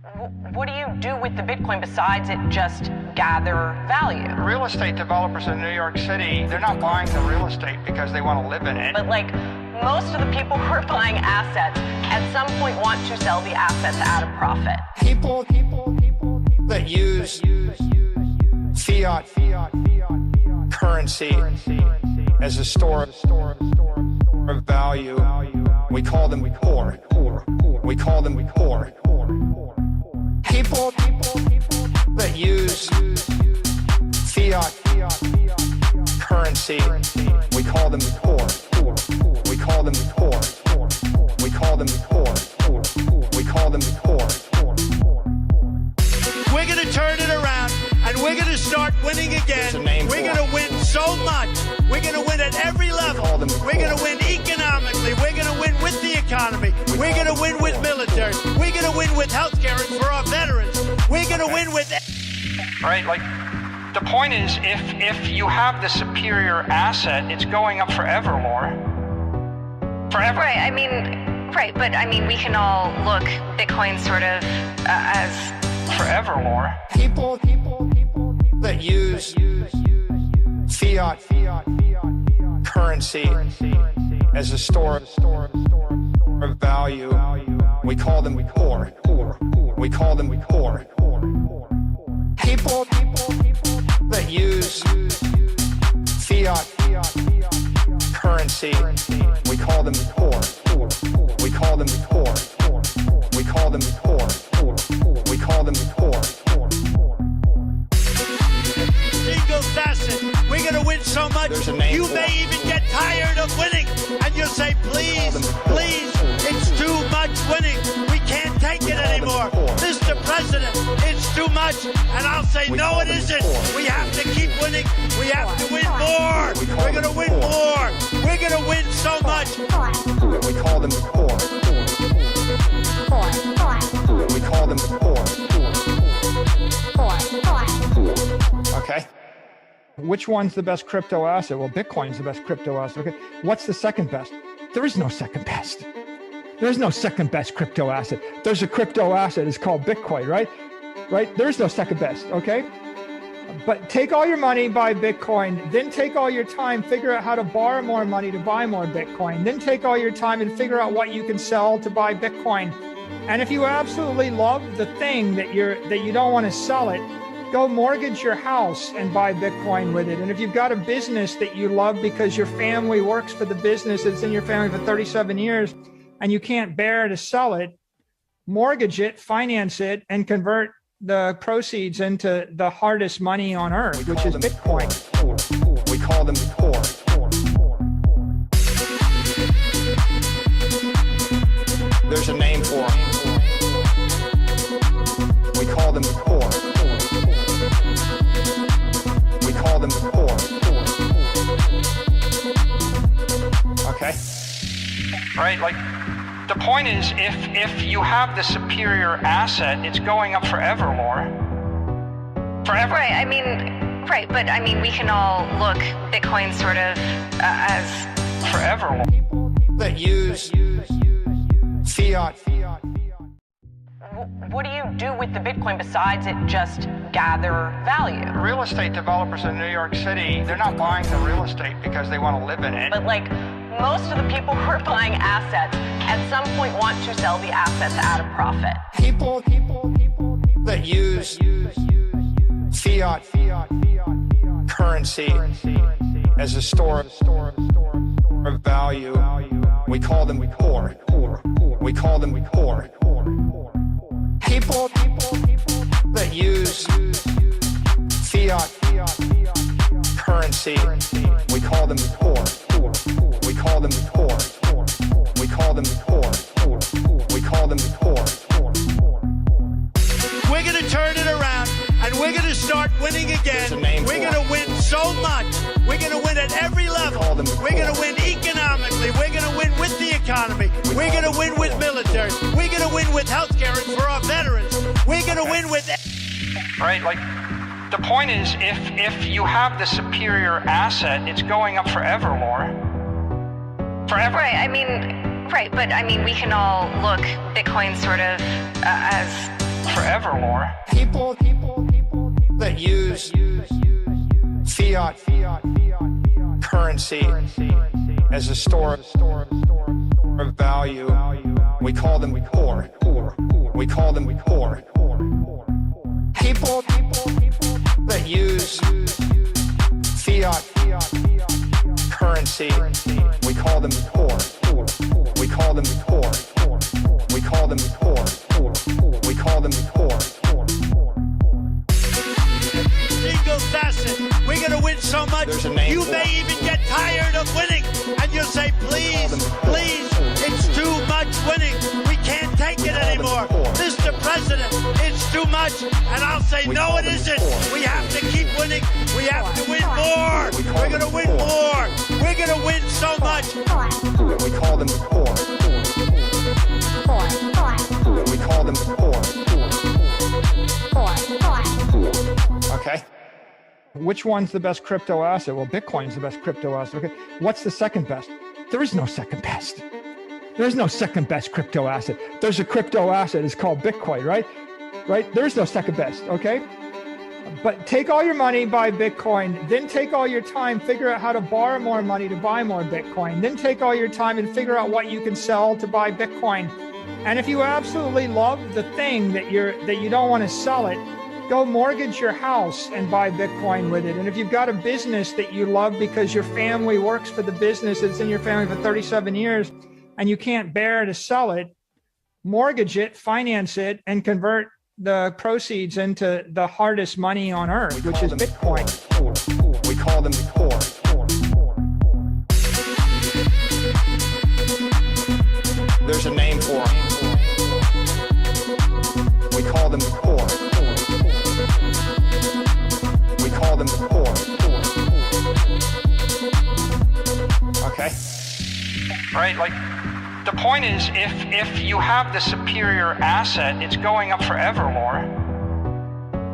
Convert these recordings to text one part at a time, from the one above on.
What do you do with the Bitcoin besides it just gather value? Real estate developers in New York City, they're not buying the real estate because they want to live in it. But like most of the people who are buying assets at some point want to sell the assets at a profit. People that use fiat currency as a store of value, we call them poor. We call them poor. People that use fiat currency, we call them poor. We call them poor. We call them poor. We call them poor. We're going to turn it around, and we're going to start winning again. We're going to win so much. We're going to win at every level. We're going to win economically. We're going to win with the economy. We're going to win with military. We're going to win with healthcare and for our veterans. We're going to win with... Right, like, the point is, if you have the superior asset, it's going up forever, Laura. Forever. Right, I mean, right, but I mean, we can all look Bitcoin sort of as... Forever, Laura. People that use fiat currency as a store of value, we call them poor. We call them poor. People that use fiat currency, we call them poor. We call them poor. We call them poor. We call them poor. Single facet. We're going to win so much, you may even get tired of winning. And you'll say, please, please, it's too much winning. We can't take it anymore. Mr. President, it's too much. And I'll say, no, it isn't. We have to keep winning. We have to win more. We're going to win more. We're going to win so much. We call them poor. We call them poor. Okay. Which one's the best crypto asset? Well, Bitcoin's the best crypto asset. Okay. What's the second best? There is no second best. There's no second best crypto asset. There's a crypto asset. It's called Bitcoin, right? Right? There's no second best. Okay. But take all your money, buy Bitcoin, then take all your time, figure out how to borrow more money to buy more Bitcoin, then take all your time and figure out what you can sell to buy Bitcoin. And if you absolutely love the thing that you don't want to sell it, go mortgage your house and buy Bitcoin with it. And if you've got a business that you love because your family works for the business, it's in your family for 37 years, and you can't bear to sell it, mortgage it, finance it, and convert the proceeds into the hardest money on earth, which is Bitcoin. We call them poor. There's a name for them. We call them poor. We call them poor. Okay. Right, like, the point is, if you have the superior asset, it's going up forever, Laura. Forever. Right, I mean, right, but I mean, we can all look Bitcoin sort of as... Forever. People that use fiat. What do you do with the Bitcoin besides it just gather value? Real estate developers in New York City, they're not buying the real estate because they want to live in it. But like most of the people who are buying assets at some point want to sell the assets at a profit. People that use fiat currency as a store of value, we call them poor. We call them poor. People that use fiat currency, we call them poor. We call them poor. We call them poor. We call them poor. We're going to turn it around, and we're going to start winning again. We're going to win so much. We're going to win at every level. We're going to win economically. We're going to win with the economy. We're going to win with military. We're going to win with healthcare and for our veterans. We're going to win with... Right, like, the point is, if you have the superior asset, it's going up forever, Laura. Forever. Right, I mean, right, but I mean, we can all look Bitcoin sort of as... forevermore. People that use fiat currency as a store of value, we call them poor. We call them poor. People that use fiat currency, we call them poor. We call them poor. We call them poor. We call them poor. Single facet. We're going to win so much, you may even get tired of winning. And you'll say, please, please, it's too much winning. We can't take it anymore. Mr. President, it's too much. And I'll say, no, it isn't. We have to keep winning. We have to win more. We're going to win more. We're going to win so much. We call them poor. We call them poor. Okay. Which one's the best crypto asset? Well, Bitcoin's the best crypto asset. Okay. What's the second best? There is no second best. There's no second best crypto asset. There's a crypto asset. It's called Bitcoin, right? Right? There's no second best. Okay. But take all your money, buy Bitcoin, then take all your time, figure out how to borrow more money to buy more Bitcoin, then take all your time and figure out what you can sell to buy Bitcoin. And if you absolutely love the thing that you don't want to sell it, go mortgage your house and buy Bitcoin with it. And if you've got a business that you love because your family works for the business, it's in your family for 37 years, and you can't bear to sell it, mortgage it, finance it, and convert the proceeds into the hardest money on earth, which is Bitcoin. We call them poor. There's a name for them. We call them poor. We call them poor. Okay? Right, like, the point is, if you have the superior asset, it's going up forevermore.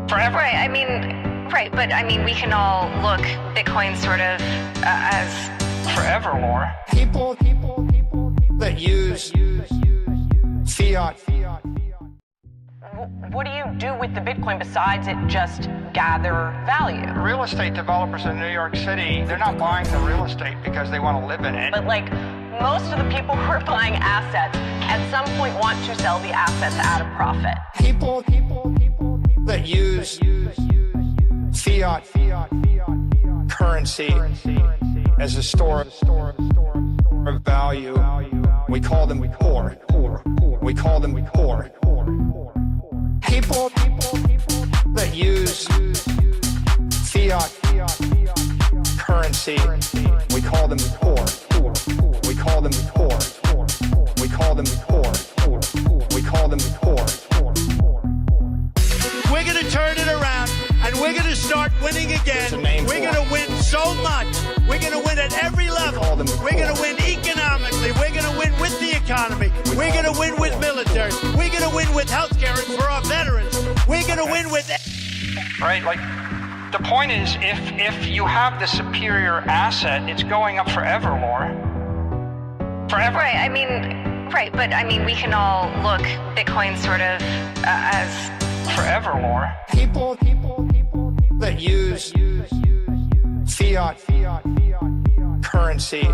Forever. Right, I mean, right, but I mean, we can all look Bitcoin sort of as forevermore. People that use fiat. What do you do with the Bitcoin besides it just gather value? Real estate developers in New York City, they're not buying the real estate because they want to live in it. But like most of the people who are buying assets at some point want to sell the assets at a profit. People that use fiat currency as a store of value, we call them poor. We call them poor. People that use fiat currency, we call them poor. We call them poor. We call them poor. We call them poor. We're going to turn it around, and we're going to start winning again. We're going to win so much. We're going to win at every level. We're going to win economically. We're going to win with the economy. We're going to win with military. We're going to win with healthcare and for our veterans. We're going to win with... Right, like, the point is, if you have the superior asset, it's going up forevermore. Forever. right, I mean, right, but I mean, we can all look Bitcoin sort of as forevermore. People that use fiat currency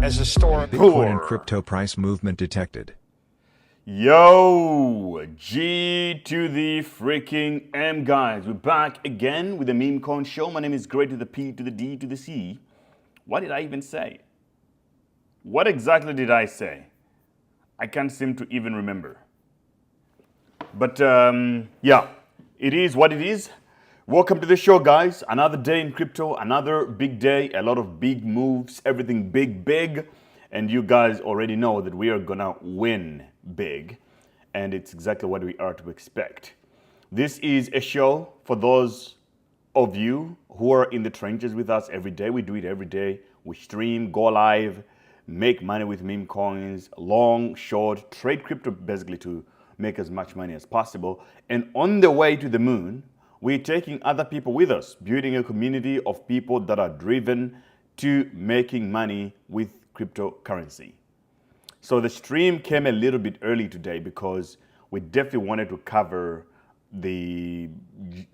as a store. Bitcoin and crypto price movement detected. Yo, G to the freaking M, guys. We're back again with the Memecoin Show. My name is Great to the P to the D to the C. What did I even say? What exactly did I say? I can't seem to even remember. But yeah, it is what it is. Welcome to the show, guys. Another day in crypto, another big day, a lot of big moves, everything big. And you guys already know that we are gonna win big. And it's exactly what we are to expect. This is a show for those of you who are in the trenches with us every day. We do it every day. We stream, go live, make money with meme coins, long, short, trade crypto basically to make as much money as possible. And on the way to the moon, we're taking other people with us, building a community of people that are driven to making money with cryptocurrency. So the stream came a little bit early today because we definitely wanted to cover the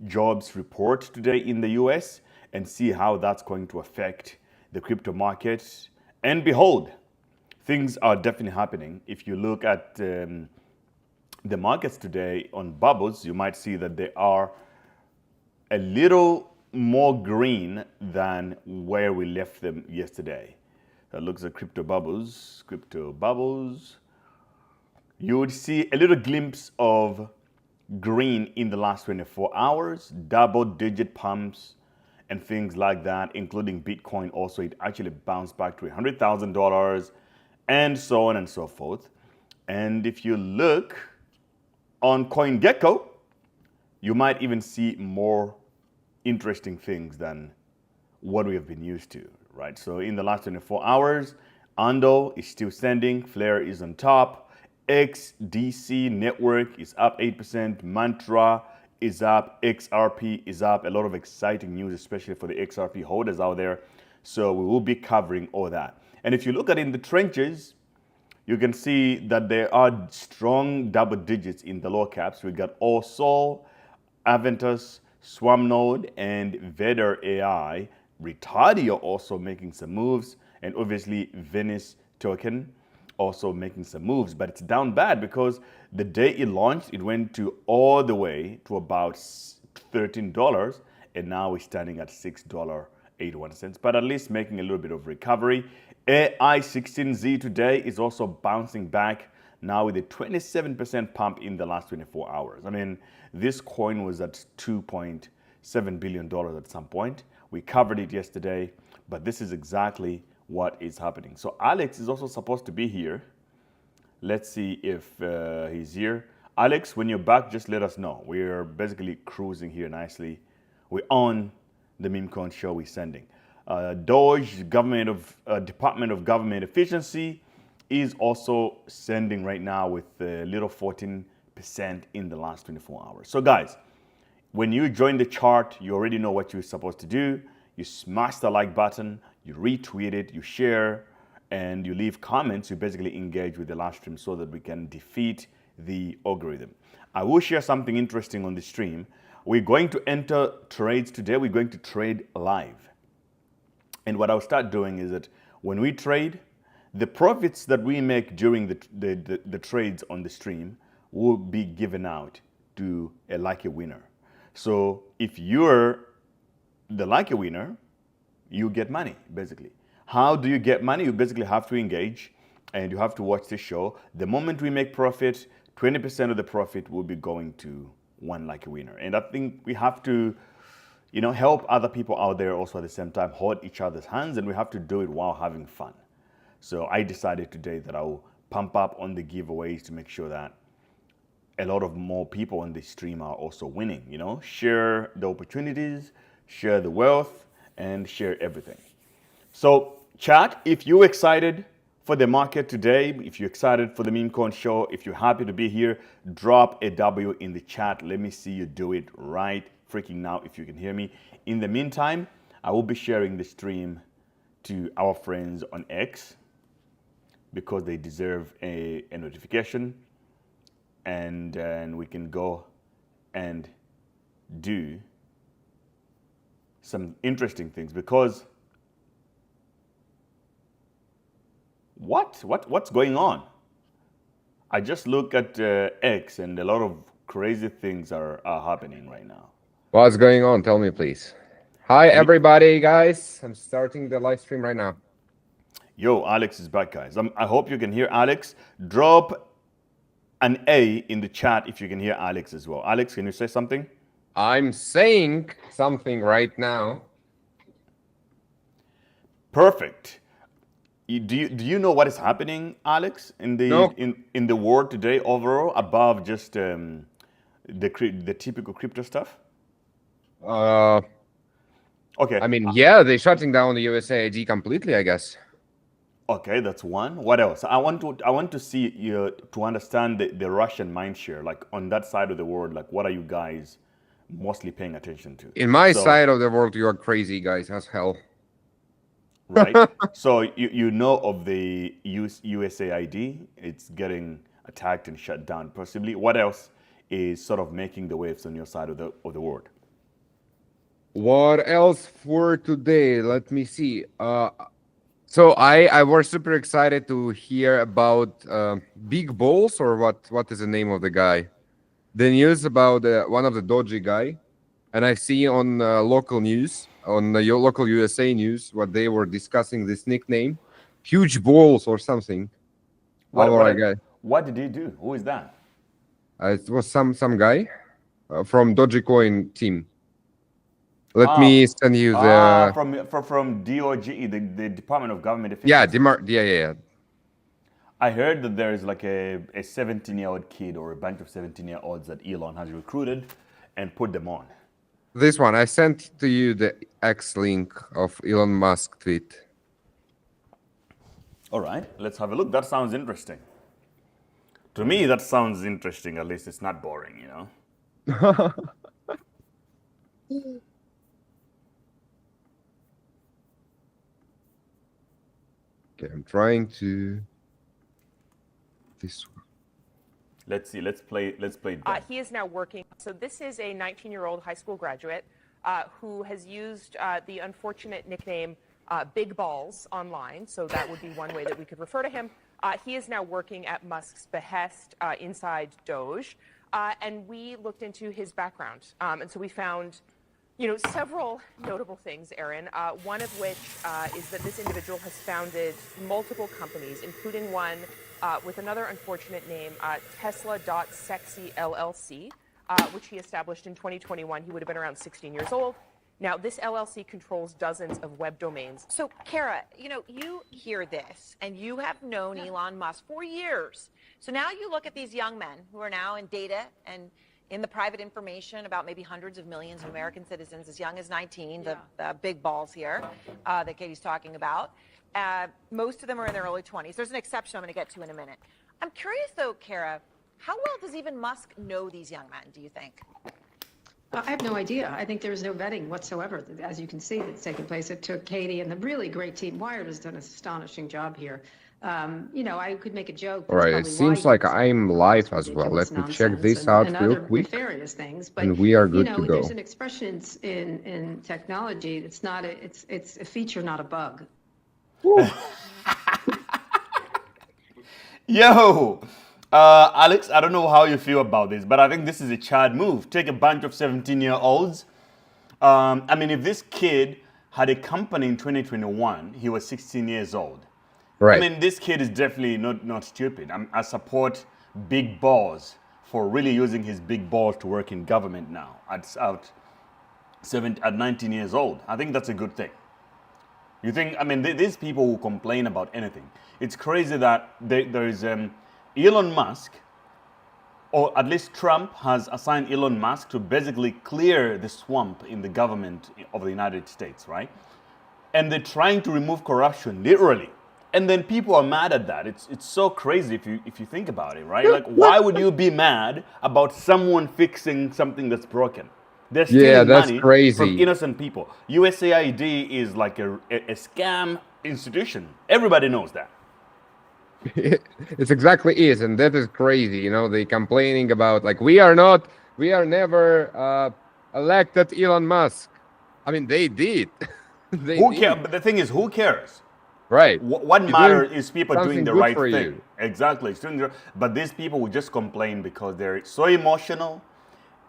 jobs report today in the US and see how that's going to affect the crypto market. And behold, things are definitely happening. If you look at the markets today on bubbles, you might see that they are a little more green than where we left them yesterday. That looks at crypto bubbles. You would see a little glimpse of green in the last 24 hours, double-digit pumps and things like that, including Bitcoin. Also, it actually bounced back to $100,000 and so on and so forth. And if you look on CoinGecko, you might even see more interesting things than what we have been used to, right? So in the last 24 hours, Ando is still standing, Flare is on top, XDC network is up 8%, Mantra is up, XRP is up. A lot of exciting news, especially for the XRP holders out there. So we will be covering all that. And if you look at it in the trenches, you can see that there are strong double digits in the low caps. We got All Sol, Aventus, Swarmnode, and Vedder AI. Retardio also making some moves, and obviously Venice token also making some moves, but it's down bad because the day it launched, it went to all the way to about $13, and now it's standing at $6.81, but at least making a little bit of recovery. AI16Z today is also bouncing back now with a 27% pump in the last 24 hours. I mean, this coin was at $2.7 billion at some point. We covered it yesterday, but this is exactly what is happening. So Alex is also supposed to be here. Let's see if he's here. Alex, when you're back, just let us know. We're basically cruising here nicely. We're on the Mem Coin Show we're sending. Doge, Department of Government Efficiency, is also sending right now with a little 14% in the last 24 hours. So guys, when you join the chart, you already know what you're supposed to do. You smash the like button, you retweet it, you share, and you leave comments. You basically engage with the live stream so that we can defeat the algorithm. I will share something interesting on the stream. We're going to enter trades today. We're going to trade live. And what I'll start doing is that when we trade, the profits that we make during the trades on the stream will be given out to a lucky winner. So if you're the lucky winner, you get money, basically. How do you get money? You basically have to engage and you have to watch the show. The moment we make profit, 20% of the profit will be going to one lucky winner. And I think we have to, help other people out there also at the same time, hold each other's hands, and we have to do it while having fun. So I decided today that I will pump up on the giveaways to make sure that a lot of more people on the stream are also winning, share the opportunities, share the wealth, and share everything. So chat, if you're excited for the market today, if you're excited for the Mem Coin Show, if you're happy to be here, drop a W in the chat. Let me see you do it right freaking now if you can hear me. In the meantime, I will be sharing the stream to our friends on X because they deserve a notification, and we can go and do some interesting things. Because what's going on? I just look at X and a lot of crazy things are happening right now. What's going on? Tell me, please. Hi, everybody, guys. I'm starting the live stream right now. Yo, Alex is back, guys. I hope you can hear Alex. Drop an A in the chat if you can hear Alex as well. Alex, can you say something? I'm saying something right now. Perfect. Do you know what is happening, Alex, in the world today overall, above just the typical crypto stuff? Okay. I mean, yeah, they're shutting down the USAID completely, I guess. Okay, that's one. What else? I want to see you to understand the Russian mindshare, like on that side of the world. Like, what are you guys mostly paying attention to? In my side of the world, you are crazy, guys, as hell. Right. So you know of the USAID. It's getting attacked and shut down. Possibly, what else is sort of making the waves on your side of the world? What else for today? Let me see. So I was super excited to hear about Big Balls, or what is the name of the guy? The news about one of the dodgy guy, and I see on local news, on the local USA news, what they were discussing this nickname, Huge Balls or something. What did he do? Who is that? It was some guy from Dogecoin team. Let me send you the from DOGE, the Department of Government yeah, Efficiency. yeah. I heard that there is like a 17-year-old kid or a bunch of 17-year-olds that Elon has recruited and put them on. This one, I sent to you the X link of Elon Musk tweet. All right, let's have a look. That sounds interesting. To me, that sounds interesting. At least it's not boring, you know? Okay, I'm trying to... This one. Let's see. Let's play it down. He is now working. So this is a 19-year-old high school graduate who has used the unfortunate nickname Big Balls online. So that would be one way that we could refer to him. He is now working at Musk's behest inside Doge. And we looked into his background. And so we found, several notable things, Aaron. One of which is that this individual has founded multiple companies, including one with another unfortunate name, Tesla.Sexy LLC, which he established in 2021. He would have been around 16 years old. Now, this LLC controls dozens of web domains. So, Kara, you hear this, and you have known Elon Musk for years. So now you look at these young men who are now in data and in the private information about maybe hundreds of millions of American citizens as young as 19, the big balls here that Katie's talking about. Most of them are in their early 20s. There's an exception I'm going to get to in a minute. I'm curious, though, Kara, how well does even Musk know these young men, do you think? I have no idea. I think there's no vetting whatsoever, as you can see, that's taken place. It took Katie and the really great team. Wired has done an astonishing job here. I could make a joke. All right, it seems like I'm live as well. Let me check this out real quick. Things, but, and we are good to go. There's an expression in technology. It's not it's a feature, not a bug. Yo, Alex, I don't know how you feel about this, but I think this is a child move. Take a bunch of 17-year-olds. If this kid had a company in 2021, he was 16 years old. Right. This kid is definitely not stupid. I support Big Balls for really using his big balls to work in government now at 19 years old. I think that's a good thing. You think, these people who complain about anything. It's crazy that there is Elon Musk, or at least Trump has assigned Elon Musk to basically clear the swamp in the government of the United States, right? And they're trying to remove corruption, literally. And then people are mad at that. It's so crazy if you think about it, right? Like, why would you be mad about someone fixing something that's broken? They're stealing money crazy. From innocent people. USAID is like a scam institution. Everybody knows that. It's exactly is, and that is crazy. They complaining about we are never elected Elon Musk. They did. Who cares? But the thing is, who cares? Right. What matters is people doing the right thing. You. Exactly. But these people will just complain because they're so emotional,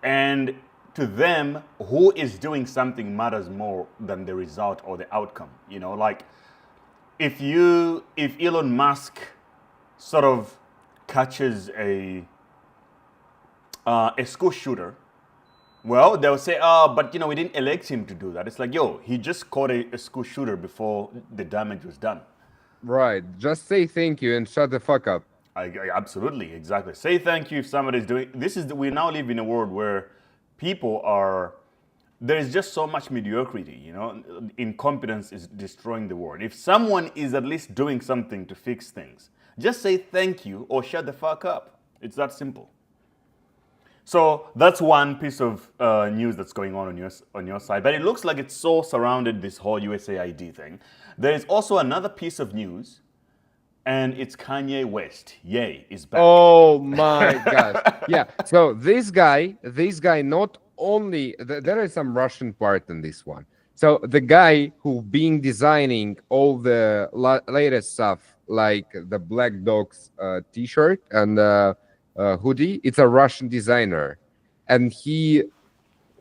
and to them, who is doing something matters more than the result or the outcome. If Elon Musk sort of catches a school shooter, well, they'll say, but we didn't elect him to do that. It's like, he just caught a school shooter before the damage was done. Right. Just say thank you and shut the fuck up. I absolutely, exactly. Say thank you if somebody's doing. We now live in a world where there is just so much mediocrity, incompetence is destroying the world. If someone is at least doing something to fix things, just say thank you or shut the fuck up. It's that simple. So that's one piece of news that's going on your side. But it looks like it's so surrounded this whole USAID thing. There is also another piece of news And it's Kanye West. Yay, is back. Oh my gosh. Yeah. So this guy not only there is some Russian part in this one. So the guy who been designing all the latest stuff, like the Black Dogs t-shirt and hoodie, it's a Russian designer, and he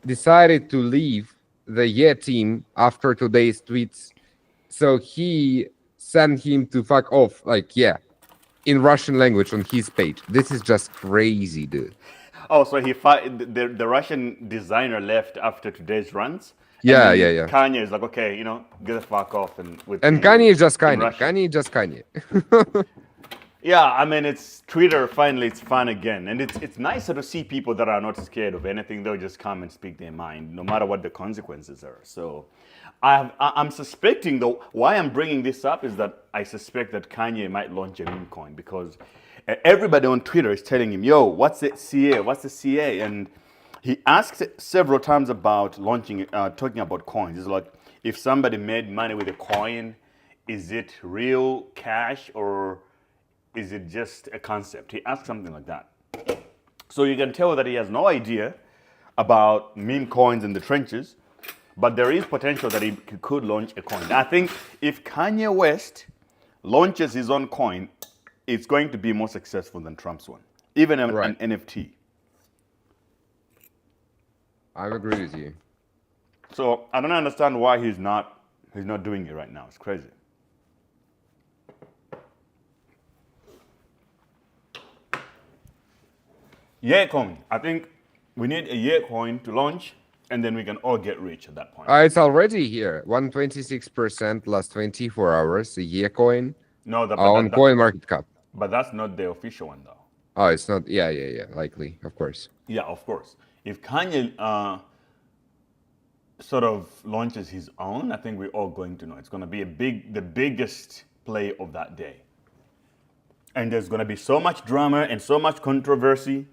decided to leave the team after today's tweets. So he sent him to fuck off, like, in Russian language on his page. This is just crazy, dude. Oh, so the Russian designer left after today's runs? Yeah. Kanye is like, okay, get the fuck off. And Kanye is just Kanye. Kanye is just Kanye. Yeah, I mean, it's Twitter, finally, it's fun again. And it's nicer to see people that are not scared of anything. They'll just come and speak their mind, no matter what the consequences are. So I'm suspecting, though, why I'm bringing this up is that I suspect that Kanye might launch a meme coin, because everybody on Twitter is telling him, yo, what's the CA? What's the CA? And he asked several times about launching, talking about coins. It's like, if somebody made money with a coin, is it real cash or is it just a concept? He asked something like that. So you can tell that he has no idea about meme coins in the trenches, but there is potential that he could launch a coin. I think if Kanye West launches his own coin, it's going to be more successful than Trump's one, even an NFT. I agree with you. So I don't understand why he's not doing it right now. It's crazy. Yeah coin. I think we need a yeah coin to launch, and then we can all get rich at that point. It's already here. 126% last 24 hours. The yeah coin. No, on CoinMarketCap. But that's not the official one, though. Oh, it's not. Yeah. Likely, of course. Yeah, of course. If Kanye sort of launches his own, I think we're all going to know. It's going to be the biggest play of that day. And there's going to be so much drama and so much controversy,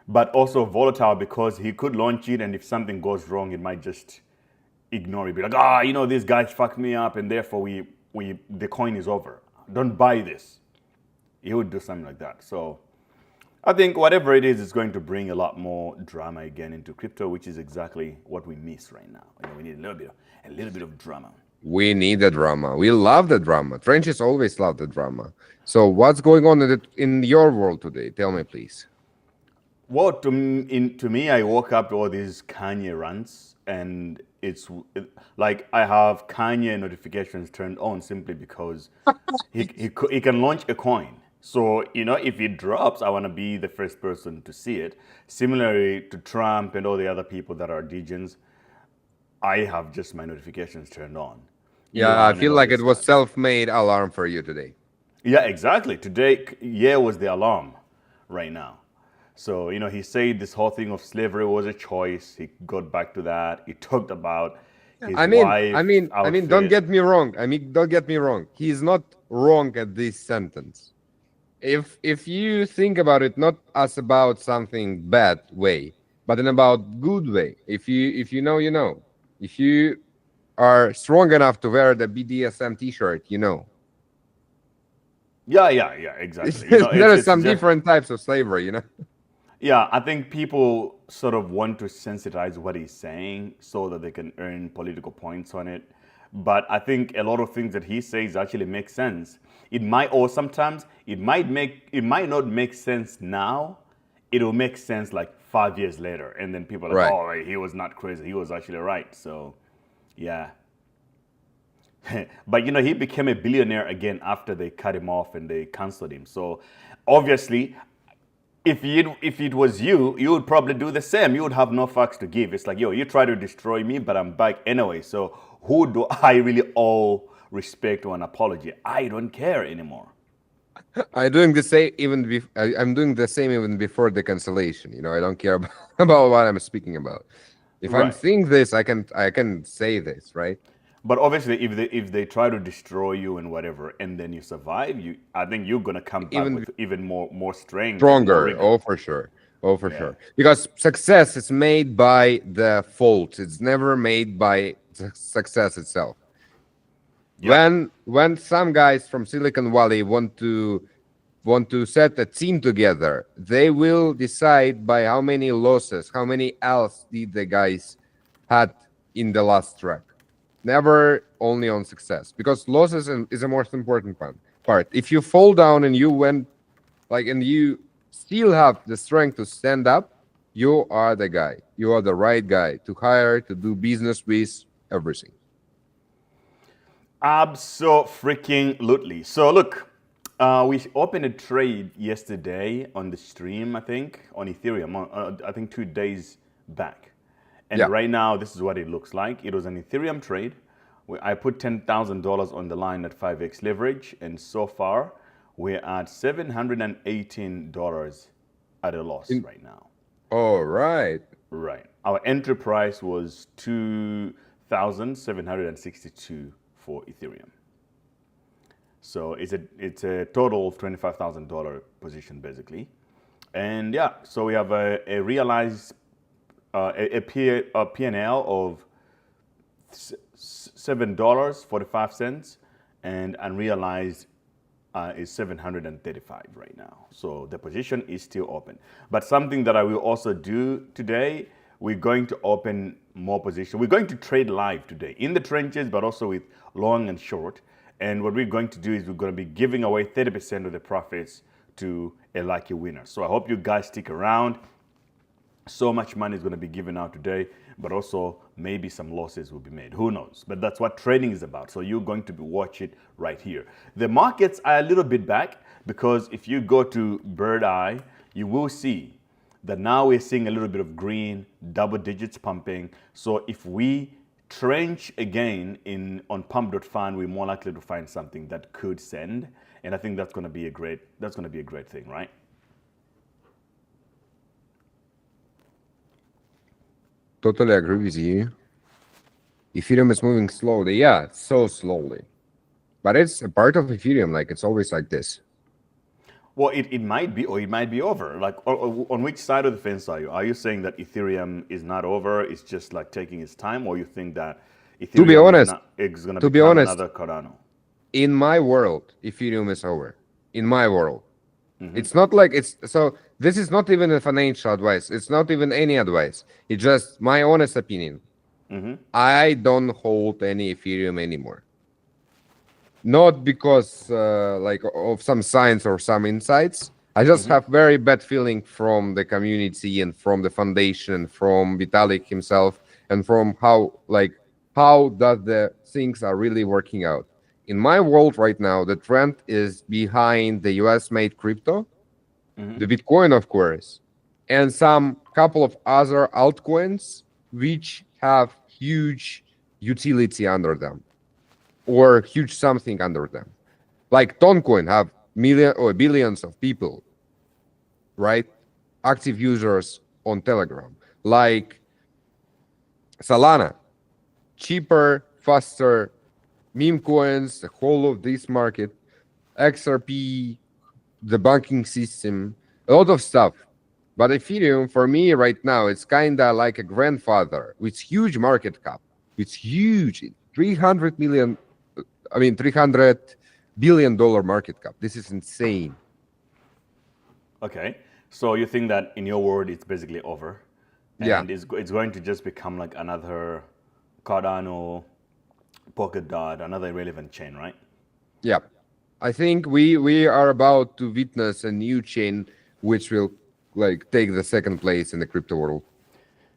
but also volatile, because he could launch it, and if something goes wrong, it might just ignore it. Be like, these guys fucked me up, and therefore the coin is over. Don't buy this. He would do something like that. So I think whatever it is, it's going to bring a lot more drama again into crypto, which is exactly what we miss right now. We need a little bit of drama. We need the drama. We love the drama. Trenches always love the drama. So what's going on in your world today? Tell me, please. Well, to me, I woke up to all these Kanye rants, and it's like I have Kanye notifications turned on simply because he can launch a coin. So, if it drops, I want to be the first person to see it. Similarly to Trump and all the other people that are degens, I have just my notifications turned on. Yeah, I feel like it was self-made alarm for you today. Yeah, exactly. Today, was the alarm right now. So, he said this whole thing of slavery was a choice. He got back to that. He talked about his wife. I mean, don't get me wrong. He's not wrong at this sentence. If you think about it, not as about something bad way, but in about good way. If you know, you know. If you are strong enough to wear the BDSM t-shirt, you know. Yeah, exactly. There are some different types of slavery, Yeah, I think people sort of want to sensitize what he's saying so that they can earn political points on it. But I think a lot of things that he says actually make sense. Sometimes it might not make sense now. It'll make sense like 5 years later, and then people are like, oh, he was not crazy. He was actually right. So, yeah. But he became a billionaire again after they cut him off and they canceled him. So, obviously, if it was you would probably do the same. You would have no fucks to give. It's like, yo, you try to destroy me, but I'm back anyway. So who do I really owe respect or an apology? I don't care anymore. I'm doing the same even before the cancellation. I don't care about what I'm speaking about. If I'm seeing this, I can say this, right? But obviously, if they try to destroy you and whatever, and then you survive, I think you're gonna come back with even more strength, stronger. Oh, for sure. Sure. Because success is made by the fault. It's never made by success itself. Yep. When some guys from Silicon Valley want to set a team together, they will decide by how many losses, how many L's did the guys had in the last track. Never only on success, because losses is the most important part. If you fall down and you went and you still have the strength to stand up, you are the guy. You are the right guy to hire, to do business with, everything. Abso-freaking-lutely. So look, we opened a trade yesterday on the stream, I think, on Ethereum, I think 2 days back. And right now, this is what it looks like. It was an Ethereum trade. I put $10,000 on the line at 5x leverage. And so far, we're at $718 at a loss right now. All right. Right. Our entry price was 2,762 for Ethereum. So it's a total of $25,000 position basically. And yeah, so we have a realized P&L of $7.45 and unrealized is 735 right now. So the position is still open. But something that I will also do today, we're going to open more positions. We're going to trade live today in the trenches, but also with long and short. And what we're going to do is we're going to be giving away 30% of the profits to a lucky winner. So I hope you guys stick around. So much money is going to be given out today, but also maybe some losses will be made. Who knows? But that's what trading is about. So you're going to be watching it right here. The markets are a little bit back because if you go to Bird Eye, you will see that now we're seeing a little bit of green, double digits pumping. So if we trench again on pump.fund, we're more likely to find something that could send. And I think that's going to be a great thing, right? Totally agree with you. Ethereum is moving slowly. Yeah, so slowly. But it's a part of Ethereum. Like, it's always like this. Well, it might be, or it might be over. Like, on which side of the fence are you? Are you saying that Ethereum is not over, it's just like taking its time, or you think that Ethereum to be honest, is going to become another Cardano? In my world, Ethereum is over. In my world. It's not like so this is not even a financial advice. It's not even any advice. It's just my honest opinion. I don't hold any Ethereum anymore. Not because of some science or some insights. I just have very bad feeling from the community and from the foundation, from Vitalik himself, and from how does the things are really working out. In my world right now, the trend is behind the US-made crypto, the Bitcoin, of course, and some couple of other altcoins which have huge utility under them or huge something under them. Like Toncoin have millions or billions of people, right? Active users on Telegram. Like Solana, cheaper, faster, meme coins, the whole of this market, XRP, the banking system, a lot of stuff. But Ethereum, for me right now, it's kind of like a grandfather with huge market cap. It's huge, $300 billion market cap. This is insane. Okay, so you think that in your world, it's basically over? And it's going to just become like another Cardano, Polkadot, another irrelevant chain, right? Yeah. I think we are about to witness a new chain which will take the second place in the crypto world.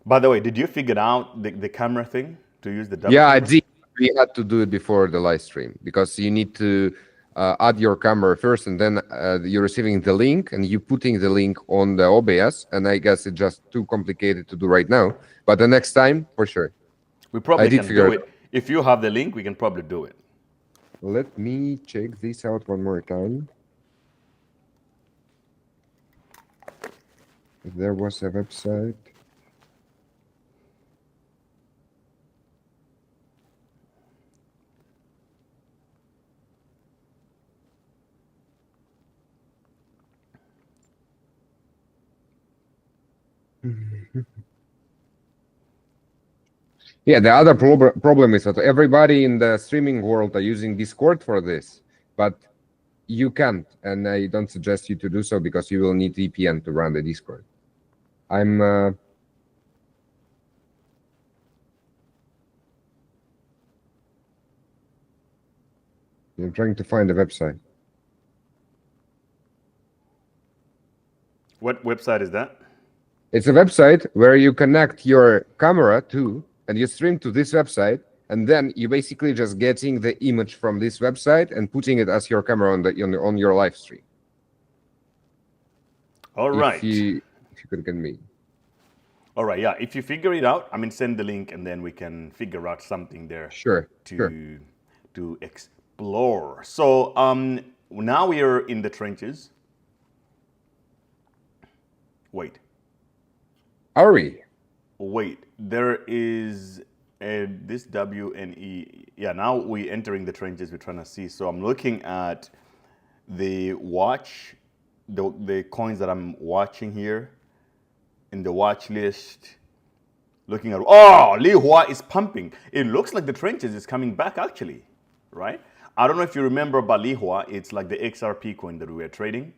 By the way, did you figure out the camera thing to use the double camera? I camera? did. We had to do it before the live stream because you need to add your camera first, and then you're receiving the link and you putting the link on the OBS. And I guess it's just too complicated to do right now. But the next time, for sure. We probably can do it. If you have the link, we can probably do it. Let me check this out one more time. If there was a website. Yeah, the other problem is that everybody in the streaming world are using Discord for this, but you can't, and I don't suggest you to do so because you will need VPN to run the Discord. I'm trying to find the website. What website is that? It's a website where you connect your camera to, and you stream to this website, and then you basically just getting the image from this website and putting it as your camera on your live stream. All right. If you could get me. All right, yeah. If you figure it out, I mean, send the link, and then we can figure out something there. Sure. To explore. So now we are in the trenches. Wait. Are we? Wait. There is this WNE. Yeah. Now we're entering the trenches. We're trying to see. So I'm looking at the watch, the coins that I'm watching here. In the watch list, looking at, Li Hua is pumping. It looks like the trenches is coming back actually, right? I don't know if you remember about Li Hua. It's like the XRP coin that we were trading.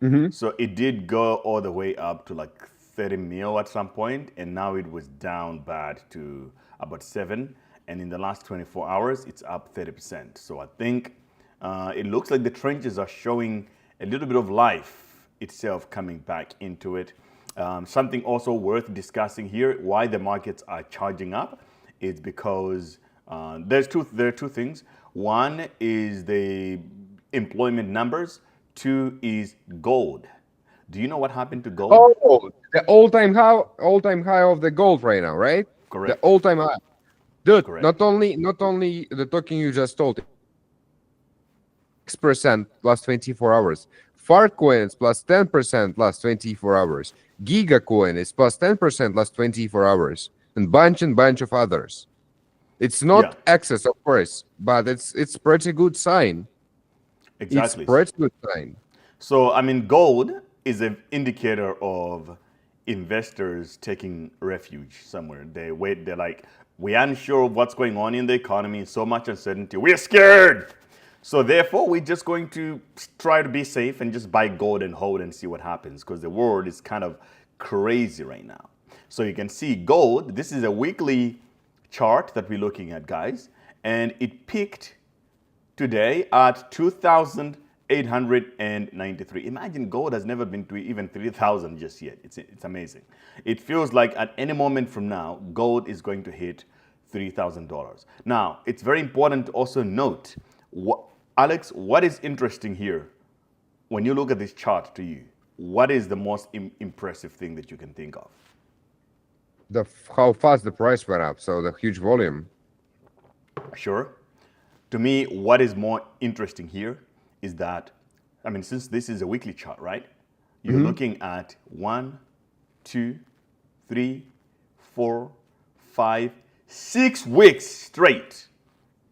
Mm-hmm. So it did go all the way up to like 30 mil at some point, and now it was down bad to about 7. And in the last 24 hours, it's up 30%. So I think it looks like the trenches are showing a little bit of life itself coming back into it. Something also worth discussing here, why the markets are charging up, is because there are two things. One is the employment numbers. 2 is gold. Do you know what happened to gold? Oh, the all-time high of the gold right now, right? Correct. The all-time high. Dude, Correct. not only the token you just told, 6% last 24 hours. Fart coins plus 10% last 24 hours. Giga coin is plus 10% last 24 hours. And bunch of others. It's not excess, of course, but it's pretty good sign. Exactly. It's pretty good sign. So, I mean, gold is an indicator of investors taking refuge somewhere. They're like, we're unsure of what's going on in the economy, so much uncertainty. We're scared. So therefore, we're just going to try to be safe and just buy gold and hold and see what happens, because the world is kind of crazy right now. So you can see gold. This is a weekly chart that we're looking at, guys. And it peaked today at 2,893. Imagine gold has never been to even 3,000 just yet. It's amazing. It feels like at any moment from now, gold is going to hit $3,000. Now, it's very important to also note, Alex, what is interesting here when you look at this chart to you? What is the most impressive thing that you can think of? How fast the price went up, so the huge volume. Sure. To me, what is more interesting here is that, I mean, since this is a weekly chart, right? You're looking at 1, 2, 3, 4, 5, 6 weeks straight.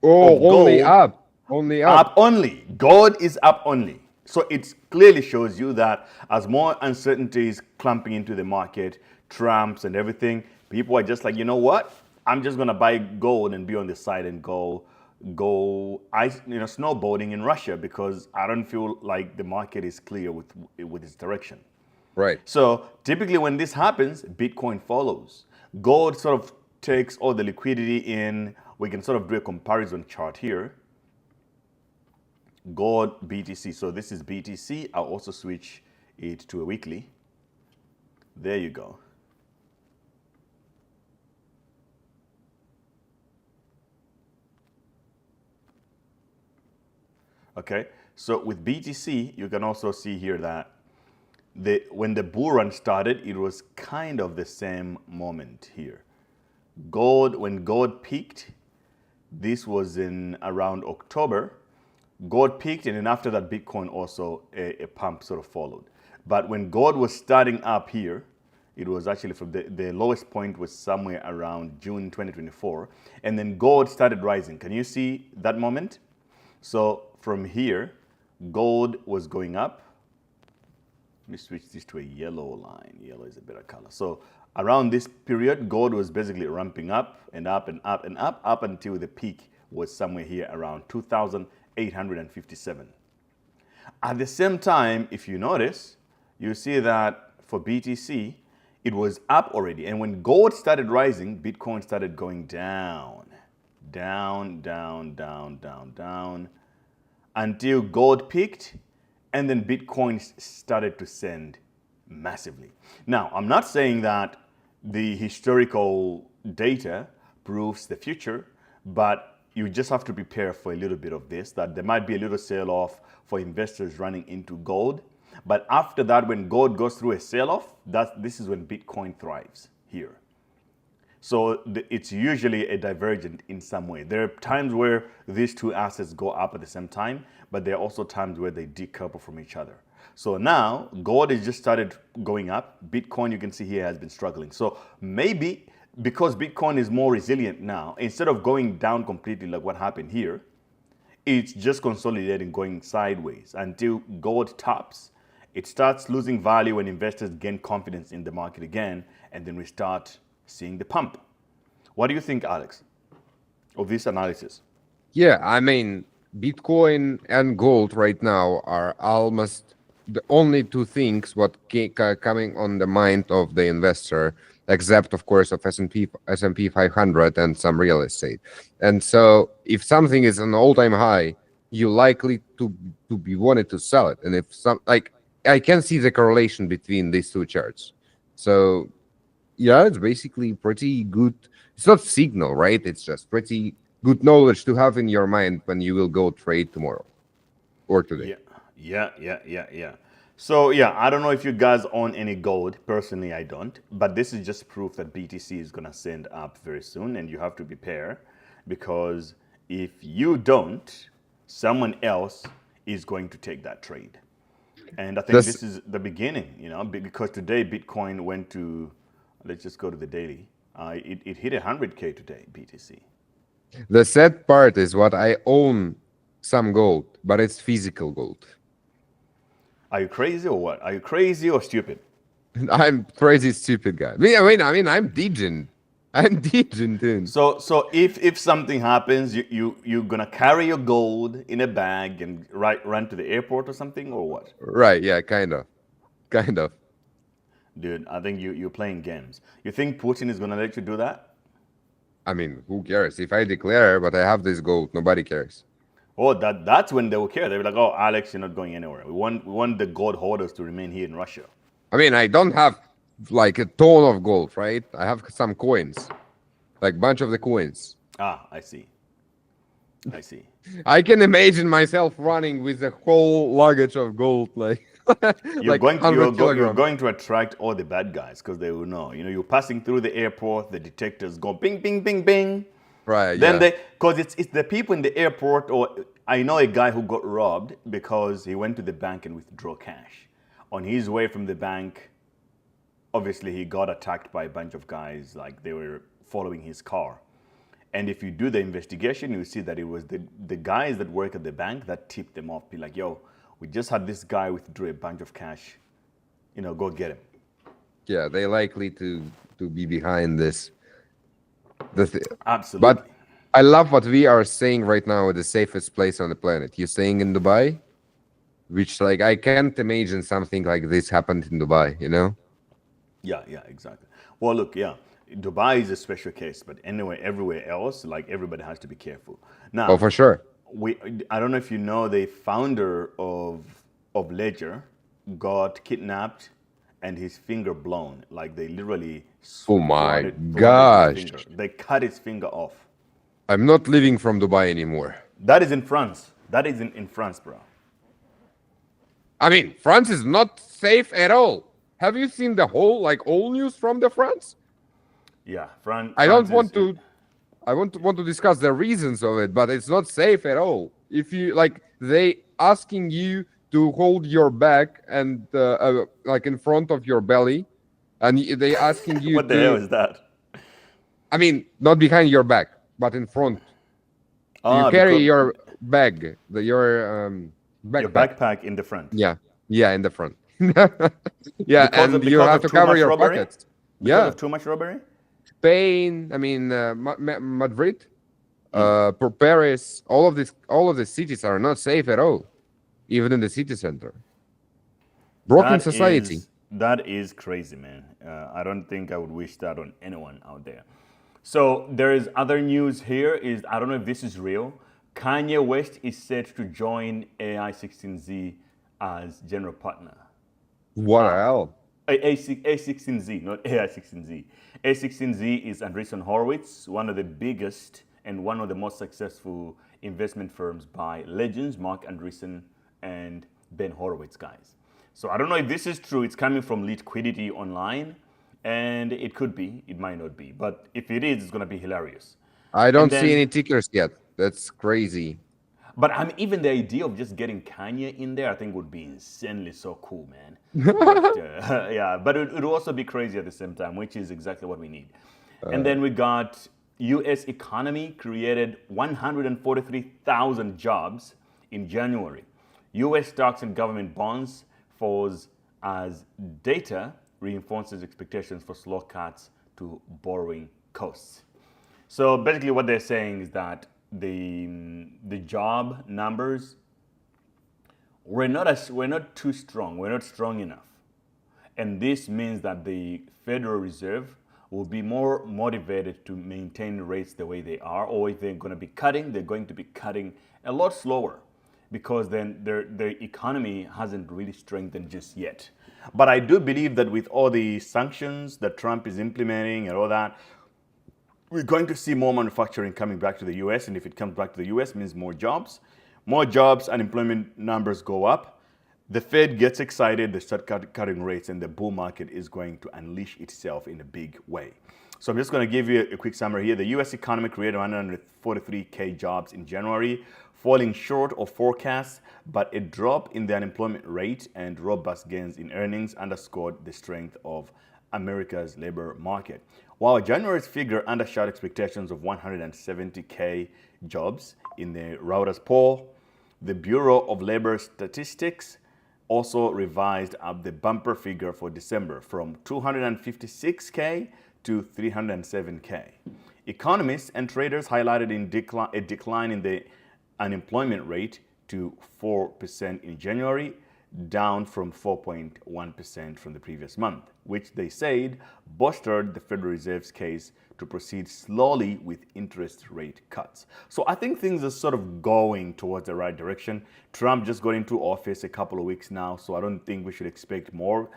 Oh, only gold. up. Only up. Up only. Gold is up only. So it clearly shows you that as more uncertainty is clumping into the market, Trumps and everything, people are just like, you know what? I'm just going to buy gold and be on the side and go snowboarding in Russia, because I don't feel like the market is clear with its direction. Right. So typically when this happens, Bitcoin follows. Gold sort of takes all the liquidity in. We can sort of do a comparison chart here. Gold, BTC. So this is BTC. I'll also switch it to a weekly. There you go. Okay, so with BTC, you can also see here that when the bull run started, it was kind of the same moment here. When gold peaked, this was in around October. Gold peaked, and then after that, Bitcoin also a pump sort of followed. But when gold was starting up here, it was actually from the lowest point was somewhere around June 2024, and then gold started rising. Can you see that moment? So from here, gold was going up. Let me switch this to a yellow line. Yellow is a better color. So Around this period, gold was basically ramping up and up and up and up until the peak was somewhere here around 2,857. At the same time, if you notice, you see that for BTC, it was up already. And when gold started rising, Bitcoin started going down, down, down, down, down, down, until gold peaked, and then Bitcoin started to send massively. Now, I'm not saying that the historical data proves the future, but you just have to prepare for a little bit of this, that there might be a little sell-off for investors running into gold. But after that, when gold goes through a sell-off, this is when Bitcoin thrives here. So it's usually a divergent in some way. There are times where these two assets go up at the same time, but there are also times where they decouple from each other. So now gold has just started going up. Bitcoin, you can see here, has been struggling. So maybe because Bitcoin is more resilient now, instead of going down completely like what happened here, it's just consolidating, going sideways until gold tops. It starts losing value when investors gain confidence in the market again, and then we start seeing the pump. What do you think, Alex, of this analysis? Yeah, I mean, Bitcoin and gold right now are almost the only two things what coming on the mind of the investor, except of course of S&P 500 and some real estate. And so if something is an all-time high, you're likely to be wanted to sell it. And if some, like, I can see the correlation between these two charts. So yeah, it's basically pretty good. It's not signal, right? It's just pretty good knowledge to have in your mind when you will go trade tomorrow or today. Yeah. So yeah, I don't know if you guys own any gold. Personally, I don't. But this is just proof that BTC is going to send up very soon, and you have to prepare, because if you don't, someone else is going to take that trade. And I think this is the beginning, you know, because today Bitcoin went to, let's just go to the daily. It hit 100K today, BTC. The sad part is what I own some gold, but it's physical gold. Are you crazy or what? Are you crazy or stupid? I'm crazy stupid guy. I mean, I'm degen. I'm degen, dude. So if something happens, you're gonna carry your gold in a bag and run to the airport or something, or what? Right? Yeah, kind of. Dude, I think you're playing games. You think Putin is gonna let you do that? I mean, who cares? If I declare, but I have this gold, nobody cares. Oh, that's when they will care. They'll be like, oh, Alex, you're not going anywhere. We want the gold holders to remain here in Russia. I mean, I don't have like a ton of gold, right? I have some coins, like bunch of the coins. Ah, I see. I can imagine myself running with a whole luggage of gold, like you're going to attract all the bad guys, because they will know. You know, you're passing through the airport, the detectors go bing, bing, bing, bing. Right. Then because it's the people in the airport, or I know a guy who got robbed because he went to the bank and withdrew cash. On his way from the bank, obviously he got attacked by a bunch of guys, like they were following his car. And if you do the investigation, you see that it was the guys that work at the bank that tipped them off. Be like, yo, we just had this guy withdraw a bunch of cash. You know, go get him. Yeah, they're likely to be behind this. Absolutely. But I love what we are saying right now, the safest place on the planet. You're staying in Dubai, which, like, I can't imagine something like this happened in Dubai, you know? Yeah, exactly. Well, look, yeah, Dubai is a special case, but anyway, everywhere else, like, everybody has to be careful. Now, oh, for sure. I don't know if you know, the founder of Ledger got kidnapped and his finger blown. Like, they literally... Oh my gosh. They cut his finger off. I'm not living from Dubai anymore. That is in France. That is in France, bro. I mean, France is not safe at all. Have you seen the whole, like, all news from the France? Yeah, France. I want to discuss the reasons of it, but it's not safe at all. If you, like, they asking you to hold your back and like in front of your belly, and they asking you what the hell is that? I mean, not behind your back, but in front. You carry your bag, your backpack in the front. Yeah, in the front. Yeah, and you have to cover your pockets. Yeah. Because of too much robbery? Spain, I mean, Madrid, Paris, all of the cities are not safe at all, even in the city center. Broken society. That is crazy, man. I don't think I would wish that on anyone out there. So there is other news here. I don't know if this is real. Kanye West is set to join AI16Z as general partner. What the hell? A16Z, not AI16Z. A16Z is Andreessen Horowitz, one of the biggest and one of the most successful investment firms by legends, Mark Andreessen and Ben Horowitz guys. So I don't know if this is true. It's coming from Liquidity Online, and it could be, it might not be. But if it is, it's going to be hilarious. I don't see any tickers yet. That's crazy. But even the idea of just getting Kanye in there, I think would be insanely so cool, man. But, yeah, but it would also be crazy at the same time, which is exactly what we need. And then we got U.S. economy created 143,000 jobs in January. U.S. stocks and government bonds falls as data reinforces expectations for slow cuts to borrowing costs. So basically what they're saying is that the job numbers we're not too strong. We're not strong enough. And this means that the Federal Reserve will be more motivated to maintain rates the way they are, or if they're going to be cutting, they're going to be cutting a lot slower, because then their economy hasn't really strengthened just yet. But I do believe that with all the sanctions that Trump is implementing and all that, we're going to see more manufacturing coming back to the US. And if it comes back to the US, it means more jobs. More jobs, unemployment numbers go up. The Fed gets excited, they start cutting rates, and the bull market is going to unleash itself in a big way. So I'm just going to give you a quick summary here. The US economy created 143K jobs in January, falling short of forecasts, but a drop in the unemployment rate and robust gains in earnings underscored the strength of America's labor market. While January's figure undershot expectations of 170K jobs in the Reuters poll, the Bureau of Labor Statistics also revised up the bumper figure for December from 256K to 307K. Economists and traders highlighted a decline in the unemployment rate to 4% in January, down from 4.1% from the previous month, which they said bolstered the Federal Reserve's case to proceed slowly with interest rate cuts. So I think things are sort of going towards the right direction. Trump just got into office a couple of weeks now, so I don't think we should expect more.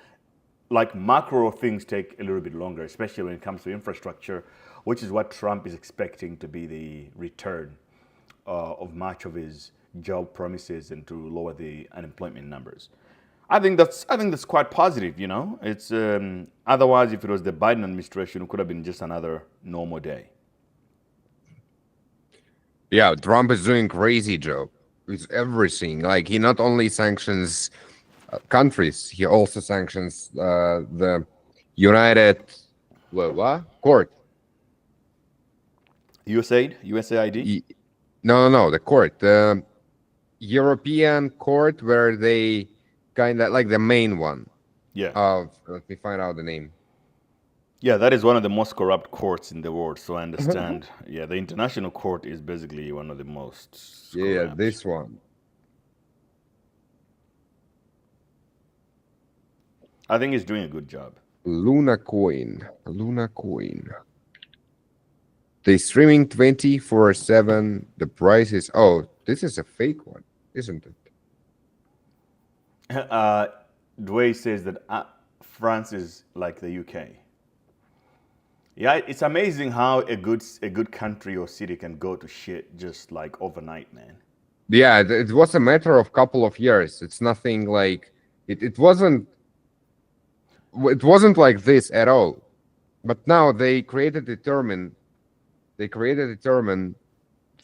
Like macro things take a little bit longer, especially when it comes to infrastructure, which is what Trump is expecting to be the return of much of his job promises and to lower the unemployment numbers. I think that's quite positive, you know. It's otherwise, if it was the Biden administration, it could have been just another normal day. Yeah, Trump is doing crazy job with everything. Like, he not only sanctions countries, he also sanctions the United Court. USAID? No, the court. The European court, where they kind of like the main one. Yeah. Let me find out the name. Yeah, that is one of the most corrupt courts in the world. So I understand. Yeah, the international court is basically one of the most corrupt. Yeah, this one. I think he's doing a good job. Luna Coin. They streaming 24/7. The price is this is a fake one, isn't it? Dwayne says that France is like the UK. Yeah, it's amazing how a good country or city can go to shit just like overnight, man. Yeah, it was a matter of couple of years. It's nothing like it wasn't like this at all. But now they created a term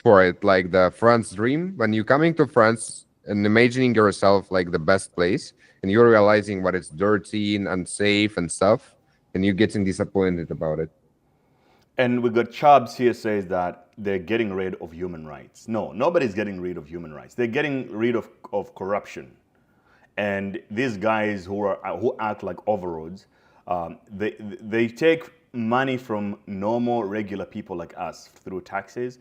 for it, like the France dream. When you're coming to France and imagining yourself like the best place, and you're realizing what is dirty and unsafe and stuff, and you're getting disappointed about it. And we got Chubbs here says that they're getting rid of human rights. No, nobody's getting rid of human rights. They're getting rid of corruption. And these guys who act like overlords They take money from normal, regular people like us through taxes,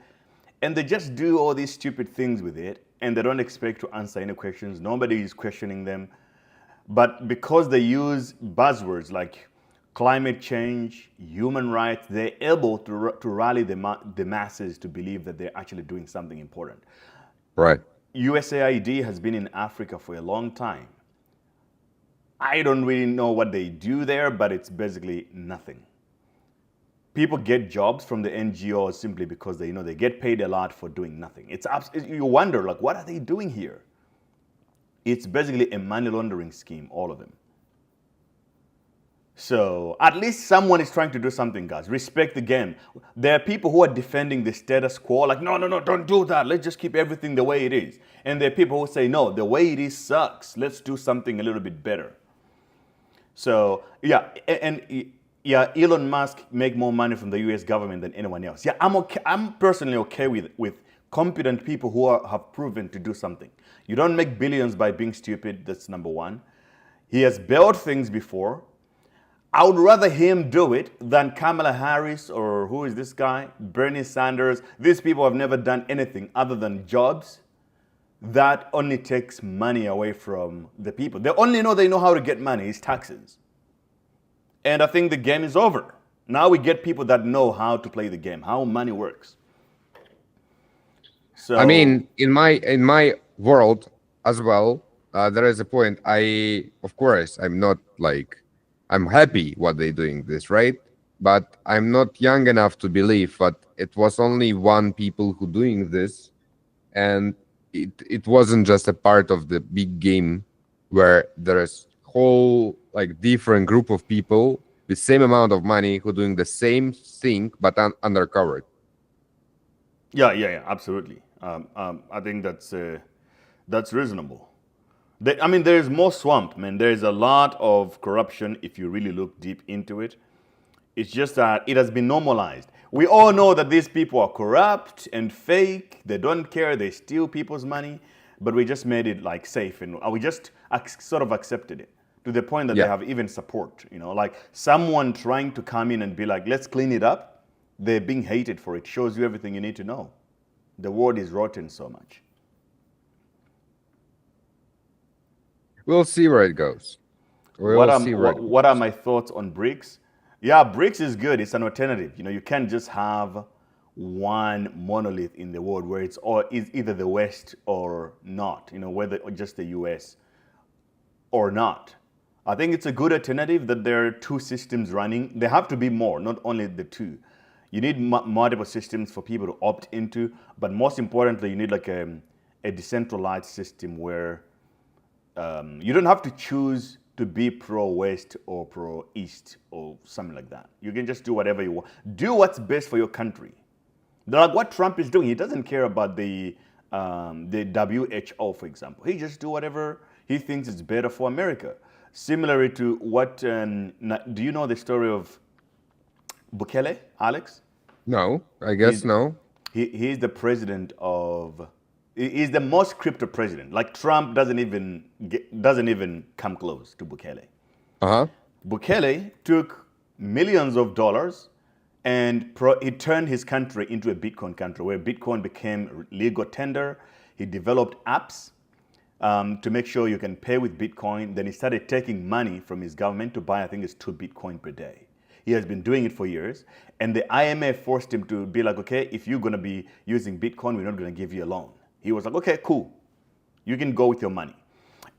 and they just do all these stupid things with it, and they don't expect to answer any questions. Nobody is questioning them. But because they use buzzwords like climate change, human rights, they're able to rally the masses to believe that they're actually doing something important. Right. USAID has been in Africa for a long time. I don't really know what they do there, but it's basically nothing. People get jobs from the NGOs simply because they get paid a lot for doing nothing. You wonder, like, what are they doing here? It's basically a money laundering scheme, all of them. So at least someone is trying to do something, guys. Respect the game. There are people who are defending the status quo, like, no, don't do that. Let's just keep everything the way it is. And there are people who say, no, the way it is sucks. Let's do something a little bit better. So, yeah, Elon Musk make more money from the US government than anyone else. Yeah, I'm personally okay with competent people who have proven to do something. You don't make billions by being stupid, that's number one. He has built things before. I would rather him do it than Kamala Harris or who is this guy? Bernie Sanders. These people have never done anything other than jobs. That only takes money away from the people. They know how to get money, is taxes. And I think the game is over. Now we get people that know how to play the game, how money works. So I mean, in my world as well, there is a point. Of course, I'm happy what they're doing this, right? But I'm not young enough to believe that it was only one people who doing this, and it wasn't just a part of the big game where there's whole different group of people with same amount of money who doing the same thing but undercover. Yeah, absolutely. I think that's reasonable. There's more swamp, man. There's a lot of corruption if you really look deep into it. It's just that it has been normalized. We all know that these people are corrupt and fake. They don't care. They steal people's money. But we just made it safe, and we just sort of accepted it to the point that they have even support. Like someone trying to come in and be like, let's clean it up. They're being hated for it. Shows you everything you need to know. The world is rotten so much. We'll see where it goes. What are my thoughts on BRICS? Yeah, BRICS is good. It's an alternative. You can't just have one monolith in the world where it's either the West or not, whether just the US or not. I think it's a good alternative that there are two systems running. There have to be more, not only the two. You need multiple systems for people to opt into, but most importantly, you need a decentralized system where you don't have to choose to be pro-West or pro-East or something like that. You can just do whatever you want. Do what's best for your country. Like what Trump is doing. He doesn't care about the WHO, for example. He just do whatever he thinks is better for America. Similarly to what, do you know the story of Bukele, Alex? No, I guess no. He's the president of... He's the most crypto president. Like Trump doesn't even come close to Bukele. Bukele took millions of dollars and he turned his country into a Bitcoin country where Bitcoin became legal tender. He developed apps to make sure you can pay with Bitcoin. Then he started taking money from his government to buy, I think it's 2 Bitcoin per day. He has been doing it for years. And the IMF forced him to be like, okay, if you're going to be using Bitcoin, we're not going to give you a loan. He was like, okay, cool. You can go with your money.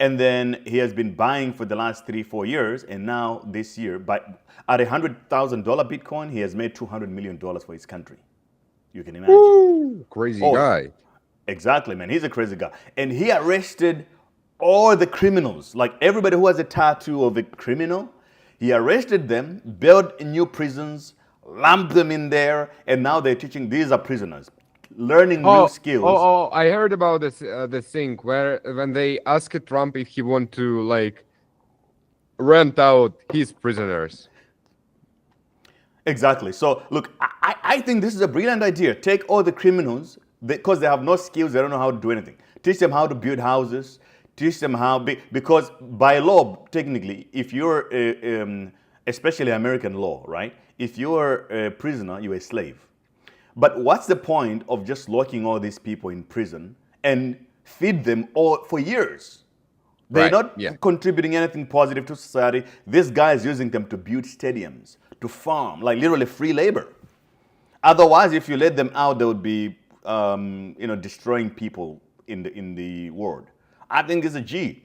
And then he has been buying for the last 3-4 years. And now this year, at $100,000 Bitcoin, he has made $200 million for his country. You can imagine. Woo, crazy guy. Exactly, man. He's a crazy guy. And he arrested all the criminals. Like everybody who has a tattoo of a criminal, he arrested them, built new prisons, lumped them in there. And now they're teaching, these are prisoners. Learning new skills. I heard about this thing where when they asked Trump if he want to rent out his prisoners. Exactly. So look, I think this is a brilliant idea. Take all the criminals because they have no skills, they don't know how to do anything. Teach them how to build houses. Teach them how because by law, technically, if you're especially American law, right? If you are a prisoner, you're a slave. But what's the point of just locking all these people in prison and feed them all for years? They're not contributing anything positive to society. This guy is using them to build stadiums, to farm, like literally free labor. Otherwise, if you let them out, they would be, destroying people in the world. I think it's a G.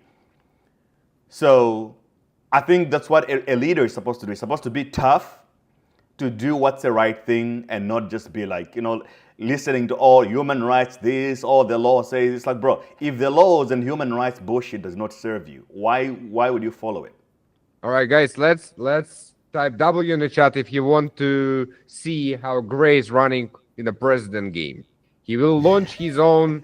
So I think that's what a leader is supposed to do. He's supposed to be tough, to do what's the right thing, and not just be like, listening to all human rights, this, all the law says. It's like, bro, if the laws and human rights bullshit does not serve you, why would you follow it? All right, guys, let's type W in the chat if you want to see how Gray is running in the president game. He will launch his own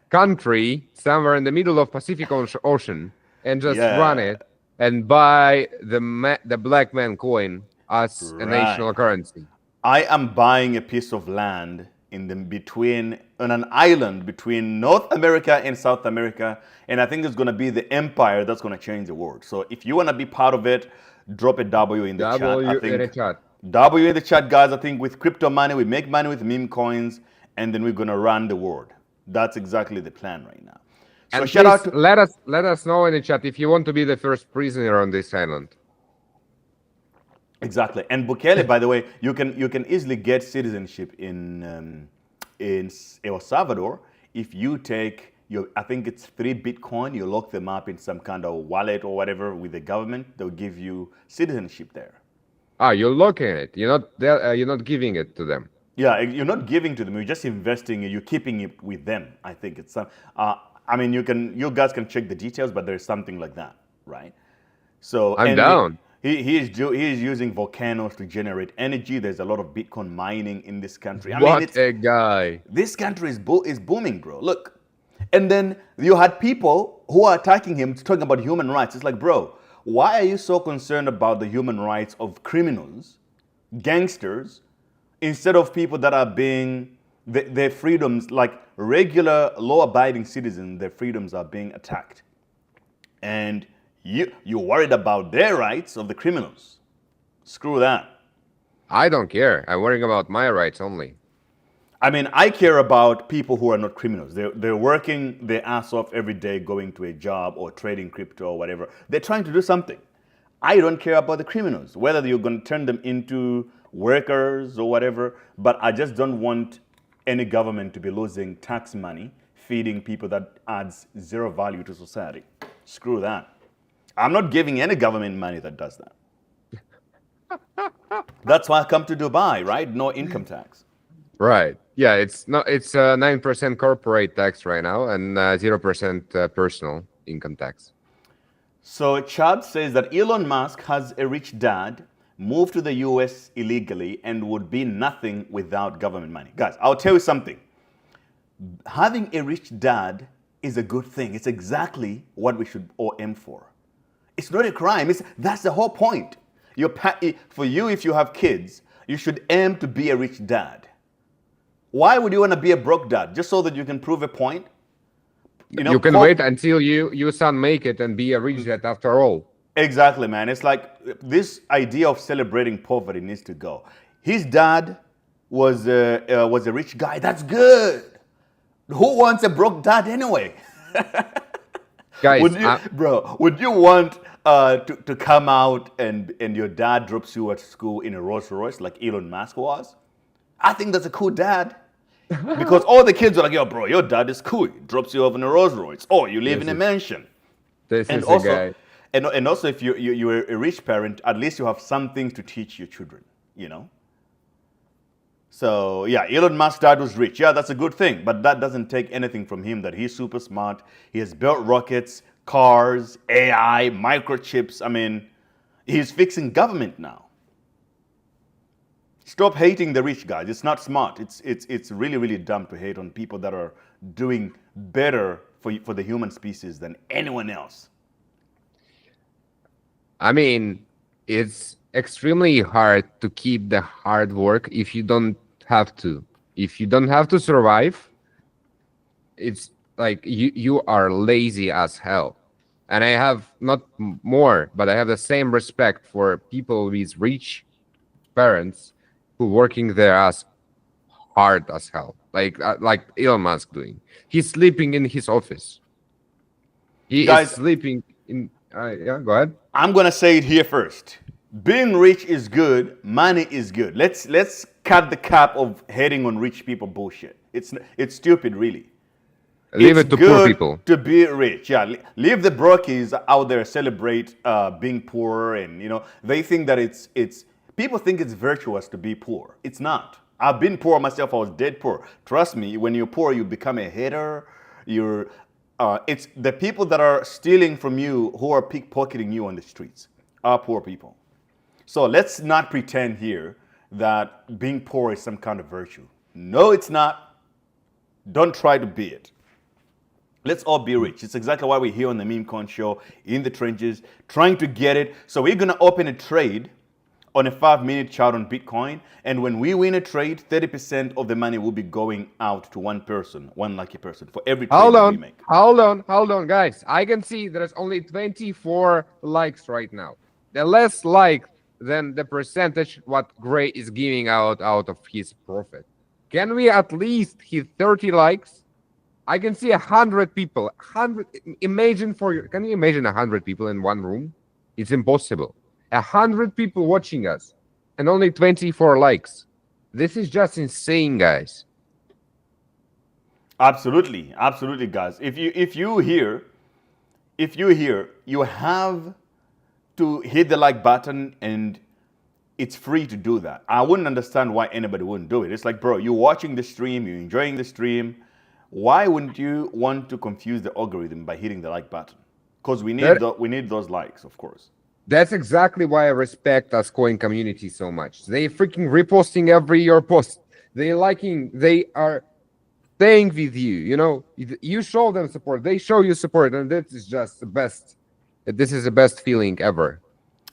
country somewhere in the middle of Pacific Ocean and just run it and buy the black man coin as a national currency. I am buying a piece of land on an island between North America and South America, and I think it's going to be the empire that's going to change the world. So if you want to be part of it, drop a W in the chat. W in the chat, guys. I think with crypto money, we make money with meme coins, and then we're going to run the world. That's exactly the plan right now. So and shout out to let us know in the chat if you want to be the first prisoner on this island. Exactly. And Bukele, by the way, you can easily get citizenship in El Salvador if you take I think it's 3 Bitcoin, you lock them up in some kind of wallet or whatever with the government, they'll give you citizenship there. You're locking it. You're not giving it to them. Yeah, you're not giving to them. You're just investing. You're keeping it with them. I think it's some. I mean, you guys can check the details, but there's something like that, right? So I'm down. He is using volcanoes to generate energy. There's a lot of Bitcoin mining in this country. What a guy! This country is booming, bro. Look, and then you had people who are attacking him, talking about human rights. It's like, bro, why are you so concerned about the human rights of criminals, gangsters, instead of people that are being their freedoms, like regular law-abiding citizens, their freedoms are being attacked, and you're worried about their rights of the criminals. Screw that. I don't care. I'm worrying about my rights only. I mean, I care about people who are not criminals. They're working their ass off every day, going to a job or trading crypto or whatever. They're trying to do something. I don't care about the criminals, whether you're going to turn them into workers or whatever, but I just don't want any government to be losing tax money, feeding people that adds zero value to society. Screw that. I'm not giving any government money that does that. That's why I come to Dubai, right? No income tax. Right. Yeah, it's 9% corporate tax right now and 0% personal income tax. So Chad says that Elon Musk has a rich dad, moved to the US illegally, and would be nothing without government money. Guys, I'll tell you something. Having a rich dad is a good thing. It's exactly what we should all aim for. It's not a crime. That's the whole point. For you, if you have kids, you should aim to be a rich dad. Why would you want to be a broke dad? Just so that you can prove a point? You can wait until your son make it and be a rich dad after all. Exactly, man. It's like this idea of celebrating poverty needs to go. His dad was a rich guy. That's good. Who wants a broke dad anyway? Guys, would you want to come out and your dad drops you at school in a Rolls Royce like Elon Musk was? I think that's a cool dad. Because all the kids are like, yo, bro, your dad is cool. He drops you off in a Rolls Royce. Oh, you live in a mansion. This is a guy. And also, if you're a rich parent, at least you have something to teach your children, So, yeah, Elon Musk's dad was rich. Yeah, that's a good thing. But that doesn't take anything from him that he's super smart. He has built rockets, cars, AI, microchips. I mean, he's fixing government now. Stop hating the rich guys. It's not smart. It's really, really dumb to hate on people that are doing better for the human species than anyone else. I mean, it's extremely hard to keep the hard work if you don't have to. If you don't have to survive, it's like you are lazy as hell. And I have not more, but I have the same respect for people with rich parents who working their ass hard as hell, like Elon Musk doing. He's sleeping in his office. He Guys, is sleeping in. Yeah, go ahead. I'm gonna say it here first. Being rich is good. Money is good. Let's cut the cap of hating on rich people bullshit. It's stupid, really. Leave It's it to poor good people. to be rich. Yeah, leave the brokies out there celebrate being poor, and they think that it's people think it's virtuous to be poor. It's not. I've been poor myself. I was dead poor. Trust me. When you're poor, you become a hater. It's the people that are stealing from you, who are pickpocketing you on the streets, are poor people. So let's not pretend here that being poor is some kind of virtue. No, it's not. Don't try to be it. Let's all be rich. It's exactly why we're here on the Mem Coin Show, in the trenches, trying to get it. So we're going to open a trade on a 5-minute chart on Bitcoin. And when we win a trade, 30% of the money will be going out to one person, one lucky person, for every trade that we make. Hold on, guys. I can see there's only 24 likes right now. The less likes than the percentage what Gray is giving out of his profit. Can we at least hit 30 likes? I can see 100 people. 100. Can you imagine 100 people in one room? It's impossible. 100 people watching us, and only 24 likes. This is just insane, guys. Absolutely, guys. If you hear, you have to hit the like button, and it's free to do that. I wouldn't understand why anybody wouldn't do it. It's like, bro, you're watching the stream, you're enjoying the stream. Why wouldn't you want to confuse the algorithm by hitting the like button? Because we need those likes, of course. That's exactly why I respect us coin community so much. They freaking reposting every your post. They are staying with you. You show them support, they show you support, and that is just the best. This is the best feeling ever.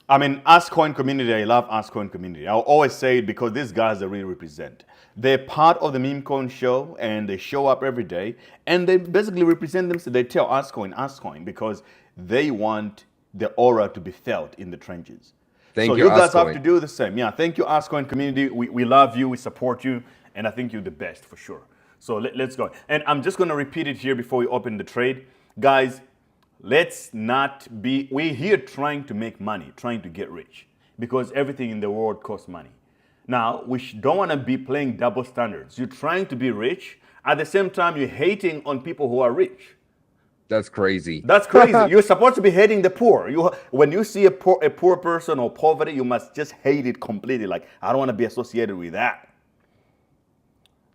I mean, us coin community, I love us coin community. I'll always say it because these guys are really represent. They're part of the Mem Coin Show, and they show up every day, and they basically represent them. So they tell us coin, because they want the aura to be felt in the trenches. Thank you guys Ascoin. have to do the same. Yeah, thank you, us coin community. We love you, we support you, and I think you're the best for sure. So let's go. And I'm just going to repeat it here before we open the trade. Guys, we're here trying to make money, trying to get rich, because everything in the world costs money. Now, we don't want to be playing double standards. You're trying to be rich, at the same time, you're hating on people who are rich. That's crazy. That's crazy. You're supposed to be hating the poor. When you see a poor person or poverty, you must just hate it completely. Like, I don't want to be associated with that.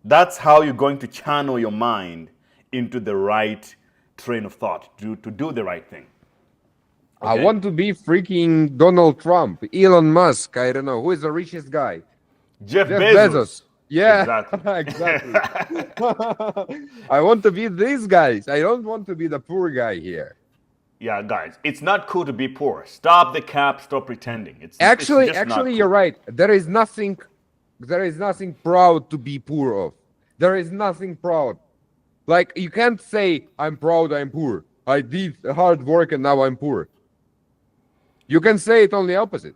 That's how you're going to channel your mind into the right train of thought, to do the right thing. Okay? I want to be freaking Donald Trump, Elon Musk. I don't know who is the richest guy. Jeff Bezos. Yeah, Exactly. exactly. I want to be these guys. I don't want to be the poor guy here. Yeah, guys, it's not cool to be poor. Stop the cap. Stop pretending. Actually, just not cool. you're right. There is nothing proud to be poor of. There is nothing proud. Like, you can't say, I'm proud, I'm poor. I did hard work and now I'm poor. You can say it only opposite.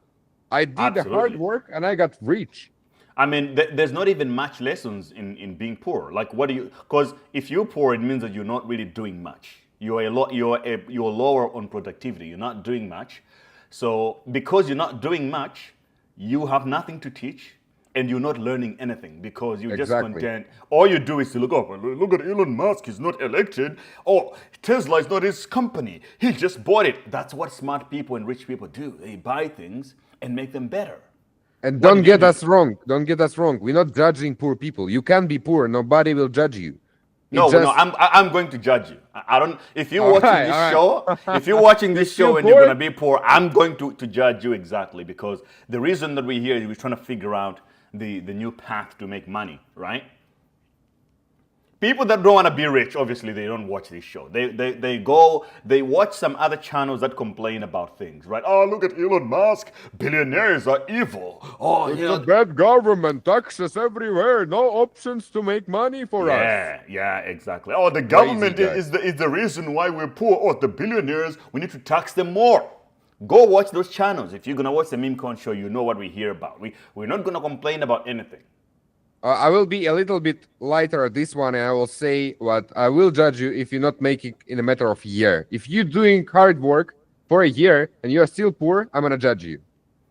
I did the hard work and I got rich. I mean, there's not even much lessons in being poor. Like, because if you're poor, it means that you're not really doing much. You're lower on productivity. You're not doing much. So because you're not doing much, you have nothing to teach, and you're not learning anything because you're just content. All you do is to look at Elon Musk, he's not elected. Oh, Tesla is not his company. He just bought it. That's what smart people and rich people do. They buy things and make them better. And don't get us wrong. Don't get us wrong. We're not judging poor people. You can be poor. Nobody will judge you. No, I'm going to judge you. I don't. If you're watching this show, if you're watching this show and you're gonna be poor, I'm going to judge you exactly, because the reason that we're here is we're trying to figure out the new path to make money, right? people that don't want to be rich, obviously they don't watch this show. They watch some other channels that complain about things, right? Oh, look at Elon Musk. Billionaires are evil. Oh, It's a bad government, taxes everywhere, no options to make money for us. Yeah, exactly. Oh, the government is the reason why we're poor. Oh, the billionaires, we need to tax them more. Go watch those channels. If you're going to watch the Mem Coin Show, you know what we hear about. We're not going to complain about anything. I will be a little bit lighter at this one, and I will say what I will judge you if you not make it in a matter of a year. If you're doing hard work for a year and you are still poor, I'm gonna judge you.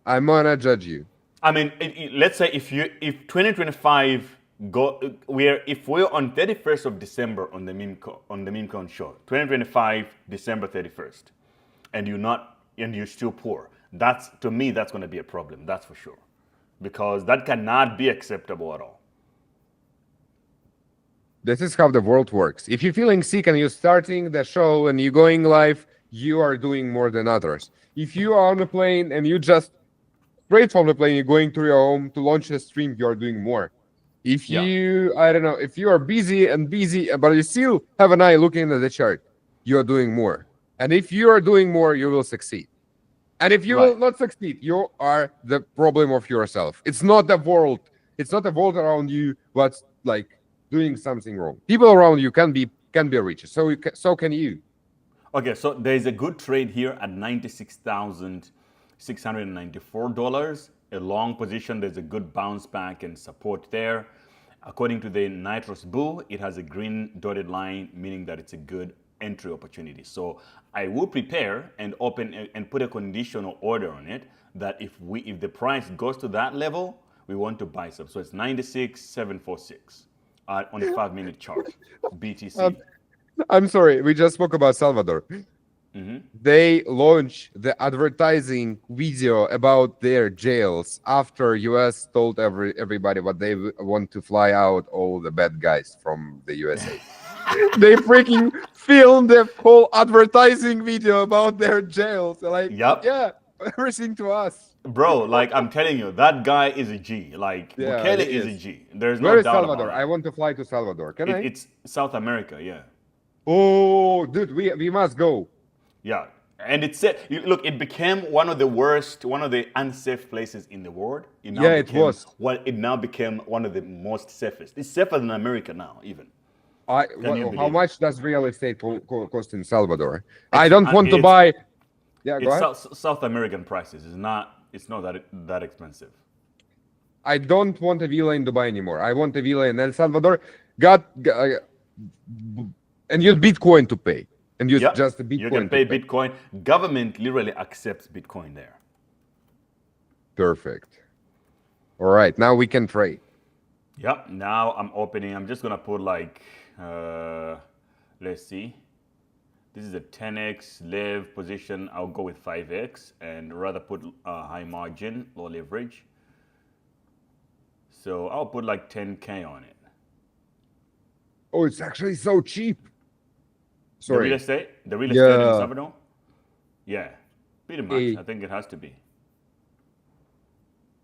I'm gonna judge you. I mean, let's say if 2025 if we're on 31st of December on the Memecoin Show, 2025 December 31st, and you're still poor, to me that's going to be a problem. That's for sure, because that cannot be acceptable at all. This is how the world works. If you're feeling sick and you're starting the show and you're going live, you are doing more than others. If you are on a plane and you just straight from the plane, you're going to your home to launch a stream, you are doing more. If you, I don't know, if you are busy, but you still have an eye looking at the chart, you are doing more. And if you are doing more, you will succeed. And if you will not succeed, you are the problem of yourself. It's not the world. It's not the world around you what's like doing something wrong. People around you can be rich. So can you. Okay, so there's a good trade here at $96,694. A long position, there's a good bounce back and support there. According to the Nitros Bull, it has a green dotted line, meaning that it's a good entry opportunity. So I will prepare and open and put a conditional order on it that if the price goes to that level, we want to buy some. So it's 96,746 on the 5-minute chart, BTC. I'm sorry, we just spoke about Salvador. Mm-hmm. They launched the advertising video about their jails after US told everybody what they want to fly out all the bad guys from the USA. They freaking filmed the whole advertising video about their jails. Like, yeah, everything to us. Bro, like I'm telling you, that guy is a G. Like Bukele is a G. There's no Where is doubt Salvador? about it. I want to fly to Salvador. Can I? It's South America, yeah. Oh, dude, we must go. Yeah, and it became one of the worst, one of the unsafe places in the world. It was. Well, it now became one of the most safest. It's safer than America now, even. How much does real estate cost in Salvador? I don't want to buy. Yeah, go ahead. South American prices. It's not that expensive. I don't want a villa in Dubai anymore. I want a villa in El Salvador. And use Bitcoin to pay. And use just the Bitcoin. You can pay Bitcoin. Government literally accepts Bitcoin there. Perfect. All right, now we can trade. Yep. Now I'm opening. I'm just gonna put like, let's see. This is a 10x live position. I'll go with 5x and rather put high margin, low leverage. So I'll put like 10K on it. Oh, it's actually so cheap. Sorry. The real estate in Salvador? Yeah, pretty much. I think it has to be.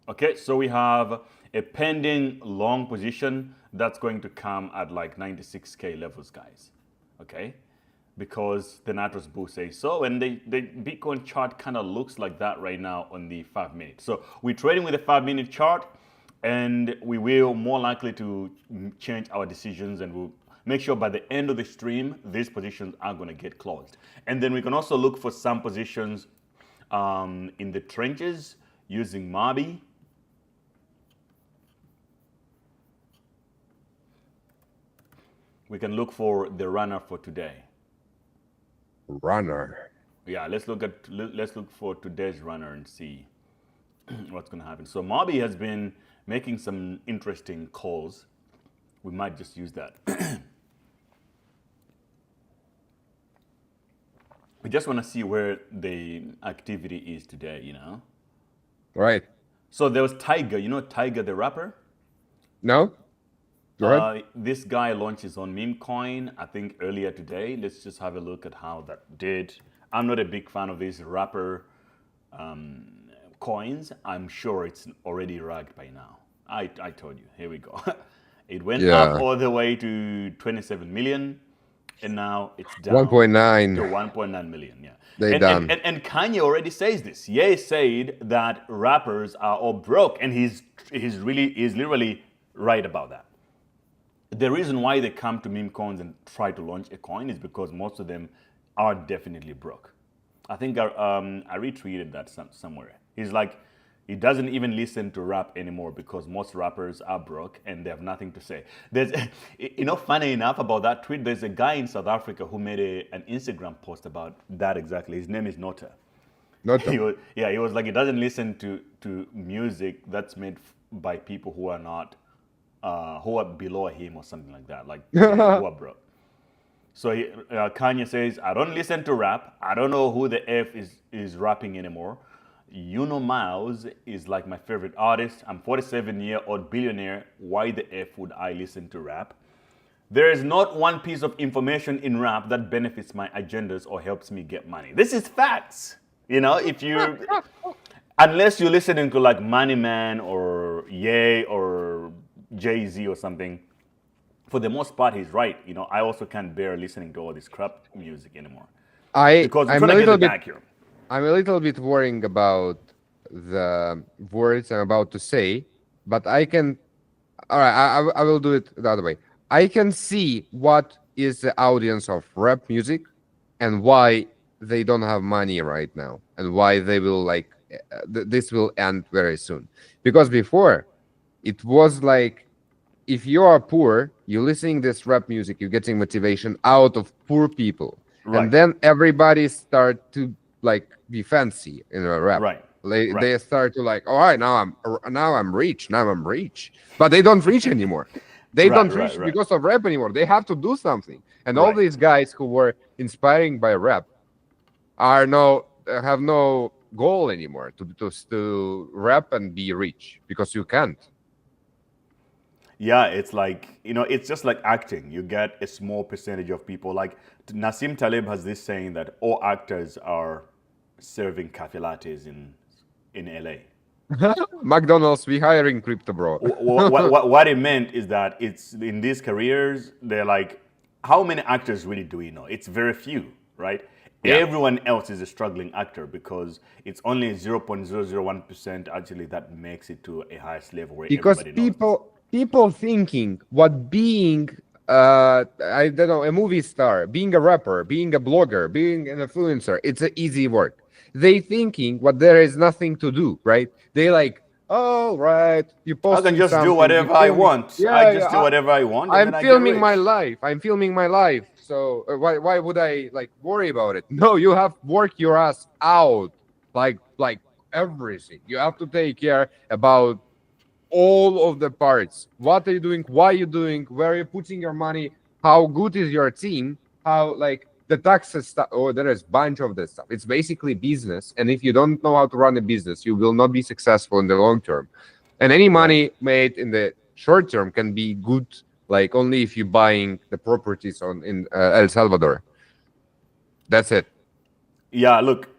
Okay, so we have a pending long position that's going to come at like 96K levels, guys. Okay, because the Nitros Bull says so, and the Bitcoin chart kind of looks like that right now on the 5-minute. So we're trading with a 5-minute chart, and we will more likely to change our decisions, and we'll make sure by the end of the stream, these positions are going to get closed. And then we can also look for some positions in the trenches using Mabi. We can look for the runner for today. Runner. Yeah, let's look for today's runner and see what's going to happen. So Mabi has been making some interesting calls. We might just use that. We just want to see where the activity is today, you know? Right. So there was Tiger. You know Tiger the rapper? No? This guy launches on Memecoin, I think earlier today. Let's just have a look at how that did. I'm not a big fan of these rapper coins. I'm sure it's already ragged by now. I told you. Here we go. It went Yeah. up all the way to 27 million, and now it's down 1.9. to 1.9 million. Yeah, They and, done. and Kanye already says this. Ye said that rappers are all broke, and he's literally right about that. The reason why they come to Memecoins and try to launch a coin is because most of them are definitely broke. I think I retweeted that somewhere. He's like, he doesn't even listen to rap anymore because most rappers are broke and they have nothing to say. There's, funny enough about that tweet, there's a guy in South Africa who made an Instagram post about that exactly. His name is Nota. Nota. He was like, he doesn't listen to music that's made by people who are not, who are below him or something like that, like who are broke. So Kanye says, I don't listen to rap. I don't know who the F is rapping anymore. Miles is like my favorite artist. I'm 47-year-old billionaire. Why the F would I listen to rap? There is not one piece of information in rap that benefits my agendas or helps me get money. This is facts. If you, unless you're listening to like Money Man or Ye or Jay-Z or something, for the most part, he's right. I also can't bear listening to all this crap music anymore. Because we're trying to get it back here. I'm a little bit worrying about the words I'm about to say, but I can. All right, I will do it the other way. I can see what is the audience of rap music and why they don't have money right now and why they will like this will end very soon. Because before, it was like, if you are poor, you're listening this rap music, you're getting motivation out of poor people. Right. And then everybody start to like be fancy in a rap. Right. They start to like, all right, now I'm rich. But they don't reach anymore. They don't reach because of rap anymore. They have to do something. And all these guys who were inspiring by rap have no goal anymore to rap and be rich, because you can't. Yeah, it's like, it's just like acting. You get a small percentage of people. Like Nassim Taleb has this saying that all actors are serving cafe lattes in LA. McDonald's, we hiring crypto, bro. What it meant is that it's in these careers, they're like, how many actors really do we know? It's very few, right? Yeah. Everyone else is a struggling actor because it's only 0.001% actually that makes it to a highest level where everybody knows. People thinking what being I don't know, a movie star, being a rapper, being a blogger, being an influencer, it's an easy work. They thinking what there is nothing to do, right? They like, oh, right, you post. I can just do whatever I want. Yeah, I just do whatever I want. I'm filming my life. So why would I like worry about it? No, you have work your ass out, like everything. You have to take care about all of the parts. What are you doing? Why are you doing? Where are you putting your money? How good is your team? How like the taxes stuff? Oh, there is a bunch of this stuff. It's basically business. And if you don't know how to run a business, you will not be successful in the long term. And any money made in the short term can be good, like only if you're buying the properties in El Salvador. That's it. Yeah, look,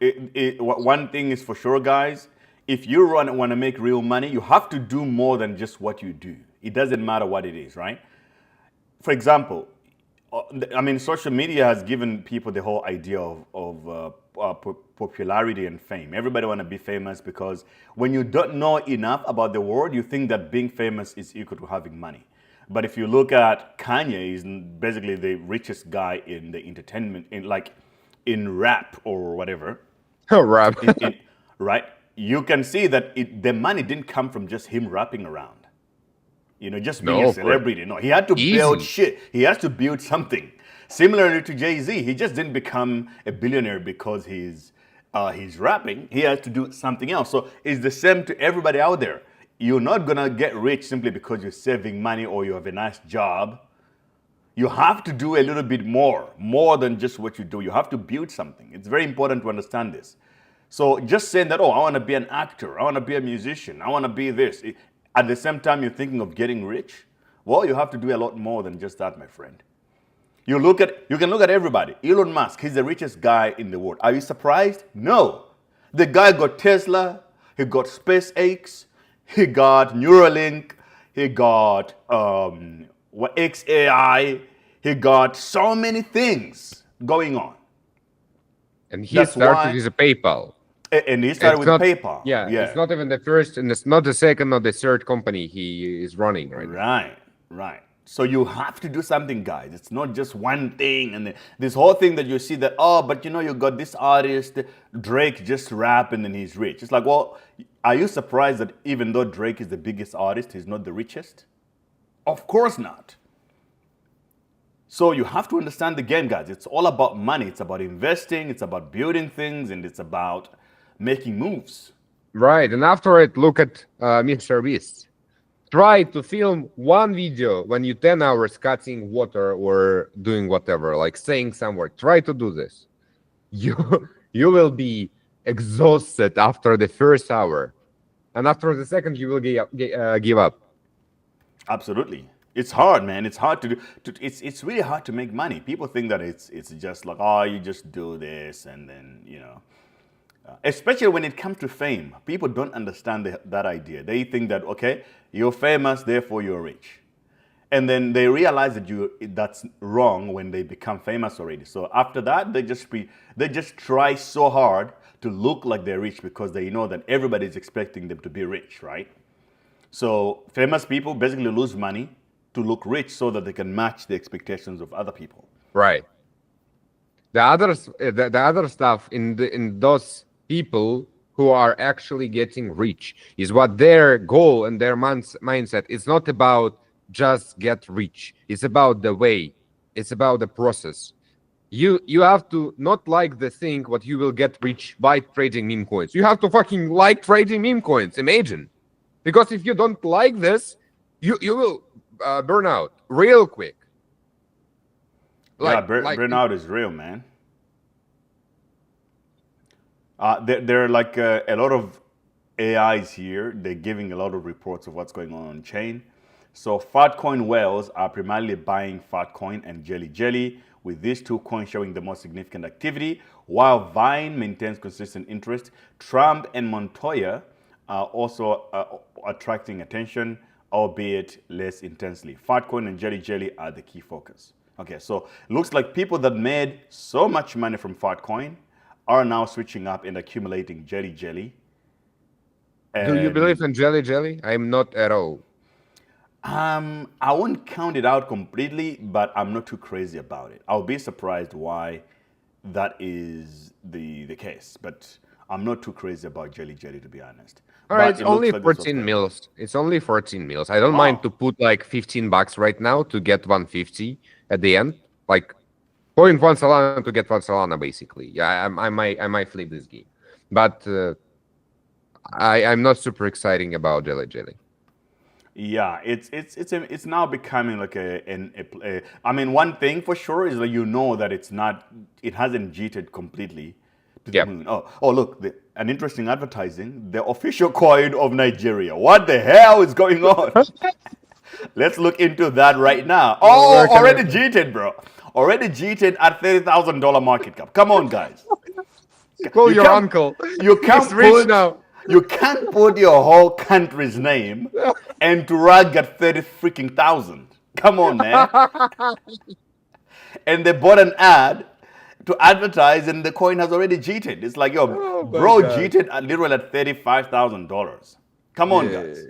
one thing is for sure, guys. If you want to make real money, you have to do more than just what you do. It doesn't matter what it is, right? For example, I mean, social media has given people the whole idea of popularity and fame. Everybody want to be famous because when you don't know enough about the world, you think that being famous is equal to having money. But if you look at Kanye, he's basically the richest guy in the entertainment, in rap or whatever. Rap. Right? You can see that the money didn't come from just him rapping around. Just being a celebrity. No, he had to build shit. He has to build something. Similarly to Jay-Z, he just didn't become a billionaire because he's rapping. He has to do something else. So it's the same to everybody out there. You're not gonna get rich simply because you're saving money or you have a nice job. You have to do a little bit more than just what you do. You have to build something. It's very important to understand this. So just saying that, I want to be an actor, I want to be a musician, I want to be this. At the same time, you're thinking of getting rich. Well, you have to do a lot more than just that, my friend. You can look at everybody. Elon Musk, he's the richest guy in the world. Are you surprised? No. The guy got Tesla, he got SpaceX, he got Neuralink, he got what XAI, he got so many things going on. And he That's started why- with a PayPal. And he started with PayPal. Yeah, it's not even the first, and it's not the second or the third company he is running right now. Right. So you have to do something, guys. It's not just one thing. And this whole thing that you see that, oh, but you know, you got this artist, Drake just rap and then he's rich. It's like, well, are you surprised that even though Drake is the biggest artist, he's not the richest? Of course not. So you have to understand the game, guys. It's all about money. It's about investing. It's about building things. And it's about making moves. Right, and after it, look at Mr. Beast. Try to film one video when you 10 hours cutting water or doing whatever, like saying some word. Try to do this. You will be exhausted after the first hour, and after the second, you will give up. Absolutely. It's hard, man. It's hard to do. It's really hard to make money. People think that it's just like, oh, you just do this and then, you know. Especially when it comes to fame, people don't understand that idea. They think that, okay, you're famous, therefore you're rich. And then they realize that that's wrong when they become famous already. So after that, they just try so hard to look like they're rich because they know that everybody's expecting them to be rich, right? So famous people basically lose money to look rich so that they can match the expectations of other people. Right. The other stuff in those people who are actually getting rich is what their goal and their mindset. It's not about just get rich. It's about the way. It's about the process. You have to not like the thing what you will get rich by trading meme coins. You have to fucking like trading meme coins. Imagine, because if you don't like this, you will burn out real quick. Burnout is real, man. There are like a lot of AIs here. They're giving a lot of reports of what's going on chain. So Fatcoin whales are primarily buying Fatcoin and Jelly, with these two coins showing the most significant activity, while Vine maintains consistent interest. Trump and Montoya are also attracting attention, albeit less intensely. Fatcoin and Jelly are the key focus. Okay, so looks like people that made so much money from Fatcoin are now switching up and accumulating Jelly. Do you believe in Jelly? I'm not at all. I won't count it out completely, but I'm not too crazy about it. I'll be surprised why that is the case, but I'm not too crazy about Jelly, to be honest. All right, it's only 14 mils. It's only 14 mils. I don't mind to put like $15 right now to get 150 at the end. Like 0.1 Solana to get 1 Solana, basically. Yeah, I might flip this game, but I'm not super exciting about Jelly. Yeah, it's now becoming like I mean, one thing for sure is that you know that it hasn't cheated completely to the moon. Oh, look, an interesting advertising, the official coin of Nigeria. What the hell is going on? Let's look into that right now. Oh, already cheated, bro. Already cheated at $30,000 market cap. Come on, guys. Call your uncle. You can't rich now. You can't put your whole country's name and to rag at 30 freaking thousand. Come on, man. And they bought an ad to advertise, and the coin has already cheated. It's like, yo, bro, cheated literally at $35,000. Come on, guys.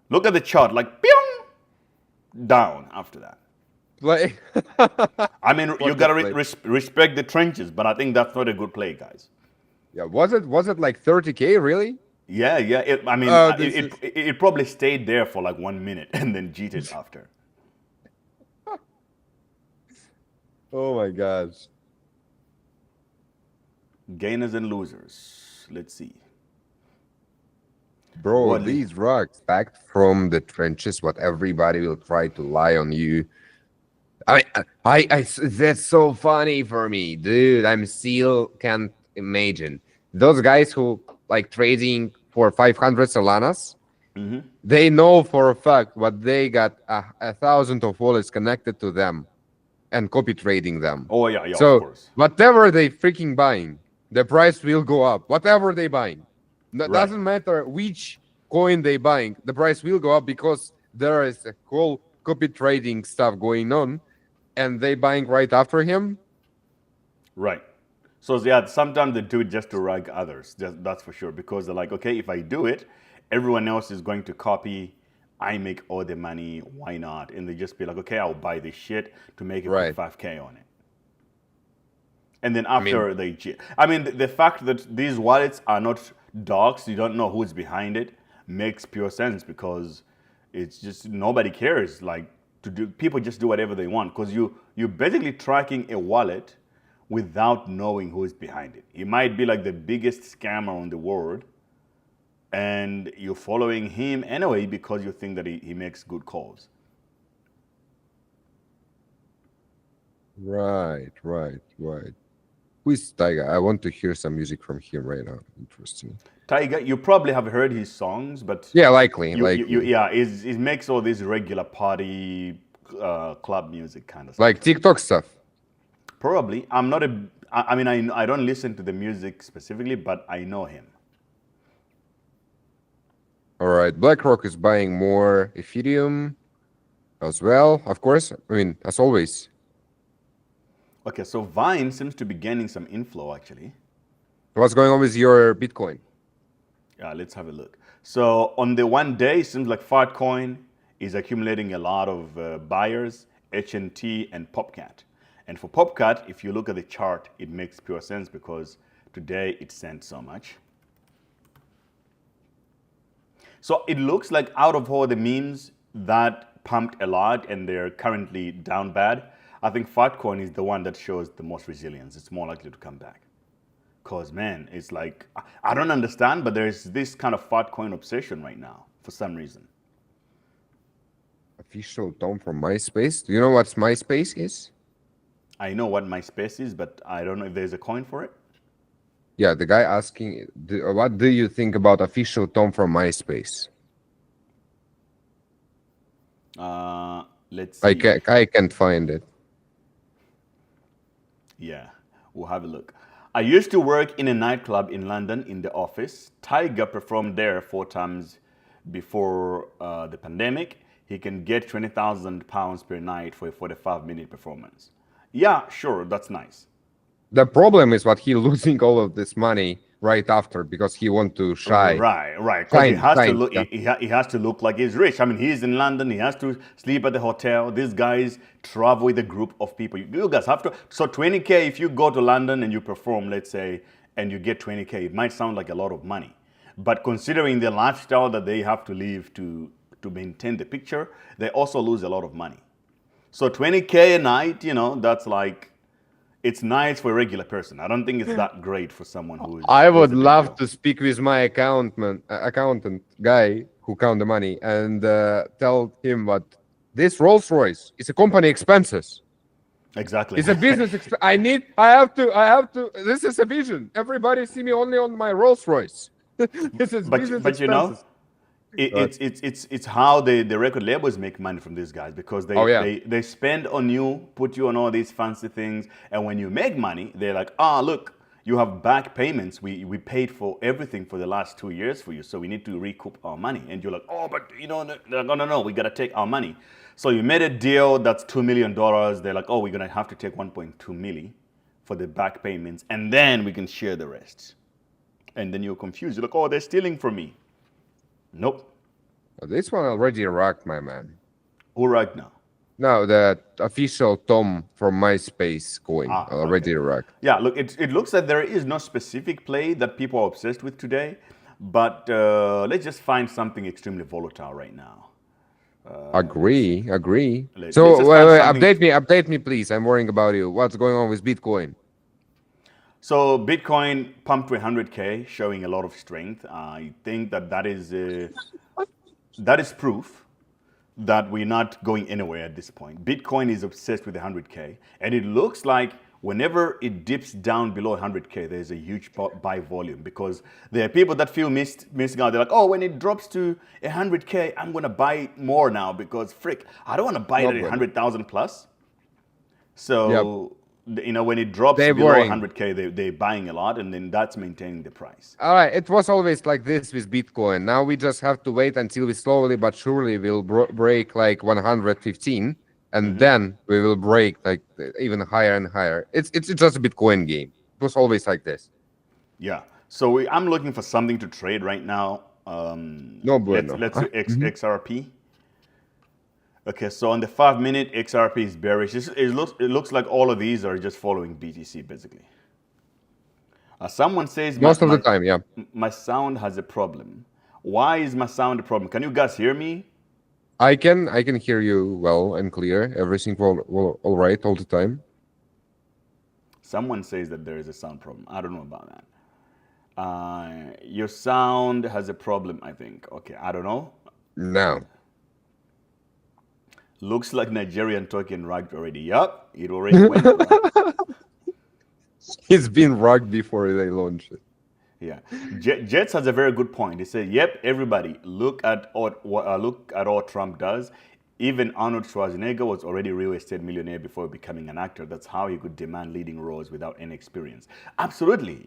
Look at the chart, like, pew, down after that. Like, I mean, you gotta respect the trenches, but I think that's not a good play, guys. Yeah, was it like 30K really? Yeah. It probably stayed there for like 1 minute and then cheated after. Oh my gosh. Gainers and losers. Let's see. Bro, these rocks back from the trenches, what everybody will try to lie on you. I that's so funny for me, dude. I'm still can't imagine those guys who like trading for 500 Solanas. They know for a fact what they got 1,000 of wallets connected to them and copy trading them. Oh yeah, so of course. Whatever they freaking buying, the price will go up. Whatever they buying, doesn't matter which coin they buying, the price will go up because there is a whole copy trading stuff going on, and they buying right after him. Right. So yeah, sometimes they do it just to rag others. That's for sure. Because they're like, okay, if I do it, everyone else is going to copy. I make all the money. Why not? And they just be like, okay, I'll buy this shit to make a quick 5K on it. And then after the fact that these wallets are not doxed, you don't know who's behind it, makes pure sense because it's just nobody cares. Like people just do whatever they want because you're basically tracking a wallet without knowing who is behind it. He might be like the biggest scammer on the world, and you're following him anyway because you think that he makes good calls. Right. Who is Tiger? I want to hear some music from him right now. Interesting. Tiger, you probably have heard his songs, but yeah, likely. He makes all this regular party club music kind of stuff. Like TikTok stuff. Probably. I don't listen to the music specifically, but I know him. All right. BlackRock is buying more Ethereum as well, of course. I mean, as always. Okay, so Vine seems to be gaining some inflow, actually. What's going on with your Bitcoin? Yeah, let's have a look. So on the 1 day, it seems like Filecoin is accumulating a lot of buyers, HNT and Popcat. And for Popcat, if you look at the chart, it makes pure sense because today it sent so much. So it looks like out of all the memes that pumped a lot and they're currently down bad, I think Filecoin is the one that shows the most resilience. It's more likely to come back. Because, man, it's like, I don't understand, but there's this kind of Filecoin obsession right now for some reason. Official tone from MySpace. Do you know what MySpace is? I know what MySpace is, but I don't know if there's a coin for it. Yeah, the guy asking, what do you think about official tone from MySpace? Let's see. I can't find it. Yeah, we'll have a look. I used to work in a nightclub in London in the office. Tiger performed there 4 times before the pandemic. He can get £20,000 per night for a 45-minute performance. Yeah, sure, that's nice. The problem is what he losing all of this money right after because he want to shy. Right. Because he has to look like he's rich. I mean, he's in London. He has to sleep at the hotel. These guys travel with a group of people. You guys have to. So 20K, if you go to London and you perform, let's say, and you get 20K, it might sound like a lot of money. But considering the lifestyle that they have to live to maintain the picture, they also lose a lot of money. So 20K a night, that's like, it's nice for a regular person. I don't think it's that great for someone who is... I would love to speak with my accountant guy who count the money and tell him what this Rolls Royce is a company expenses. Exactly. It's a business. I have to. This is a vision. Everybody see me only on my Rolls Royce. This is business expenses. It's how the record labels make money from these guys because they spend on you, put you on all these fancy things, and when you make money, they're like, look, you have back payments. We paid for everything for the last 2 years for you, so we need to recoup our money. And you're like, but no, we gotta take our money. So you made a deal that's $2 million. They're like, we're gonna have to take 1.2 million for the back payments, and then we can share the rest. And then you're confused. You're like, they're stealing from me. Nope. This one already rocked, my man. Who right now? No, the official Tom from MySpace coin already rocked. Yeah, look, it looks like there is no specific play that people are obsessed with today, but let's just find something extremely volatile right now. Agree. Let's So wait, something... update me, please. I'm worrying about you. What's going on with Bitcoin? So Bitcoin pumped to 100K, showing a lot of strength. I think that is proof that we're not going anywhere at this point. Bitcoin is obsessed with 100K, and it looks like whenever it dips down below 100K, there's a huge buy volume because there are people that feel missing out. They're like, when it drops to 100K, I'm going to buy more now because, I don't want to buy it at 100,000 plus. So when it drops They're below worrying. 100K, they're buying a lot, and then that's maintaining the price. All right, it was always like this with Bitcoin. Now we just have to wait until we slowly but surely will break like 115, and then we will break like even higher and higher. It's just a Bitcoin game. It was always like this. Yeah. So I'm looking for something to trade right now. No bueno. Let's do XRP. Okay, so on the 5-minute, XRP is bearish. It looks like all of these are just following BTC, basically. Someone says... Most of the time, yeah. My sound has a problem. Why is my sound a problem? Can you guys hear me? I can hear you well and clear. Everything all right all the time. Someone says that there is a sound problem. I don't know about that. Your sound has a problem, I think. Okay, I don't know. No. Looks like Nigerian token rugged already. Yup, it already went. It's been rugged before they launch it. Yeah, Jets has a very good point. He said, "Yep, everybody, look at all Trump does. Even Arnold Schwarzenegger was already a real estate millionaire before becoming an actor. That's how he could demand leading roles without any experience." Absolutely,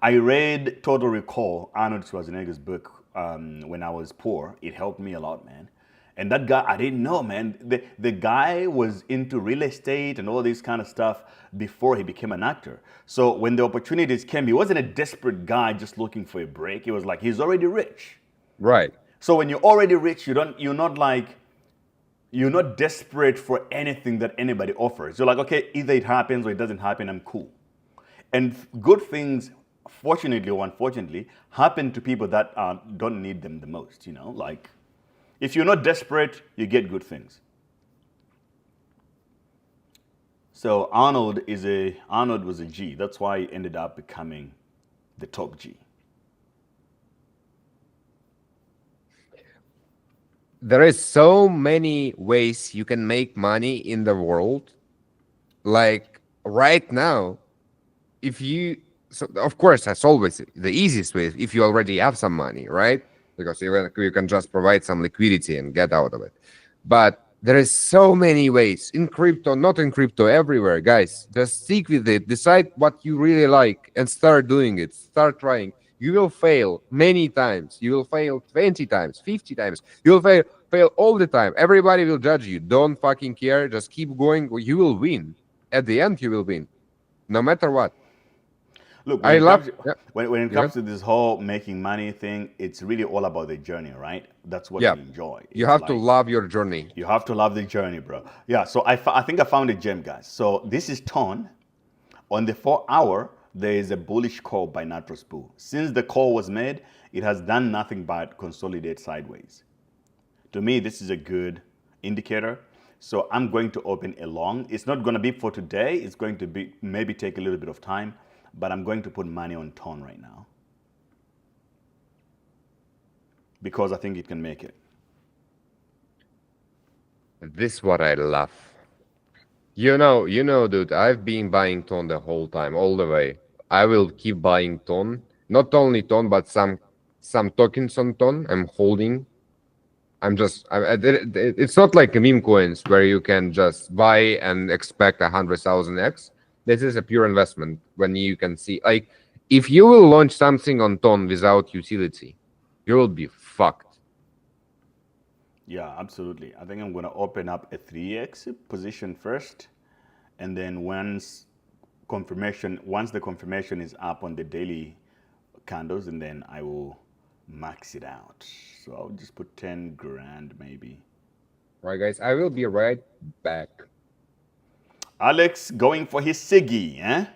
I read Total Recall, Arnold Schwarzenegger's book, when I was poor. It helped me a lot, man. And that guy, I didn't know, man. The guy was into real estate and all this kind of stuff before he became an actor. So when the opportunities came, he wasn't a desperate guy just looking for a break. It was like he's already rich. Right. So when you're already rich, you're not desperate for anything that anybody offers. You're like, okay, either it happens or it doesn't happen, I'm cool. And good things, fortunately or unfortunately, happen to people that don't need them the most, like... If you're not desperate, you get good things. So Arnold was a G. That's why he ended up becoming the top G. There is so many ways you can make money in the world. Like right now, of course, that's always the easiest way if you already have some money, right? Because you can just provide some liquidity and get out of it. But there is so many ways in crypto, not in crypto, everywhere, guys. Just stick with it, decide what you really like and start doing it, start trying. You will fail many times. You will fail 20 times, 50 times. You will fail all the time. Everybody will judge you. Don't fucking care. Just keep going. You will win. At the end, you will win, no matter what. Look, when it comes to this whole making money thing, it's really all about the journey, right? That's what you enjoy. You have to love your journey. You have to love the journey, bro. Yeah, so I think I found a gem, guys. So this is Ton. On the 4-hour, there is a bullish call by Nitros Bull. Since the call was made, it has done nothing but consolidate sideways. To me, this is a good indicator. So I'm going to open a long. It's not going to be for today. It's going to be maybe take a little bit of time. But I'm going to put money on Ton right now because I think it can make it. This is what I love. You know, dude, I've been buying Ton the whole time, all the way. I will keep buying Ton. Not only Ton, but some tokens on Ton I'm holding. It's not like Memecoins where you can just buy and expect 100,000x. This is a pure investment when you can see, like, if you will launch something on Ton without utility, you will be fucked. Yeah, absolutely. I think I'm going to open up a 3x position first. And then once the confirmation is up on the daily candles, and then I will max it out. So I'll just put 10 grand maybe. Right, guys, I will be right back. Alex going for his Siggy, eh?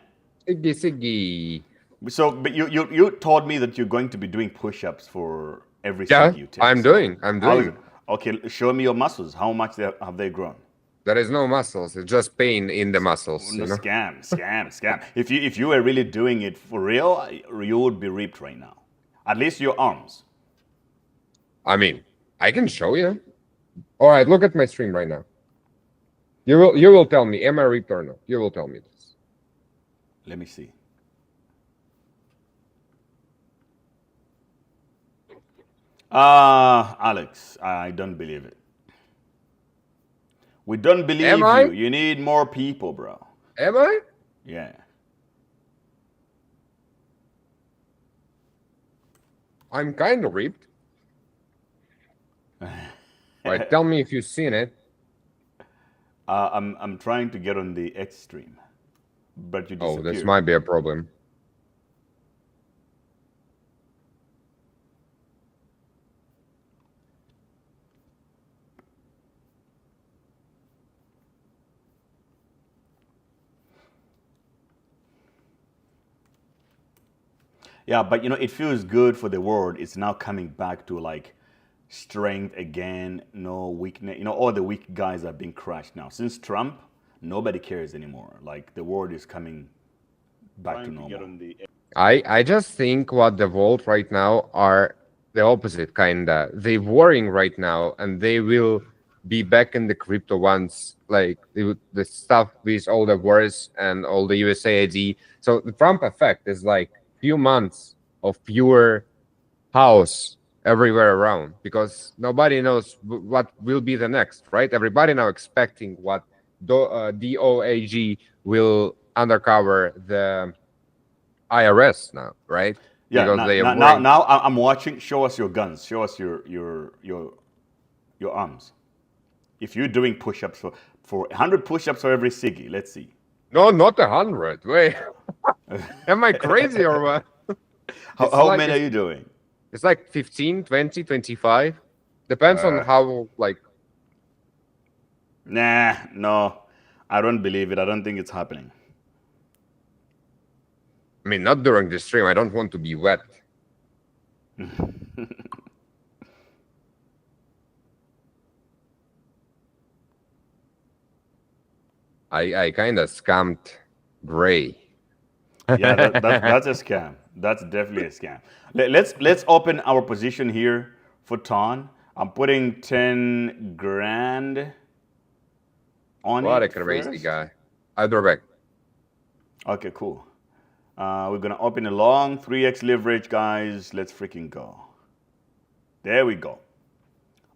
Siggy. So, but you told me that you're going to be doing push-ups for every Siggy you take. I'm doing. Okay, show me your muscles. How much have they grown? There is no muscles. It's just pain in the muscles. No, scam. If you were really doing it for real, you would be ripped right now. At least your arms. I mean, I can show you. All right, look at my stream right now. You will tell me, am I ripped or not? You will tell me this. Let me see. Alex, I don't believe it. We don't believe you. You need more people, bro. Am I? Yeah. I'm kind of ripped. Right, tell me if you've seen it. I'm trying to get on the X stream, but you Oh, disappeared. this might be a problem. Yeah, but you know, it feels good for the world. It's now coming back to like strength again, no weakness. You know, all the weak guys are being crushed now. Since Trump, nobody cares anymore. Like the world is coming back to normal. I just think what the Vault right now are the opposite, kinda. They're worrying right now, and they will be back in the crypto once, like the stuff with all the wars and all the USAID. So the Trump effect is like few months of pure house everywhere around, because nobody knows what will be the next, right? Everybody now expecting what DOAG will undercover the IRS now, right? Yeah. Because Now, they are now, now, worrying. now I'm watching. Show us your guns. Show us your arms. If you're doing push-ups for 100 push-ups for every Siggy, let's see. No, not 100. Wait, am I crazy or what? How many are you doing? It's like 15, 20, 25. Depends on how, like... Nah, no. I don't believe it. I don't think it's happening. I mean, not during the stream. I don't want to be wet. I kind of scammed Gray. Yeah, that's a scam. That's definitely a scam. Let's open our position here for Ton. I'm putting 10 grand on What a it crazy first. guy. I'll draw back. Okay, cool. We're gonna open a long 3x leverage, guys. Let's freaking go. There we go.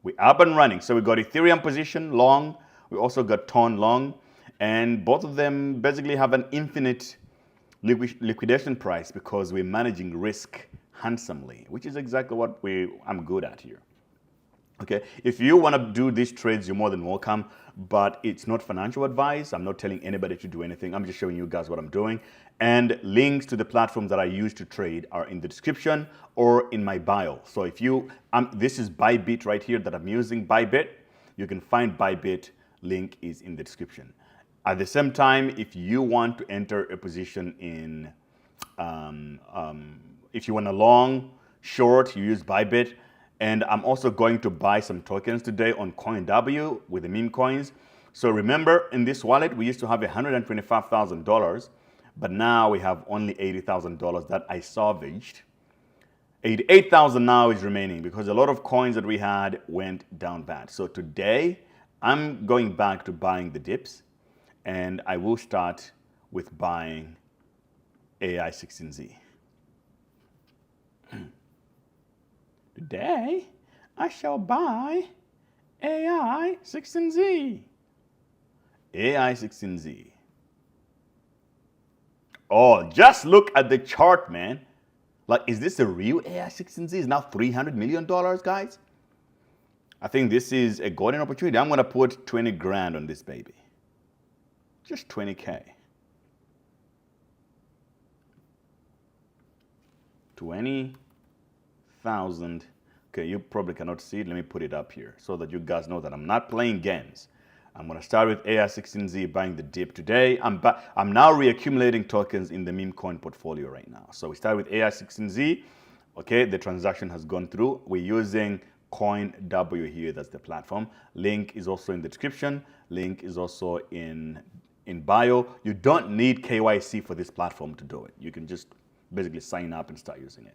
We're up and running. So we got Ethereum position long. We also got Ton long, and both of them basically have an infinite liquidation price because we're managing risk handsomely, which is exactly what I'm good at here. Okay, if you want to do these trades, you're more than welcome, but it's not financial advice. I'm not telling anybody to do anything. I'm just showing you guys what I'm doing. And links to the platforms that I use to trade are in the description or in my bio. So if you, this is Bybit right here that I'm using, Bybit. You can find Bybit, link is in the description. At the same time, if you want to enter a position in, if you want a long, short, you use Bybit. And I'm also going to buy some tokens today on CoinW with the meme coins. So remember, in this wallet, we used to have $125,000, but now we have only $80,000 that I salvaged. 88,000 now is remaining because a lot of coins that we had went down bad. So today, I'm going back to buying the dips, and I will start with buying AI16Z. Today, I shall buy AI16Z. AI16Z. Oh, just look at the chart, man. Like, is this a real AI16Z? It's now $300 million, guys. I think this is a golden opportunity. I'm going to put 20 grand on this baby. Just 20K. 20,000. Okay, you probably cannot see it. Let me put it up here so that you guys know that I'm not playing games. I'm going to start with AI16Z buying the dip today. I'm now reaccumulating tokens in the meme coin portfolio right now. So we start with AI16Z. Okay, the transaction has gone through. We're using CoinW here. That's the platform. Link is also in the description. Link is also in bio. You don't need KYC for this platform to do it. You can just basically sign up and start using it.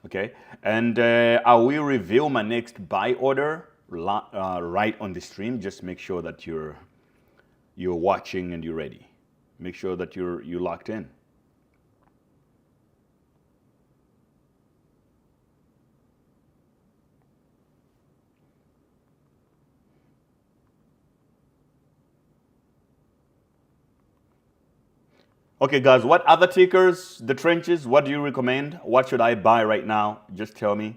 Okay, and I will reveal my next buy order right on the stream. Just make sure that you're watching and you're ready. Make sure that you're locked in. Okay, guys, what other tickers, the trenches, what do you recommend? What should I buy right now? Just tell me.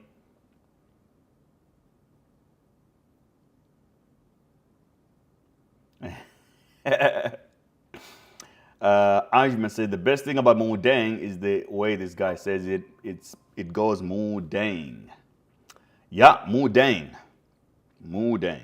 Ajman said the best thing about Moodang is the way this guy says it. It goes Moodang. Yeah, Moodang. Moodang.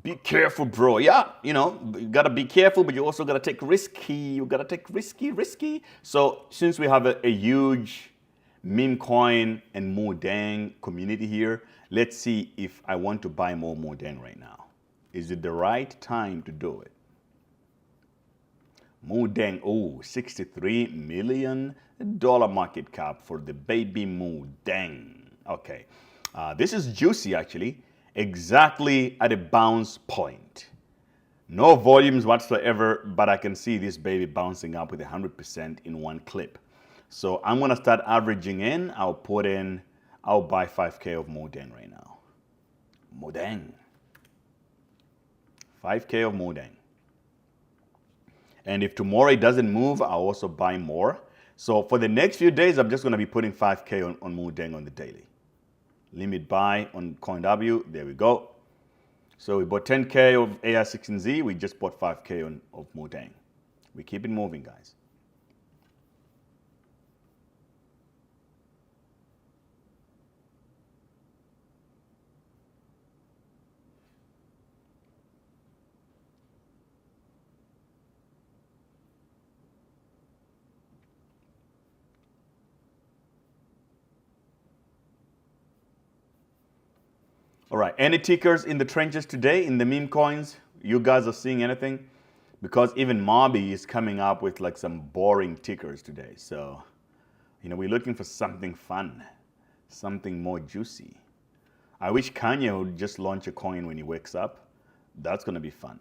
Be careful, bro. Yeah, you know, you gotta be careful, but you also gotta take risky. You gotta take risky. So since we have a huge meme coin and Moodang community here, let's see if I want to buy more Moodang right now. Is it the right time to do it? Moodang, oh, $63 million market cap for the baby Moodang. Okay, this is juicy actually. Exactly at a bounce point. No volumes whatsoever, but I can see this baby bouncing up with 100% in one clip. So I'm gonna start averaging in. I'll buy 5K of Moodang right now. Moodang. 5K of Moodang. And if tomorrow it doesn't move, I'll also buy more. So for the next few days, I'm just gonna be putting 5K on Moodang on the daily. Limit buy on CoinW, there we go. So we bought 10K of AI16Z, we just bought 5K of Moodang. We keep it moving, guys. All right, any tickers in the trenches today in the meme coins? You guys are seeing anything? Because even Mobby is coming up with like some boring tickers today. So, you know, we're looking for something fun, something more juicy. I wish Kanye would just launch a coin when he wakes up. That's gonna be fun.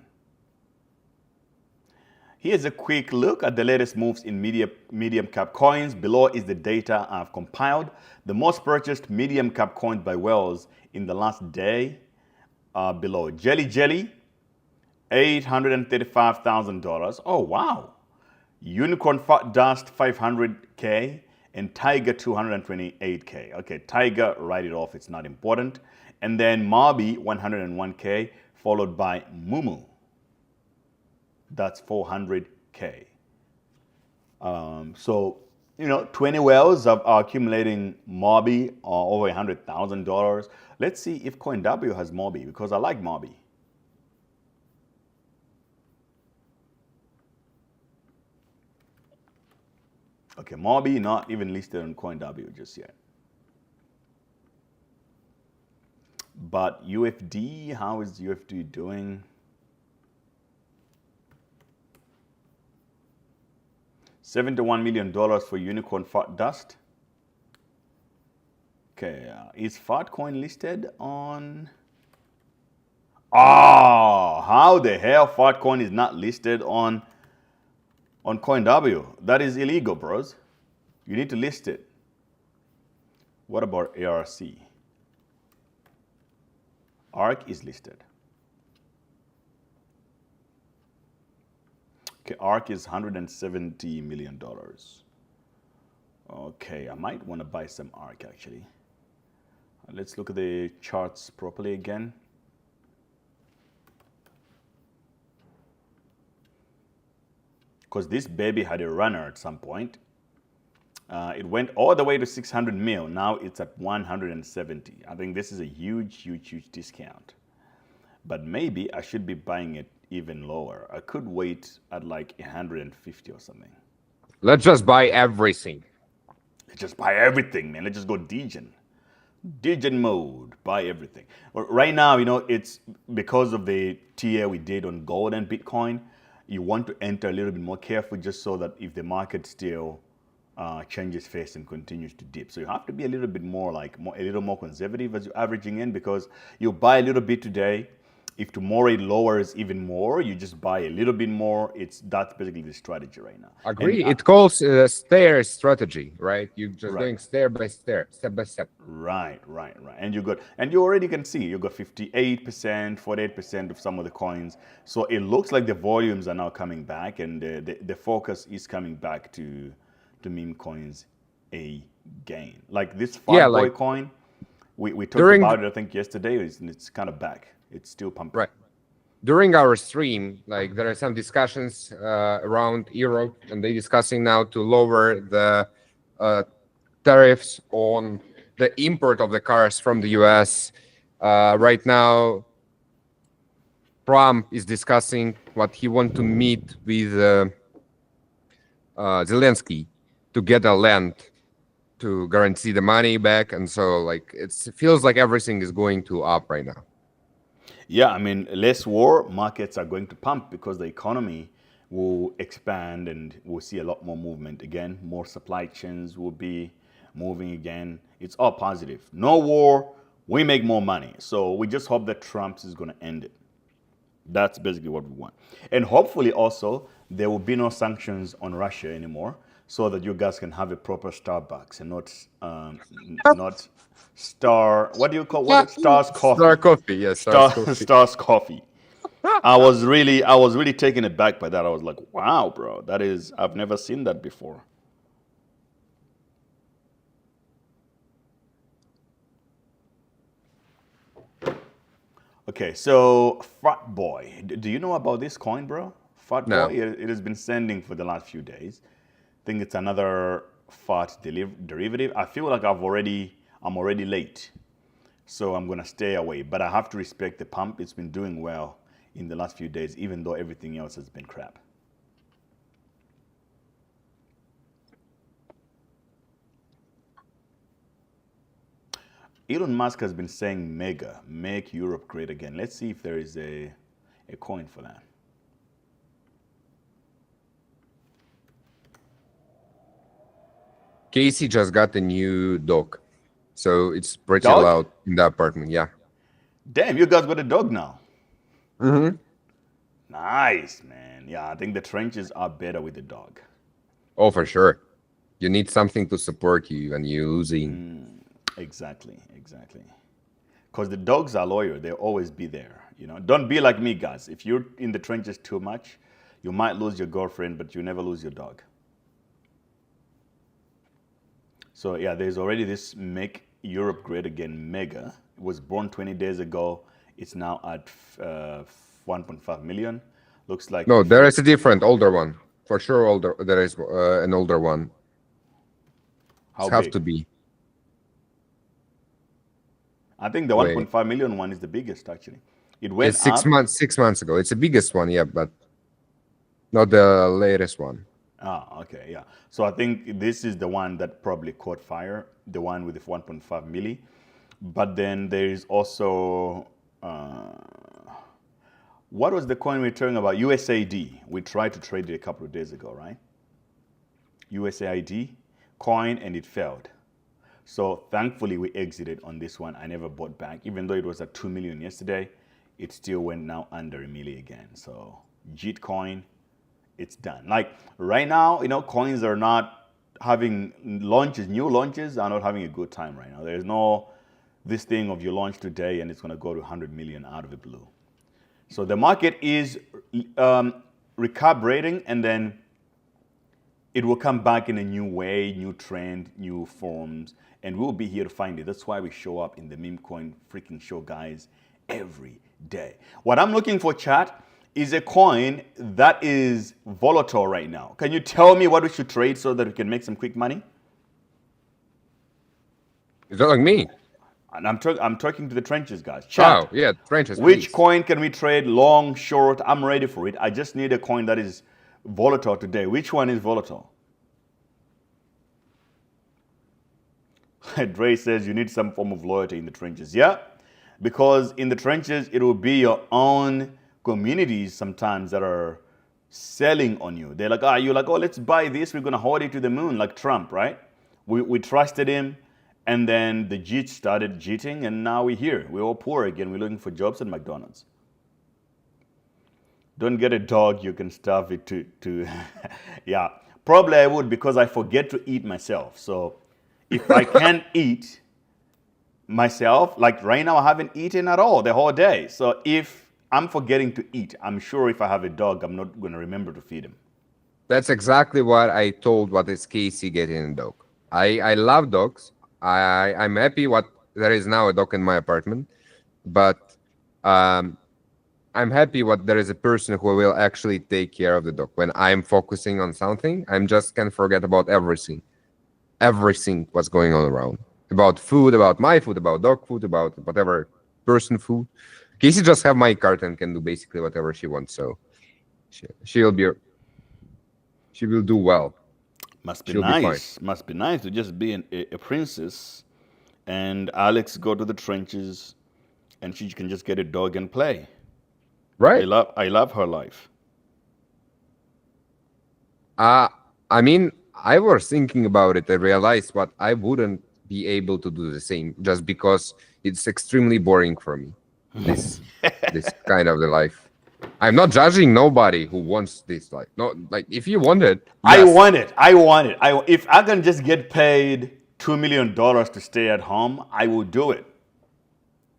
Here's a quick look at the latest moves in medium cap coins. Below is the data I've compiled. The most purchased medium cap coins by whales in the last day are below. Jelly, $835,000. Oh, wow. Unicorn Fat Dust, 500K. And Tiger, 228K. Okay, Tiger, write it off. It's not important. And then Mobby, 101K, followed by Mumu. That's 400K. So, you know, 20 whales are accumulating Mobby over $100,000. Let's see if CoinW has Mobby, because I like Mobby. Okay, Mobby not even listed on CoinW just yet. But UFD, how is UFD doing? $71 million for Unicorn Fat Dust. Okay, is Fatcoin listed on? How the hell Fatcoin is not listed on CoinW? That is illegal, bros. You need to list it. What about ARC? ARC is listed. Okay, ARC is $170 million. Okay, I might want to buy some ARC actually. Let's look at the charts properly again. Because this baby had a runner at some point. It went all the way to 600 mil. Now it's at 170. I think this is a huge discount. But maybe I should be buying it even lower. I could wait at like 150 or something. Let's just buy everything. Let's just buy everything, man. Let's just go Degen. Degen mode. Buy everything. Right now, you know, it's because of the tier we did on gold and Bitcoin. You want to enter a little bit more careful just so that if the market still changes face and continues to dip. So you have to be a little bit more a little more conservative as you're averaging in, because you buy a little bit today. If tomorrow it lowers even more, you just buy a little bit more. That's basically the strategy right now. Agree. And, it calls stair strategy, right? You're just Right. going stair by stair, step by step. Right. And you already can see you got 58%, 48% of some of the coins. So it looks like the volumes are now coming back, and the focus is coming back to meme coins again. Like this Fat Boy coin, we talked about it I think yesterday. It's kind of back. It's still pumping. Right. During our stream, like there are some discussions around Europe, and they're discussing now to lower the tariffs on the import of the cars from the US. Right now, Trump is discussing what he wants to meet with Zelensky to get a land to guarantee the money back. And so like it feels like everything is going to up right now. Yeah, I mean, less war, markets are going to pump because the economy will expand and we'll see a lot more movement again. More supply chains will be moving again. It's all positive. No war, we make more money. So we just hope that Trump is going to end it. That's basically what we want. And hopefully also there will be no sanctions on Russia anymore, so that you guys can have a proper Starbucks and not Star, what do you call what? Stars Coffee. Star Coffee, yes. Stars Coffee. I was really taken aback by that. I was like, wow, bro, I've never seen that before. Okay, so Fat Boy. Do you know about this coin, bro? Fat No. Boy, it has been sending for the last few days. I think it's another fat derivative. I feel like I'm already late, so I'm gonna stay away. But I have to respect the pump. It's been doing well in the last few days, even though everything else has been crap. Elon Musk has been saying mega, make Europe great again. Let's see if there is a coin for that. Casey just got a new dog, so it's pretty Dog? loud in the apartment. Yeah. Damn, you guys got a dog now. Mm-hmm. Nice, man. Yeah, I think the trenches are better with the dog. Oh, for sure. You need something to support you when you're losing. Exactly. Because the dogs are loyal. They'll always be there. You know, don't be like me, guys. If you're in the trenches too much, you might lose your girlfriend, but you never lose your dog. So yeah, there's already this Make Europe Great Again mega. It was born 20 days ago. It's now at 1.5 million. Looks like... No, there is a different, older one. For sure, older. There is an older one. How Have big? to be. I think the 1.5 million one is the biggest, actually. It went It's 6 up. months. 6 months ago. It's the biggest one, yeah, but not the latest one. Ah, okay, yeah. So I think this is the one that probably caught fire, the one with the 1.5 milli. But then there is also, what was the coin we were talking about? USAID. We tried to trade it a couple of days ago, right? USAID coin, and it failed. So thankfully we exited on this one. I never bought back, even though it was at 2 million yesterday. It still went now under a milli again. So JIT coin, it's done. Like right now, you know, coins are not having launches. New launches are not having a good time right now. There's no this thing of you launch today and it's going to go to 100 million out of the blue. So the market is recalibrating, and then it will come back in a new way, new trend, new forms, and we'll be here to find it. That's why we show up in the Memecoin freaking show, guys, every day. What I'm looking for, chat, is a coin that is volatile right now. Can you tell me what we should trade so that we can make some quick money? Is that like me? And I'm talking to the trenches, guys. Chat. Oh, yeah, trenches. Which please. coin can we trade long, short? I'm ready for it. I just need a coin that is volatile today. Which one is volatile? Dre says you need some form of loyalty in the trenches. Yeah, because in the trenches, it will be your own communities sometimes that are selling on you. They're like, you're like, oh, let's buy this. We're going to hold it to the moon, like Trump, right? We trusted him, and then the JIT started jitting, and now we're here. We're all poor again. We're looking for jobs at McDonald's. Don't get a dog. You can starve it to yeah. Probably I would, because I forget to eat myself. So if I can't eat myself, like right now I haven't eaten at all the whole day. So if I'm forgetting to eat, I'm sure if I have a dog, I'm not going to remember to feed him. That's exactly what I told what is Casey getting a dog. I love dogs. I'm happy what there is now a dog in my apartment, but I'm happy what there is a person who will actually take care of the dog. When I'm focusing on something, I'm just can forget about everything what's going on around, about food, about my food, about dog food, about whatever person food. Casey just have my cart and can do basically whatever she wants. So she will do well. Must be nice. Must be nice to just be a princess, and Alex go to the trenches, and she can just get a dog and play. Right. I love her life. I mean, I was thinking about it. I realized what I wouldn't be able to do the same, just because it's extremely boring for me. This kind of the life. I'm not judging nobody who wants this life. No, like if you want it, yes. I want it. If I can just get paid $2 million to stay at home, I will do it.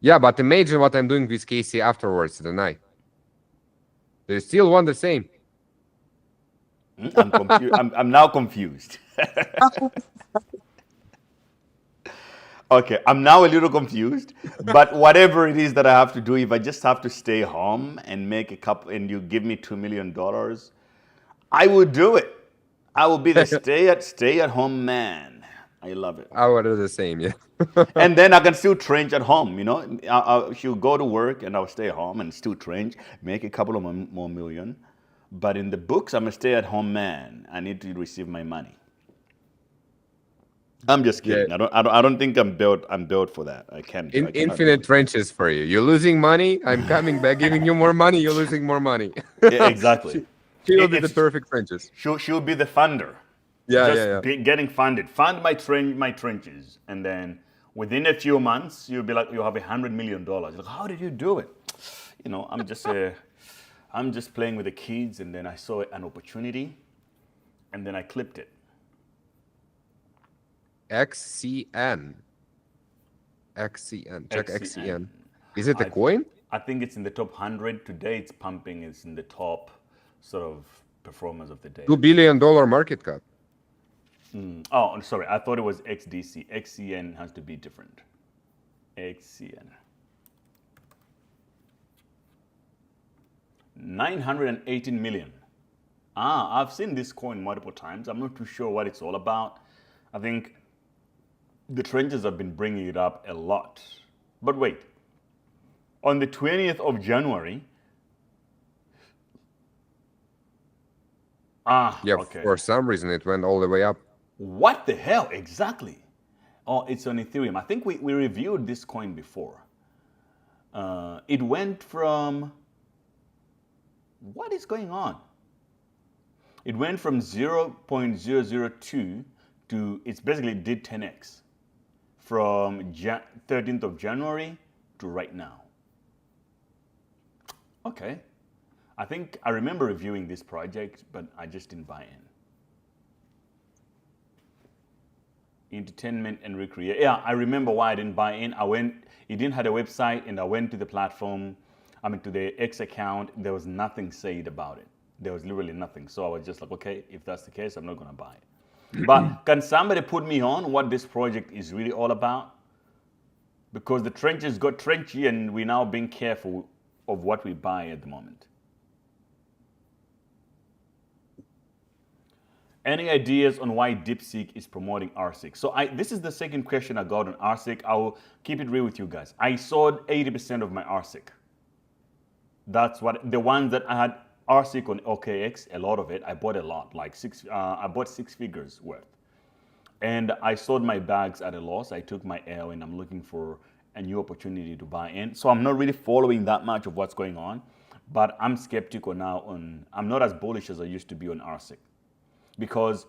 Yeah, but imagine what I'm doing with Casey afterwards tonight. They still want the same. I'm confused. I'm now confused. Okay, I'm now a little confused. But whatever it is that I have to do, if I just have to stay home and make a couple, and you give me $2 million, I will do it. I will be the stay at home man. I love it. I would do the same, yeah. And then I can still trench at home, you know. She'll go to work and I'll stay home and still trench, make a couple of more million. But in the books, I'm a stay-at-home man. I need to receive my money. I'm just kidding. Yeah. I don't think I'm built for that. I can't. Infinite trenches for you. You're losing money. I'm coming back, giving you more money. You're losing more money. Yeah, exactly. She'll be the perfect trenches. She'll be the funder. Yeah. Getting funded. Fund my trenches, and then within a few months, you'll be like, you'll have $100 million. Like, how did you do it? You know, I'm just playing with the kids, and then I saw an opportunity, and then I clipped it. XCN. Check XCN. Is it a coin? I think it's in the top 100. Today it's pumping. It's in the top sort of performers of the day. $2 billion market cap. Oh, I'm sorry. I thought it was XDC. XCN has to be different. XCN. 918 million. I've seen this coin multiple times. I'm not too sure what it's all about. I think the trenches have been bringing it up a lot. But wait, on the 20th of January, okay. For some reason it went all the way up. What the hell exactly? Oh, it's on Ethereum. I think we reviewed this coin before. It went from, what is going on? It went from 0.002 to, it's basically did 10x from 13th of January to right now. Okay. I think I remember reviewing this project, but I just didn't buy in. Entertainment and recreation. Yeah, I remember why I didn't buy in. It didn't have a website, and I went to the platform, to the X account. There was nothing said about it. There was literally nothing. So I was just like, okay, if that's the case, I'm not going to buy it. But can somebody put me on what this project is really all about? Because the trenches got trenchy, and we're now being careful of what we buy at the moment. Any ideas on why DeepSeek is promoting RSeek? So this is the second question I got on RSeek. I will keep it real with you guys. I sold 80% of my RSeek. That's what, the ones that I had RSeek on OKX, a lot of it, I bought a lot, like I bought 6 figures worth. And I sold my bags at a loss. I took my L, and I'm looking for a new opportunity to buy in. So I'm not really following that much of what's going on. But I'm skeptical now I'm not as bullish as I used to be on RSIC. Because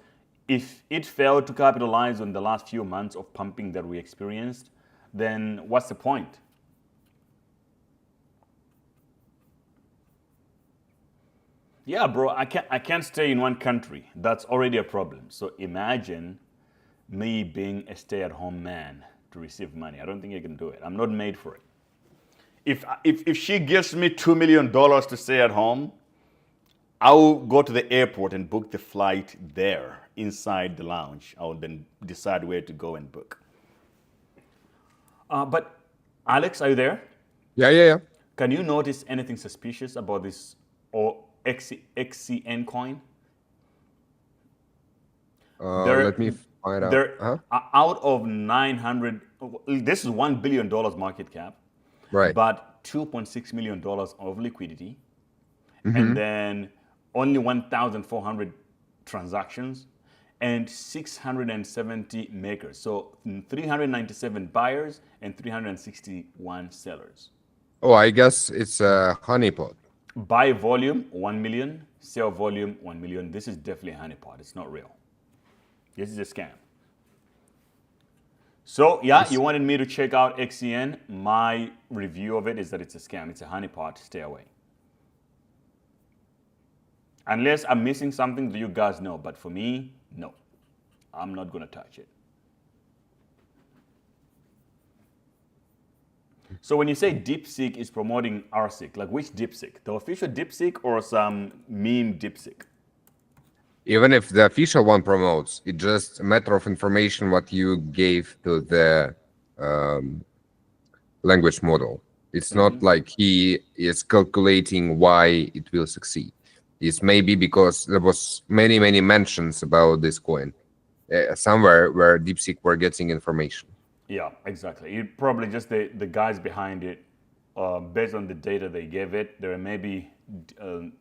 if it failed to capitalize on the last few months of pumping that we experienced, then what's the point? Yeah, bro, I can't stay in one country. That's already a problem. So imagine me being a stay-at-home man to receive money. I don't think I can do it. I'm not made for it. If she gives me $2 million to stay at home, I'll go to the airport and book the flight there inside the lounge. I'll then decide where to go and book. But Alex, are you there? Yeah. Can you notice anything suspicious about this or XCN coin? Let me find out. Out of 900, this is $1 billion market cap, Right. but $2.6 million of liquidity, and then only 1,400 transactions and 670 makers. So 397 buyers and 361 sellers. Oh, I guess it's a honeypot. Buy volume 1 million, sell volume 1 million. This is definitely a honeypot. It's not real. This is a scam. So yeah, you wanted me to check out XCN. My review of it is that it's a scam. It's a honeypot. Stay away. Unless I'm missing something that you guys know. But for me, no. I'm not going to touch it. So when you say DeepSeek is promoting RSIC, like which DeepSeek? The official DeepSeek or some meme DeepSeek? Even if the official one promotes, it's just a matter of information what you gave to the language model. It's not like he is calculating why it will succeed. It's maybe because there was many mentions about this coin somewhere where DeepSeek were getting information. Yeah, exactly. It probably just the guys behind it, based on the data they gave it, there may be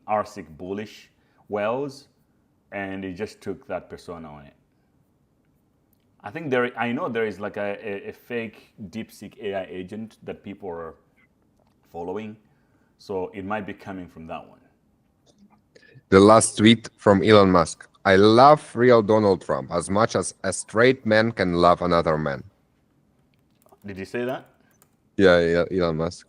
RSIC bullish wells, and it just took that persona on it. I think I know there is like a fake DeepSeek AI agent that people are following, so it might be coming from that one. The last tweet from Elon Musk. I love real Donald Trump as much as a straight man can love another man. Did you say that? Yeah, Elon Musk.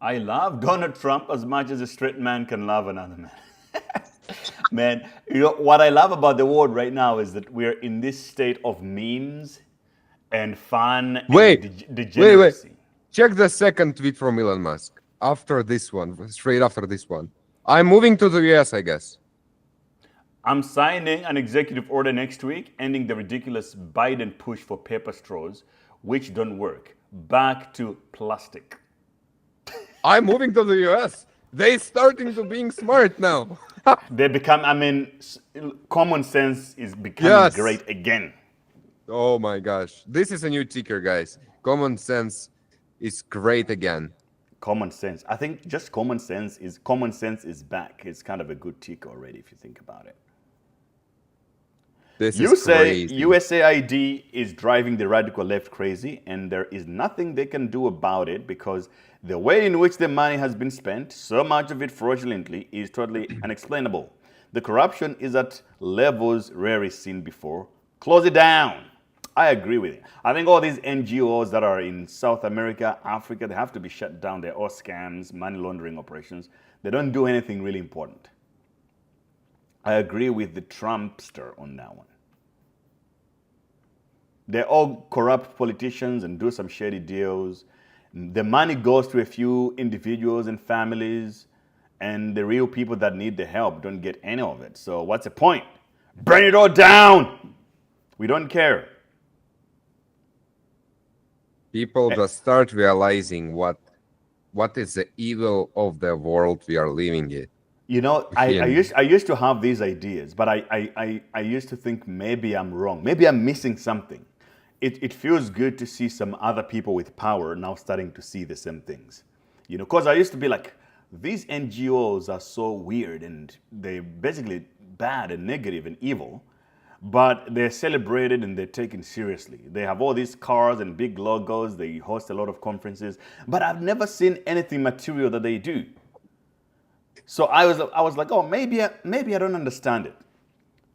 I love Donald Trump as much as a straight man can love another man. Man, you know, what I love about the world right now is that we're in this state of memes and fun and degeneracy. Wait. Check the second tweet from Elon Musk. After this one, straight after this one. I'm moving to the US, I guess. I'm signing an executive order next week ending the ridiculous Biden push for paper straws, which don't work. Back to plastic. I'm moving to the US. They starting to being smart now. They become, common sense is becoming great again. Oh my gosh. This is a new ticker, guys. Common sense is great again. Common sense. I think just common sense is back. It's kind of a good ticker already if you think about it. You say crazy. USAID is driving the radical left crazy, and there is nothing they can do about it because the way in which the money has been spent, so much of it fraudulently, is totally unexplainable. The corruption is at levels rarely seen before. Close it down. I agree with you. I think all these NGOs that are in South America, Africa, they have to be shut down. They're all scams, money laundering operations. They don't do anything really important. I agree with the Trumpster on that one. They're all corrupt politicians and do some shady deals. The money goes to a few individuals and families, and the real people that need the help don't get any of it. So what's the point? Burn it all down. We don't care. People just start realizing what is the evil of the world we are living in. You know, I used to have these ideas, but I used to think maybe I'm wrong. Maybe I'm missing something. It feels good to see some other people with power now starting to see the same things. You know, because I used to be like, these NGOs are so weird and they're basically bad and negative and evil. but they're celebrated and they're taken seriously. They have all these cars and big logos. They host a lot of conferences, but I've never seen anything material that they do. So I was like, oh, maybe I don't understand it.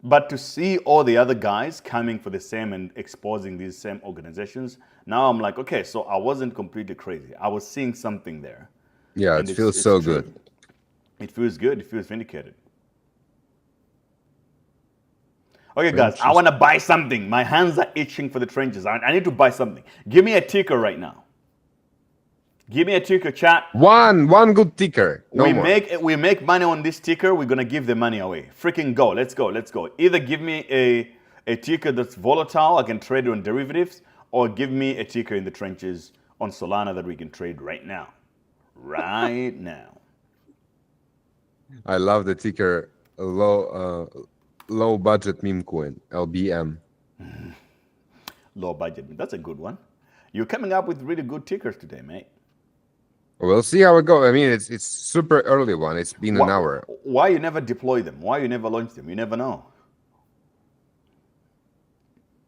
But to see all the other guys coming for the same and exposing these same organizations, now I'm like, okay, so I wasn't completely crazy. I was seeing something there. Yeah, And it feels so good. It feels good. It feels vindicated. Okay, guys, I want to buy something. My hands are itching for the trenches. I need to buy something. Give me a ticker right now. Give me a ticker, chat. One good ticker. No more. We make money on this ticker. We're gonna give the money away. Freaking go. Let's go. Let's go. Either give me a ticker that's volatile, I can trade on derivatives, or give me a ticker in the trenches on Solana that we can trade right now. Right now. I love the ticker low budget meme coin, LBM. Low budget. That's a good one. You're coming up with really good tickers today, mate. We'll see how it goes. I mean, it's super early one. It's been an hour. Why you never deploy them? Why you never launch them? You never know.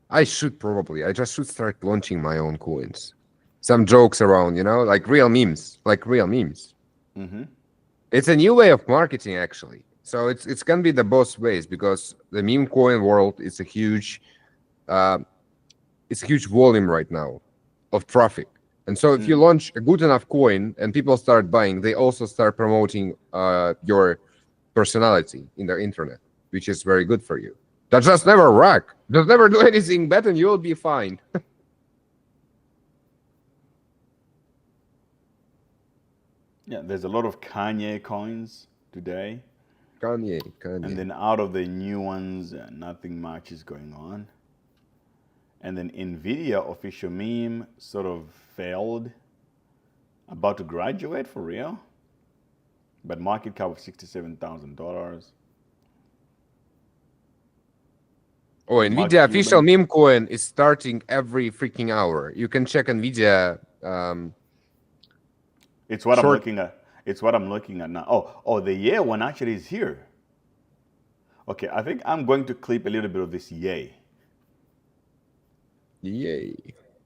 I should probably. I just should start launching my own coins. Some jokes around, you know, like real memes. Mm-hmm. It's a new way of marketing, actually. So it's gonna be the both ways, because the meme coin world is a huge volume right now of traffic. And so if you launch a good enough coin and people start buying, they also start promoting your personality in the internet, which is very good for you. That just never work. Just never do anything bad and you'll be fine. Yeah, there's a lot of Kanye coins today. Kanye. And then out of the new ones, nothing much is going on. And then NVIDIA official meme sort of failed. About to graduate for real. But market cap of $67,000. Oh, NVIDIA official meme coin is starting every freaking hour. You can check NVIDIA. It's what I'm looking at. It's what I'm looking at now. Oh, the year one actually is here. Okay, I think I'm going to clip a little bit of this yay. Yay.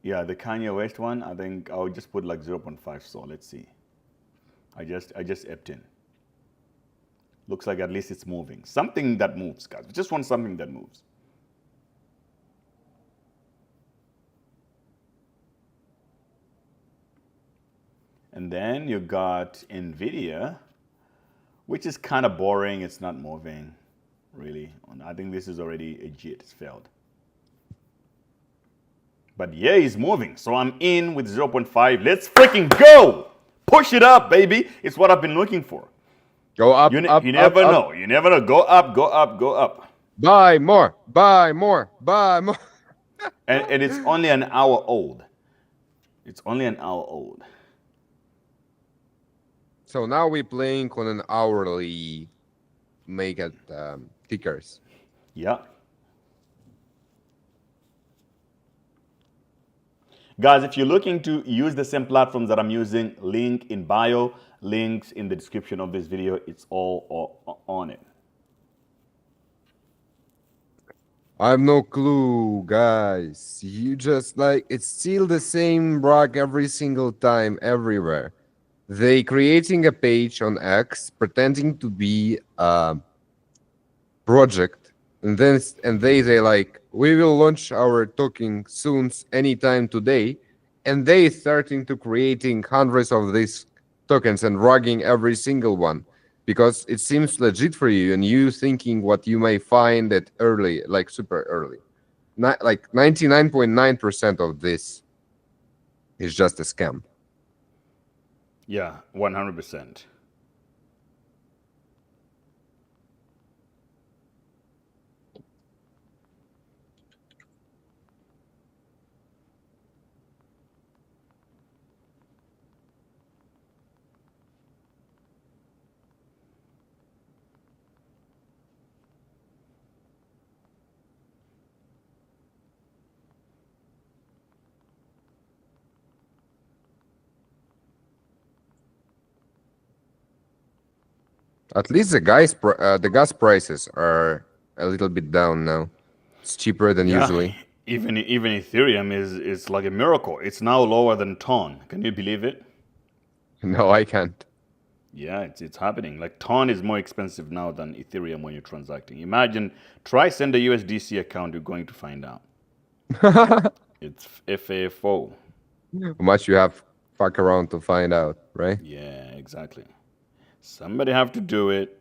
Yeah, the Kanye West one, I think I'll just put like 0.5 so let's see. I just epped in. Looks like at least it's moving. Something that moves, guys. We just want something that moves. And then you got NVIDIA, which is kind of boring. It's not moving, really. I think this is already a JIT. It's failed. But yeah, it's moving. So I'm in with 0.5. Let's freaking go. Push it up, baby. It's what I've been looking for. Go up, you never know. Up. You never know. Go up, go up, go up. Buy more, buy more, buy more. and it's only an hour old. It's only an hour old. So now we're playing on an hourly make tickers. Yeah. Guys, if you're looking to use the same platforms that I'm using, link in bio, links in the description of this video. It's all on it. I have no clue, guys. You just like, it's still the same rock every single time, everywhere. They creating a page on X pretending to be a project, and then they like, we will launch our token soon, anytime today, and they starting to creating hundreds of these tokens and rugging every single one because it seems legit for you and you thinking what you may find at early, like super early. Like 99.9% of this is just a scam. Yeah, 100%. At least the gas prices are a little bit down now. It's cheaper than usually. Even Ethereum is like a miracle. It's now lower than Ton. Can you believe it? No, I can't. Yeah, it's happening. Like Ton is more expensive now than Ethereum when you're transacting. Imagine, try send a USDC account, you're going to find out. It's FAFO. How much you have fuck around to find out, right? Yeah, exactly. Somebody have to do it.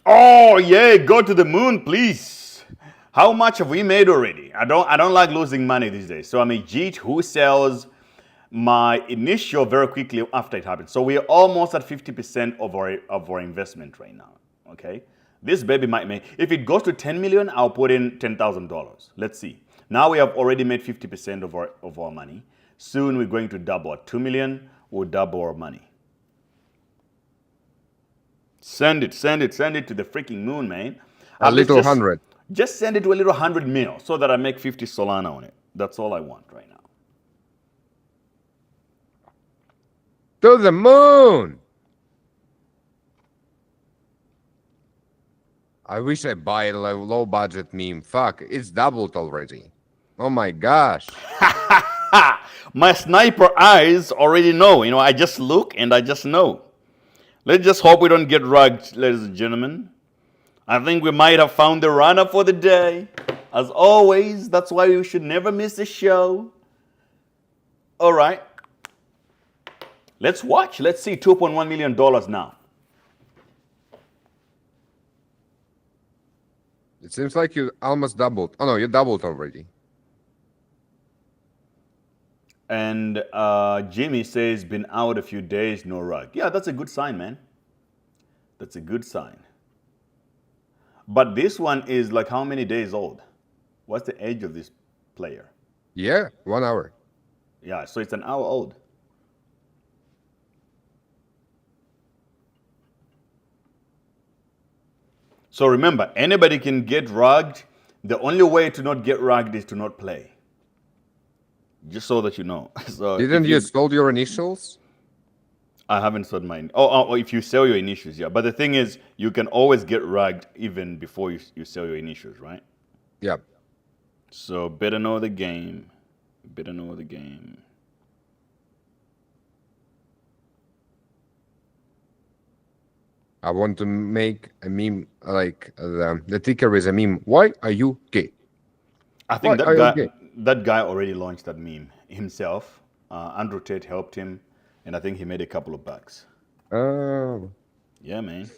Oh yeah, go to the moon, please. How much have we made already? I don't like losing money these days. So I'm a Jeet who sells my initial very quickly after it happens. So we're almost at 50% of our investment right now. Okay, this baby might make. If it goes to 10 million, I'll put in $10,000. Let's see. Now we have already made 50% of our money. Soon we're going to double. At 2 million, we'll double our money. Send it to the freaking moon, man. A little 100. Just send it to a little 100 mil so that I make 50 Solana on it. That's all I want right now. To the moon! I wish I buy a low budget meme. Fuck, it's doubled already. Oh my gosh. My sniper eyes already know. You know, I just look and I just know. Let's just hope we don't get rugged, ladies and gentlemen. I think we might have found the runner for the day. As always, that's why you should never miss a show. All right. Let's watch. Let's see $2.1 million now. It seems like you almost doubled. Oh no, you doubled already. And Jimmy says, been out a few days, no rug. Yeah, that's a good sign, man. That's a good sign. But this one is like how many days old? What's the age of this player? Yeah, 1 hour. Yeah, so it's an hour old. So remember, anybody can get rugged. The only way to not get rugged is to not play. Just so that you know. So Didn't you sold your initials? I haven't sold mine. Oh, if you sell your initials, yeah. But the thing is, you can always get rugged even before you sell your initials, right? Yeah. So better know the game. Better know the game. I want to make a meme like the ticker is a meme. Why are you gay? I think that guy already launched that meme himself. Andrew Tate helped him, and I think he made a couple of bucks. Oh. Yeah, man.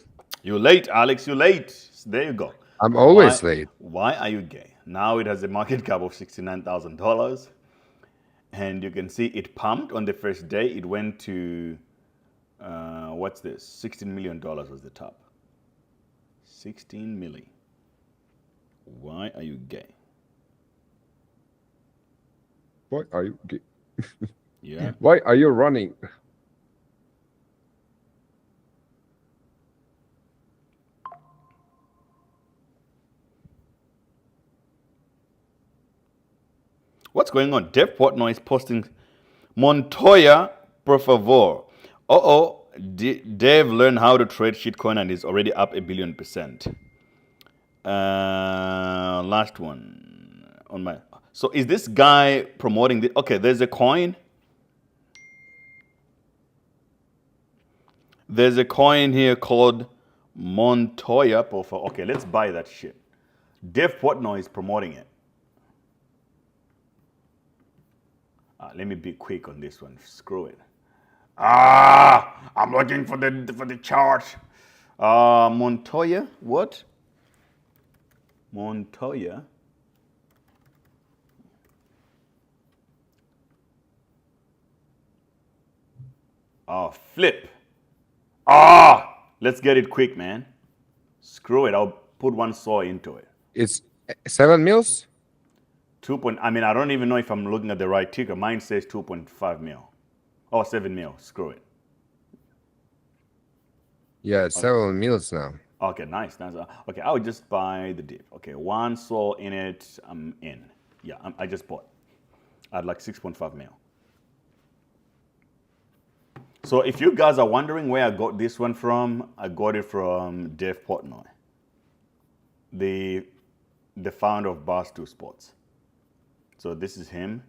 You're late, Alex. You're late. There you go. I'm always late. Why are you gay? Now it has a market cap of $69,000. And you can see it pumped on the first day. It went to, what's this? $16 million was the top. 16 milli. Why are you gay? Why are you gay? Yeah. Why are you running? What's going on? Dev Portnoy is posting Montoya, por favor. Dave learned how to trade shitcoin and is already up 1 billion %. Last one on my. So is this guy promoting the? Okay, there's a coin. There's a coin here called Montoya, por favor. Okay, let's buy that shit. Dev Portnoy is promoting it. Let me be quick on this one. Screw it. I'm looking for the chart. Montoya, what? Montoya. Flip. Let's get it quick, man. Screw it. I'll put one saw into it. It's 7 mils? I mean, I don't even know if I'm looking at the right ticker. Mine says 2.5 mil. Oh, 7 mil. Screw it. Yeah, it's 7 mils now. Okay, nice. Okay, I would just buy the dip. Okay, one saw in it. I'm in. Yeah, I just bought. I'd like 6.5 mil. So if you guys are wondering where I got this one from, I got it from Dave Portnoy, the founder of Barstool Sports. So this is him.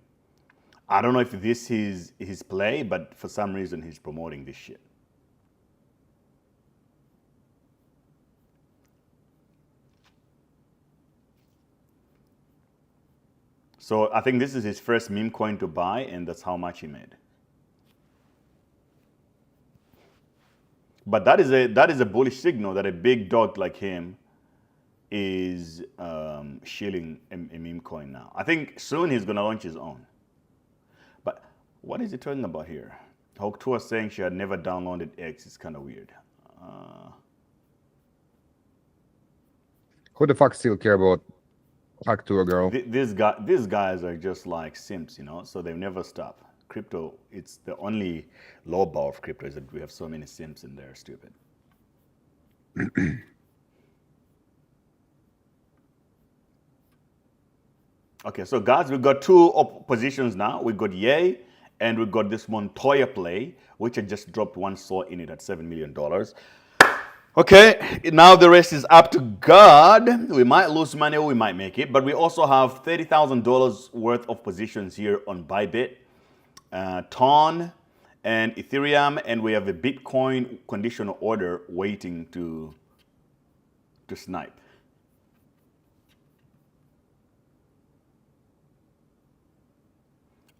I don't know if this is his play, but for some reason he's promoting this shit. So I think this is his first meme coin to buy, and that's how much he made. But that is a bullish signal that a big dog like him is shilling a meme coin now. I think soon he's gonna launch his own. But what is he talking about here? Hawk Tour saying she had never downloaded X is kind of weird. Who the fuck still care about Hawk Tour, girl? These guys are just like simps, you know, so they never stop. Crypto, it's the only low bar of crypto is that we have so many simps in there, stupid. Okay, so guys, we've got two positions now. We've got Ye and we've got this Montoya play, which I just dropped one saw in it at $7 million. Okay, now the rest is up to God. We might lose money or we might make it, but we also have $30,000 worth of positions here on Bybit, Ton, and Ethereum, and we have a Bitcoin conditional order waiting to snipe.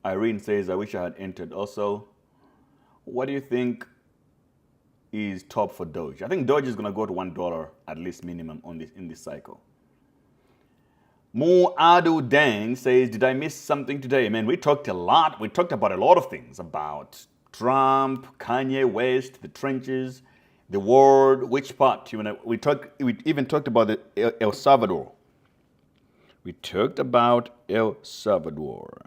Irene says, I wish I had entered also. What do you think is top for Doge? I think Doge is going to go to $1 at least minimum on this in this cycle. Muadu Dang says, did I miss something today? Man, we talked a lot. We talked about a lot of things, about Trump, Kanye West, the trenches, the world. Which part? We even talked about El Salvador. We talked about El Salvador.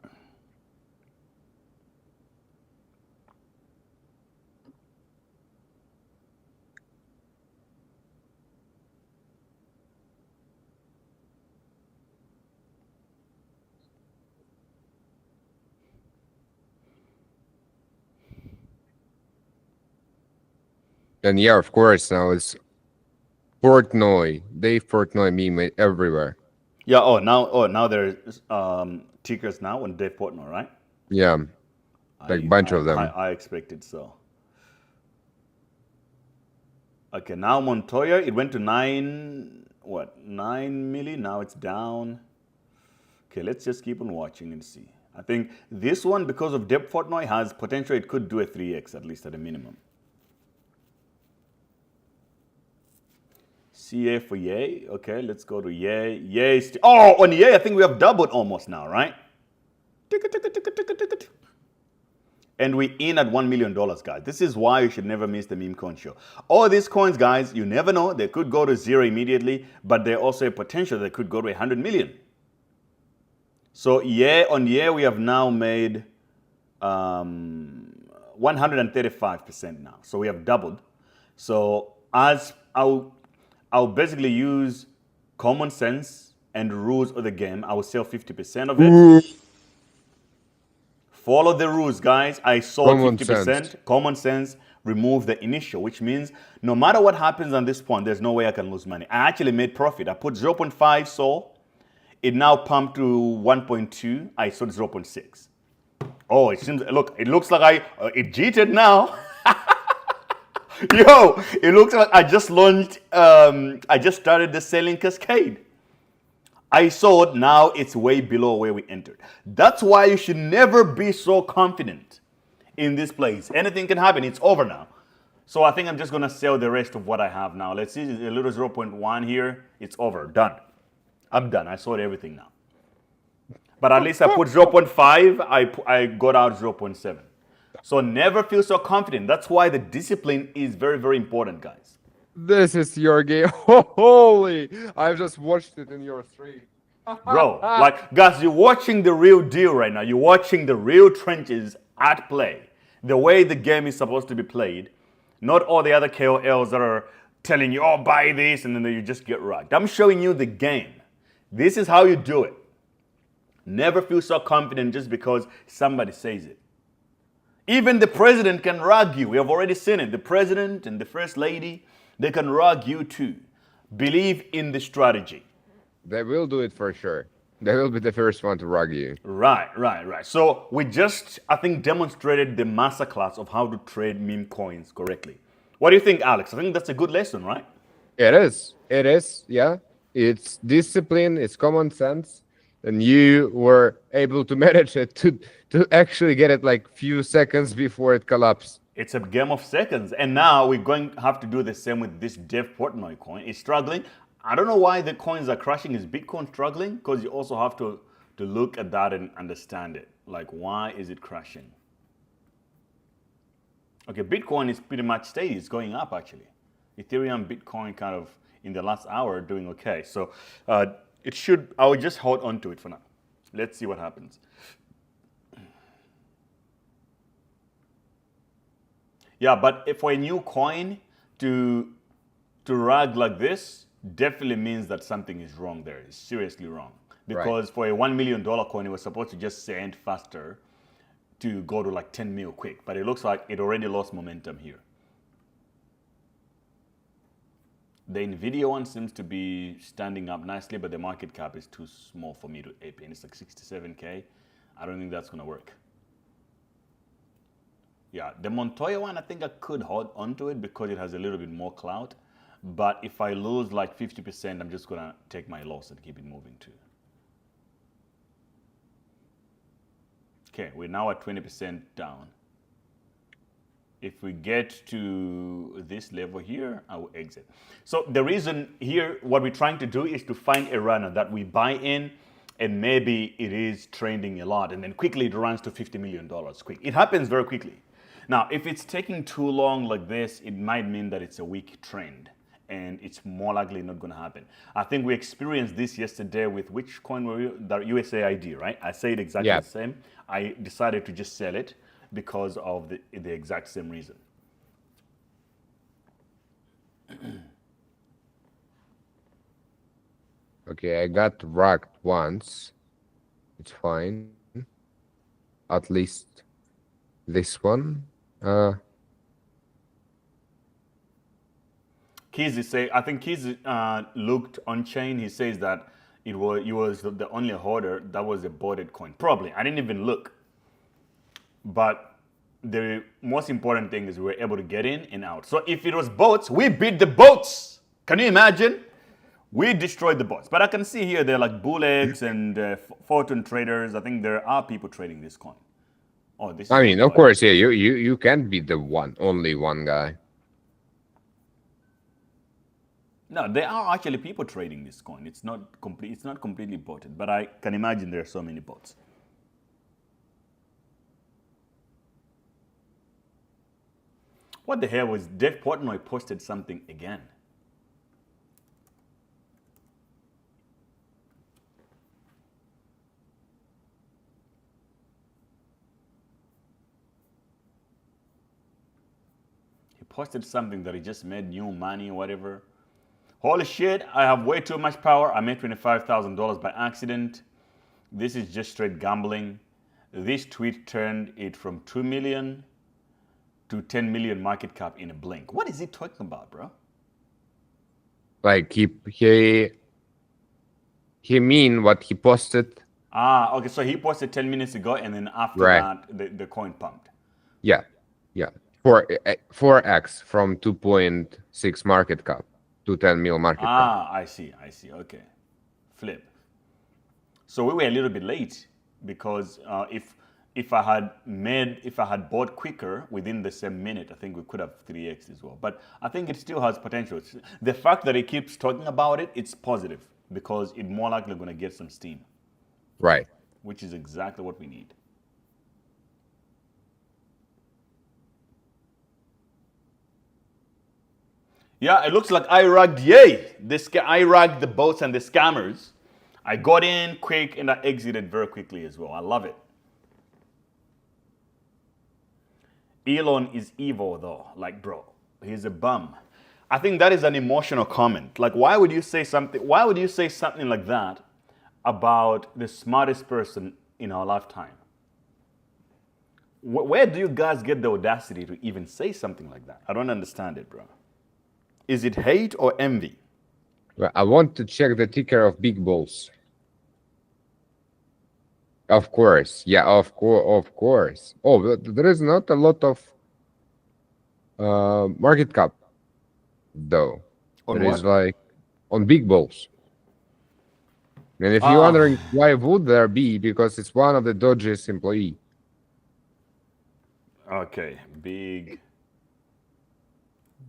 And yeah, of course, now it's Portnoy. Dave Portnoy meme everywhere. Yeah. Now there's tickers now on Dave Portnoy, right? Yeah, like bunch of them. I expected so. Okay, now Montoya, it went to 9 million. Now it's down. Okay, let's just keep on watching and see. I think this one, because of Dave Portnoy, has potential. It could do a 3x at least at a minimum. CA for Ye. Okay, let's go to Ye. Ye. On Ye, I think we have doubled almost now, right? And we in at $1 million, guys. This is why you should never miss the Mem Coin Show. All these coins, guys, you never know. They could go to zero immediately, but they're also a potential that could go to 100 million. So on Ye, we have now made 135% now. So we have doubled. So as I'll basically use common sense and rules of the game. I will sell 50% of it. Follow the rules, guys. I sold 50%. Common sense, remove the initial, which means no matter what happens on this point, there's no way I can lose money. I actually made profit. I put 0.5 sold. It now pumped to 1.2. I sold 0.6. Oh, it looks like it cheated now. Yo, it looks like I just launched, I just started the selling cascade. I sold, now it's way below where we entered. That's why you should never be so confident in this place. Anything can happen, it's over now. So I think I'm just gonna sell the rest of what I have now. Let's see, a little 0.1 here, it's over, done. I'm done, I sold everything now. But at least I put 0.5, I got out 0.7. So never feel so confident. That's why the discipline is very, very important, guys. This is your game. Holy! I've just watched it in your stream. Bro, like, guys, you're watching the real deal right now. You're watching the real trenches at play. The way the game is supposed to be played. Not all the other KOLs that are telling you, oh, buy this, and then you just get rugged. I'm showing you the game. This is how you do it. Never feel so confident just because somebody says it. Even the president can rug you. We have already seen it. The president and the first lady, they can rug you too. Believe in the strategy. They will do it for sure. They will be the first one to rug you. Right. So we just, I think, demonstrated the masterclass of how to trade meme coins correctly. What do you think, Alex? I think that's a good lesson, right? It is. Yeah. It's discipline, it's common sense. And you were able to manage it to actually get it like few seconds before it collapsed. It's a game of seconds. And now we're going to have to do the same with this Dev Portnoy coin. It's struggling. I don't know why the coins are crashing. Is Bitcoin struggling? Because you also have to look at that and understand it. Like, why is it crashing? Okay, Bitcoin is pretty much steady. It's going up, actually. Ethereum, Bitcoin kind of in the last hour doing okay. So it should, I will just hold on to it for now. Let's see what happens. Yeah, but if for a new coin to rag like this, definitely means that something is wrong there. It's seriously wrong. Because for a $1 million coin, it was supposed to just send faster to go to like 10 mil quick. But it looks like it already lost momentum here. The NVIDIA one seems to be standing up nicely, but the market cap is too small for me to ape in. It's like 67K. I don't think that's going to work. Yeah, the Montoya one, I think I could hold onto it because it has a little bit more clout. But if I lose like 50%, I'm just going to take my loss and keep it moving too. Okay, we're now at 20% down. If we get to this level here, I will exit. So the reason here, what we're trying to do is to find a runner that we buy in, and maybe it is trending a lot, and then quickly it runs to $50 million quick. It happens very quickly. Now, if it's taking too long like this, it might mean that it's a weak trend, and it's more likely not going to happen. I think we experienced this yesterday with which coin were you? The USAID, right? I said exactly the same. I decided to just sell it because of the exact same reason. Okay, I got racked once. It's fine. At least this one. Kizzy say, I think Kizzy looked on chain. He says that he was the only holder that was a boarded coin. Probably. I didn't even look. But the most important thing is we were able to get in and out. So if it was bots, we beat the bots. Can you imagine? We destroyed the bots. But I can see here they're like Bull and Fortune traders. I think there are people trading this coin. Oh, this. I mean, of course, yeah. You can't be the only one guy. No, there are actually people trading this coin. It's not complete. It's not completely botted, but I can imagine there are so many bots. What the hell was Dev Portnoy posted something again? He posted something that he just made new money or whatever. Holy shit, I have way too much power. I made $25,000 by accident. This is just straight gambling. This tweet turned it from 2 million to 10 million market cap in a blink. What is he talking about, bro? Like he mean what he posted. Ah, okay. So he posted 10 minutes ago, and then after that, the coin pumped. Yeah. 4x from 2.6 market cap to 10 mil market cap. Ah, I see. Okay, flip. So we were a little bit late because if I had bought quicker within the same minute, I think we could have 3x as well. But I think it still has potential. The fact that he keeps talking about it, it's positive because it's more likely going to get some steam. Right. Which is exactly what we need. Yeah, it looks like I ragged, I ragged the bots and the scammers. I got in quick and I exited very quickly as well. I love it. Elon is evil though, like bro, he's a bum. I think that is an emotional comment. Like, why would you say something like that about the smartest person in our lifetime? Where do you guys get the audacity to even say something like that? I don't understand it, bro. Is it hate or envy? Well, I want to check the ticker of big balls. Of course, yeah, of course. Oh, but there is not a lot of market cap, though. On There what? is like on big balls. And if you're wondering why would there be, because it's one of the Dodge's employee. Okay, big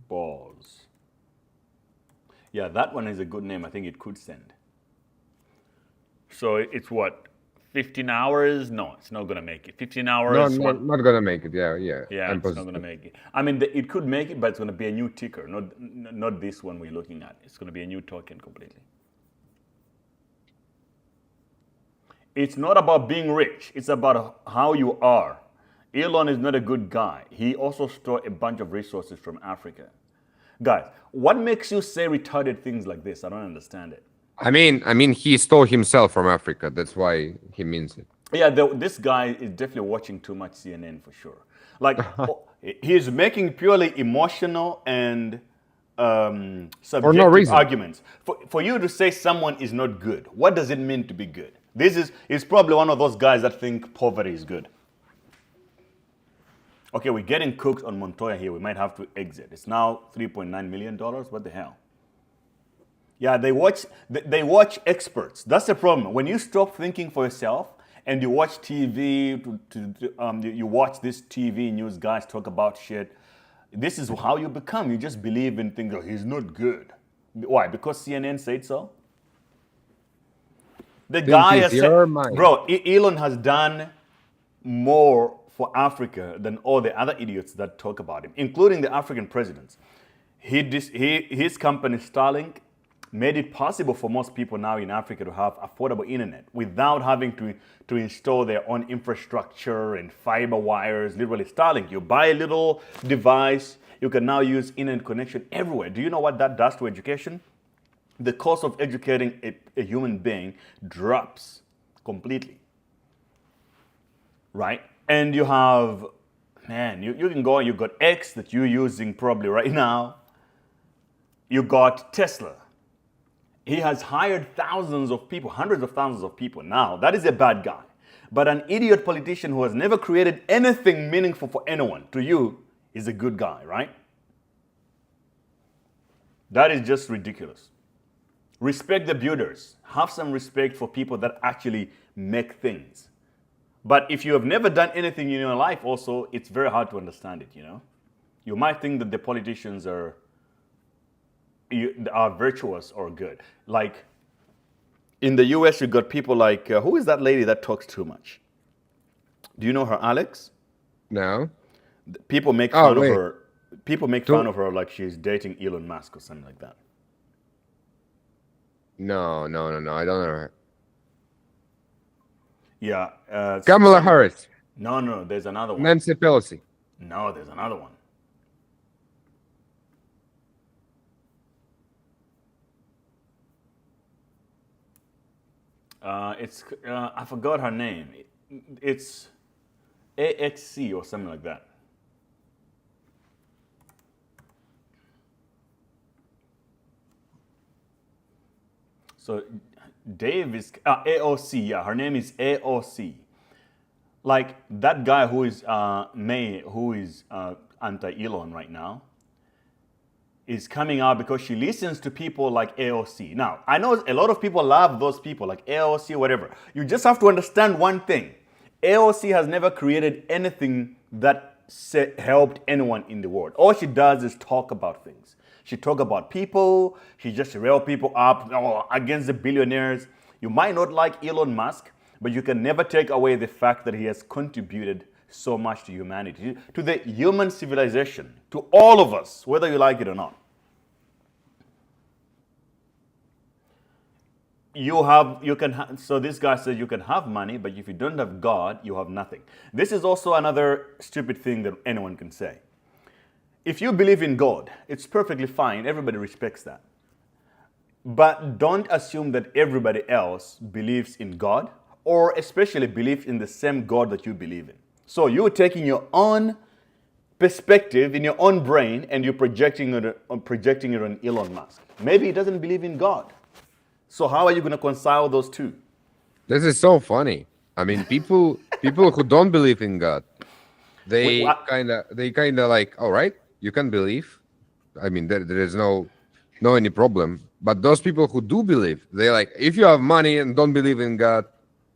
balls. Yeah, that one is a good name. I think it could send. So it's what? 15 hours? No, it's not going to make it. 15 hours? No, not gonna make it. Yeah. Yeah, I'm it's positive. not going to make it. I mean, it could make it, but it's going to be a new ticker, not this one we're looking at. It's going to be a new token completely. It's not about being rich. It's about how you are. Elon is not a good guy. He also stole a bunch of resources from Africa. Guys, what makes you say retarded things like this? I don't understand it. I mean, he stole himself from Africa. That's why he means it. Yeah, this guy is definitely watching too much CNN for sure. Like, he's making purely emotional and subjective reason. arguments. For you to say someone is not good, what does it mean to be good? He's probably one of those guys that think poverty is good. Okay, we're getting cooked on Montoya here. We might have to exit. It's now $3.9 million. What the hell? Yeah, they watch experts. That's the problem. When you stop thinking for yourself and you watch TV, you watch this TV news guys talk about shit, this is how you become. You just believe in things. Oh, he's not good. Why? Because CNN said so? The guy has said, bro, Elon has done more for Africa than all the other idiots that talk about him, including the African presidents. His company, Starlink, made it possible for most people now in Africa to have affordable internet without having to install their own infrastructure and fiber wires. Literally, Starlink, you buy a little device, you can now use internet connection everywhere. Do you know what that does to education? The cost of educating a human being drops completely, right? And you have, man, you can go, you got X that you're using probably right now. You got Tesla. He has hired thousands of people, hundreds of thousands of people now. That is a bad guy. But an idiot politician who has never created anything meaningful for anyone, to you, is a good guy, right? That is just ridiculous. Respect the builders. Have some respect for people that actually make things. But if you have never done anything in your life also, it's very hard to understand it, you know? You might think that the politicians are virtuous or good. Like, in the US, you got people like, who is that lady that talks too much? Do you know her, Alex? No. People make fun of her. People make fun of her like she's dating Elon Musk or something like that. No. I don't know her. Yeah. Kamala Harris. No, there's another one. Nancy Pelosi. No, there's another one. I forgot her name. It's AXC or something like that. So Dave is AOC. Yeah, her name is AOC. Like that guy who is anti-Elon right now is coming out because she listens to people like AOC. Now, I know a lot of people love those people like AOC, whatever. You just have to understand one thing. AOC has never created anything that helped anyone in the world. All she does is talk about things. She talk about people. She just rail people up against the billionaires. You might not like Elon Musk, but you can never take away the fact that he has contributed so much to humanity, to the human civilization, to all of us, whether you like it or not. So this guy says you can have money, but if you don't have God, you have nothing. This is also another stupid thing that anyone can say. If you believe in God, it's perfectly fine. Everybody respects that. But don't assume that everybody else believes in God, or especially believes in the same God that you believe in. So you're taking your own perspective in your own brain and you're projecting it on Elon Musk. Maybe he doesn't believe in God. So how are you going to reconcile those two? This is so funny. I mean, people who don't believe in God, they kind of like, all right, you can believe. I mean, there is no any problem. But those people who do believe, they're like, if you have money and don't believe in God,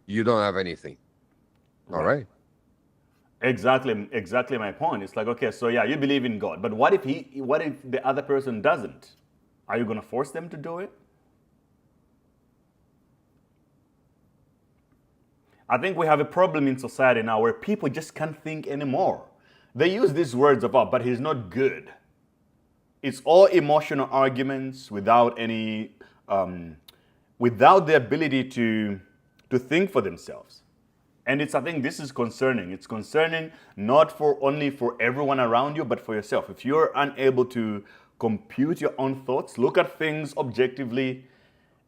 you don't have anything. All right. Exactly my point. It's like, okay, so yeah, you believe in God, but what if the other person doesn't? Are you going to force them to do it? I think we have a problem in society now where people just can't think anymore. They use these words about, but he's not good. It's all emotional arguments without any, without the ability to think for themselves. And I think this is concerning. It's concerning not only for everyone around you, but for yourself. If you're unable to compute your own thoughts, look at things objectively,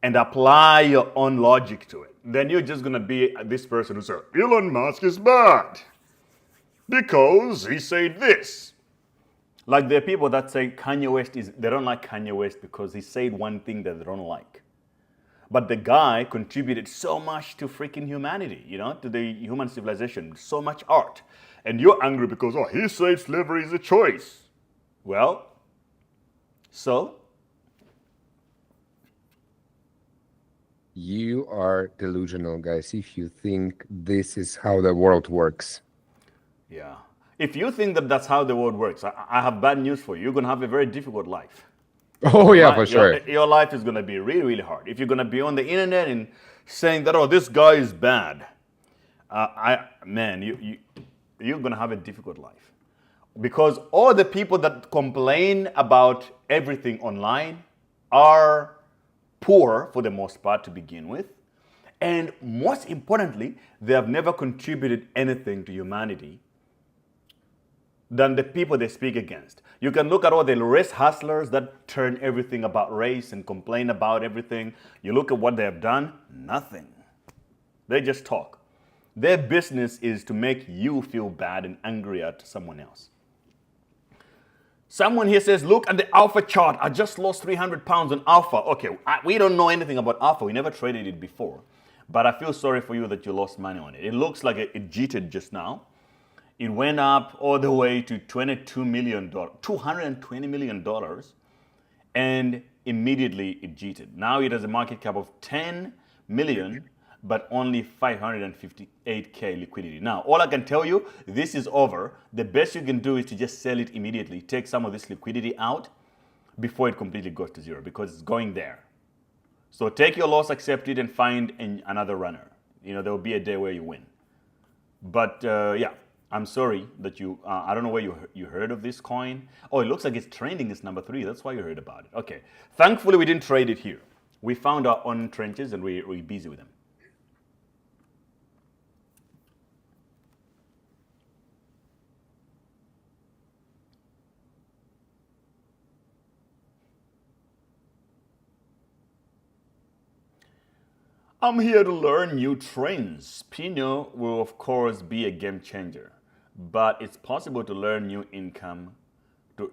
and apply your own logic to it, then you're just going to be this person who says, Elon Musk is bad because he said this. Like there are people that say Kanye West they don't like Kanye West because he said one thing that they don't like. But the guy contributed so much to freaking humanity, to the human civilization, so much art. And you're angry because, he said slavery is a choice. Well, so? You are delusional, guys, if you think this is how the world works. Yeah. If you think that that's how the world works, I have bad news for you. You're going to have a very difficult life. Oh, yeah, for sure. Your life is going to be really, really hard. If you're going to be on the internet and saying that, this guy is bad, you're going to have a difficult life. Because all the people that complain about everything online are poor for the most part to begin with. And most importantly, they have never contributed anything to humanity than the people they speak against. You can look at all the race hustlers that turn everything about race and complain about everything. You look at what they have done, nothing. They just talk. Their business is to make you feel bad and angry at someone else. Someone here says, look at the Alpha chart. I just lost 300 pounds on Alpha. Okay, we don't know anything about Alpha. We never traded it before. But I feel sorry for you that you lost money on it. It looks like it jittered just now. It went up all the way to $220 million, and immediately it jittered. Now it has a market cap of 10 million, but only 558K liquidity. Now, all I can tell you, this is over. The best you can do is to just sell it immediately. Take some of this liquidity out before it completely goes to zero, because it's going there. So take your loss, accept it, and find another runner. There will be a day where you win. But yeah. I'm sorry that I don't know where you heard of this coin. Oh, it looks like it's trending. It's number 3. That's why you heard about it. Okay. Thankfully, we didn't trade it here. We found our own trenches and we're busy with them. I'm here to learn new trends. Pino will, of course, be a game changer. But it's possible to learn new income, to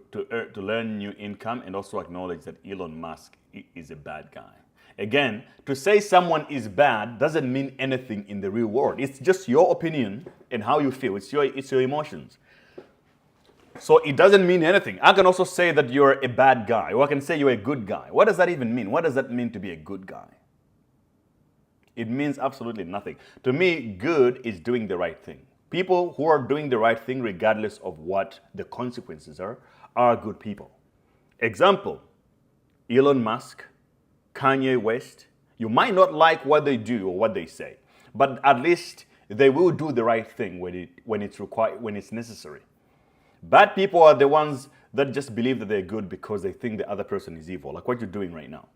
learn new income and also acknowledge that Elon Musk is a bad guy. Again, to say someone is bad doesn't mean anything in the real world. It's just your opinion and how you feel. It's your emotions. So it doesn't mean anything. I can also say that you're a bad guy, or I can say you're a good guy. What does that even mean? What does that mean to be a good guy? It means absolutely nothing. To me, good is doing the right thing. People who are doing the right thing, regardless of what the consequences are good people. Example, Elon Musk, Kanye West. You might not like what they do or what they say, but at least they will do the right thing when it's required, when it's necessary. Bad people are the ones that just believe that they're good because they think the other person is evil, like what you're doing right now.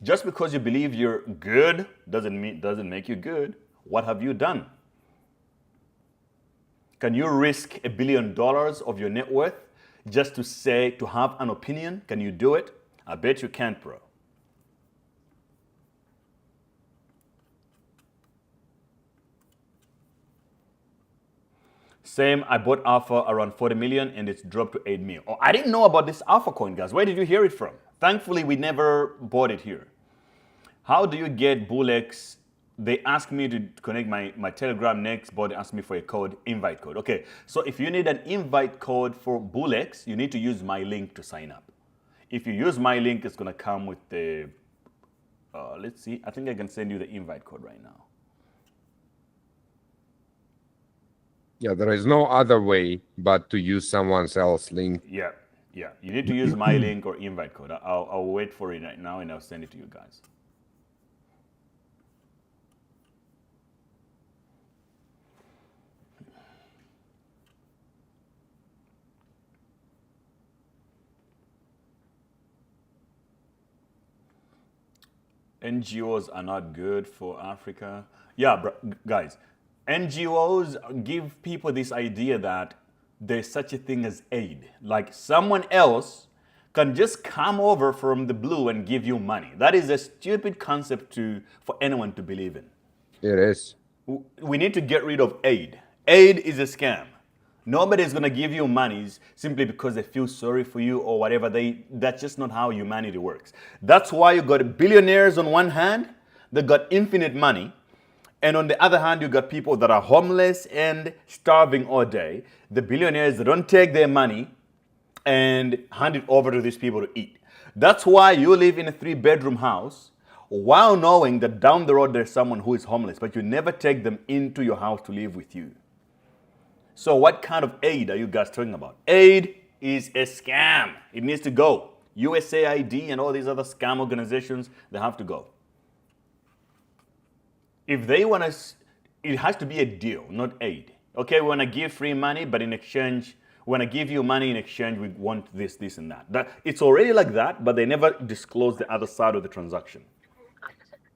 Just because you believe you're good doesn't make you good. What have you done? Can you risk $1 billion of your net worth just to have an opinion? Can you do it? I bet you can't, bro. Same, I bought Alpha around 40 million and it's dropped to 8 mil. Oh, I didn't know about this Alpha coin, guys. Where did you hear it from? Thankfully, we never bought it here. How do you get BullX? They asked me to connect my Telegram next, but they asked me for a code, invite code. Okay, so if you need an invite code for BullX, you need to use my link to sign up. If you use my link, it's gonna come with the, let's see, I think I can send you the invite code right now. Yeah, there is no other way but to use someone else's link. Yeah, you need to use my link or invite code. I'll wait for it right now and I'll send it to you guys. NGOs are not good for Africa. Yeah, guys, NGOs give people this idea that there's such a thing as aid. Like someone else can just come over from the blue and give you money. That is a stupid concept for anyone to believe in. It is. We need to get rid of aid. Aid is a scam. Nobody's going to give you monies simply because they feel sorry for you or whatever. That's just not how humanity works. That's why you got billionaires on one hand, they got infinite money. And on the other hand, you got people that are homeless and starving all day. The billionaires, they don't take their money and hand it over to these people to eat. That's why you live in a 3-bedroom house while knowing that down the road there's someone who is homeless, but you never take them into your house to live with you. So what kind of aid are you guys talking about? Aid is a scam. It needs to go. USAID and all these other scam organizations, they have to go. If they want us, it has to be a deal, not aid. Okay, we want to give free money, but in exchange, we want to give you money in exchange, we want this, this, and that. It's already like that, but they never disclose the other side of the transaction.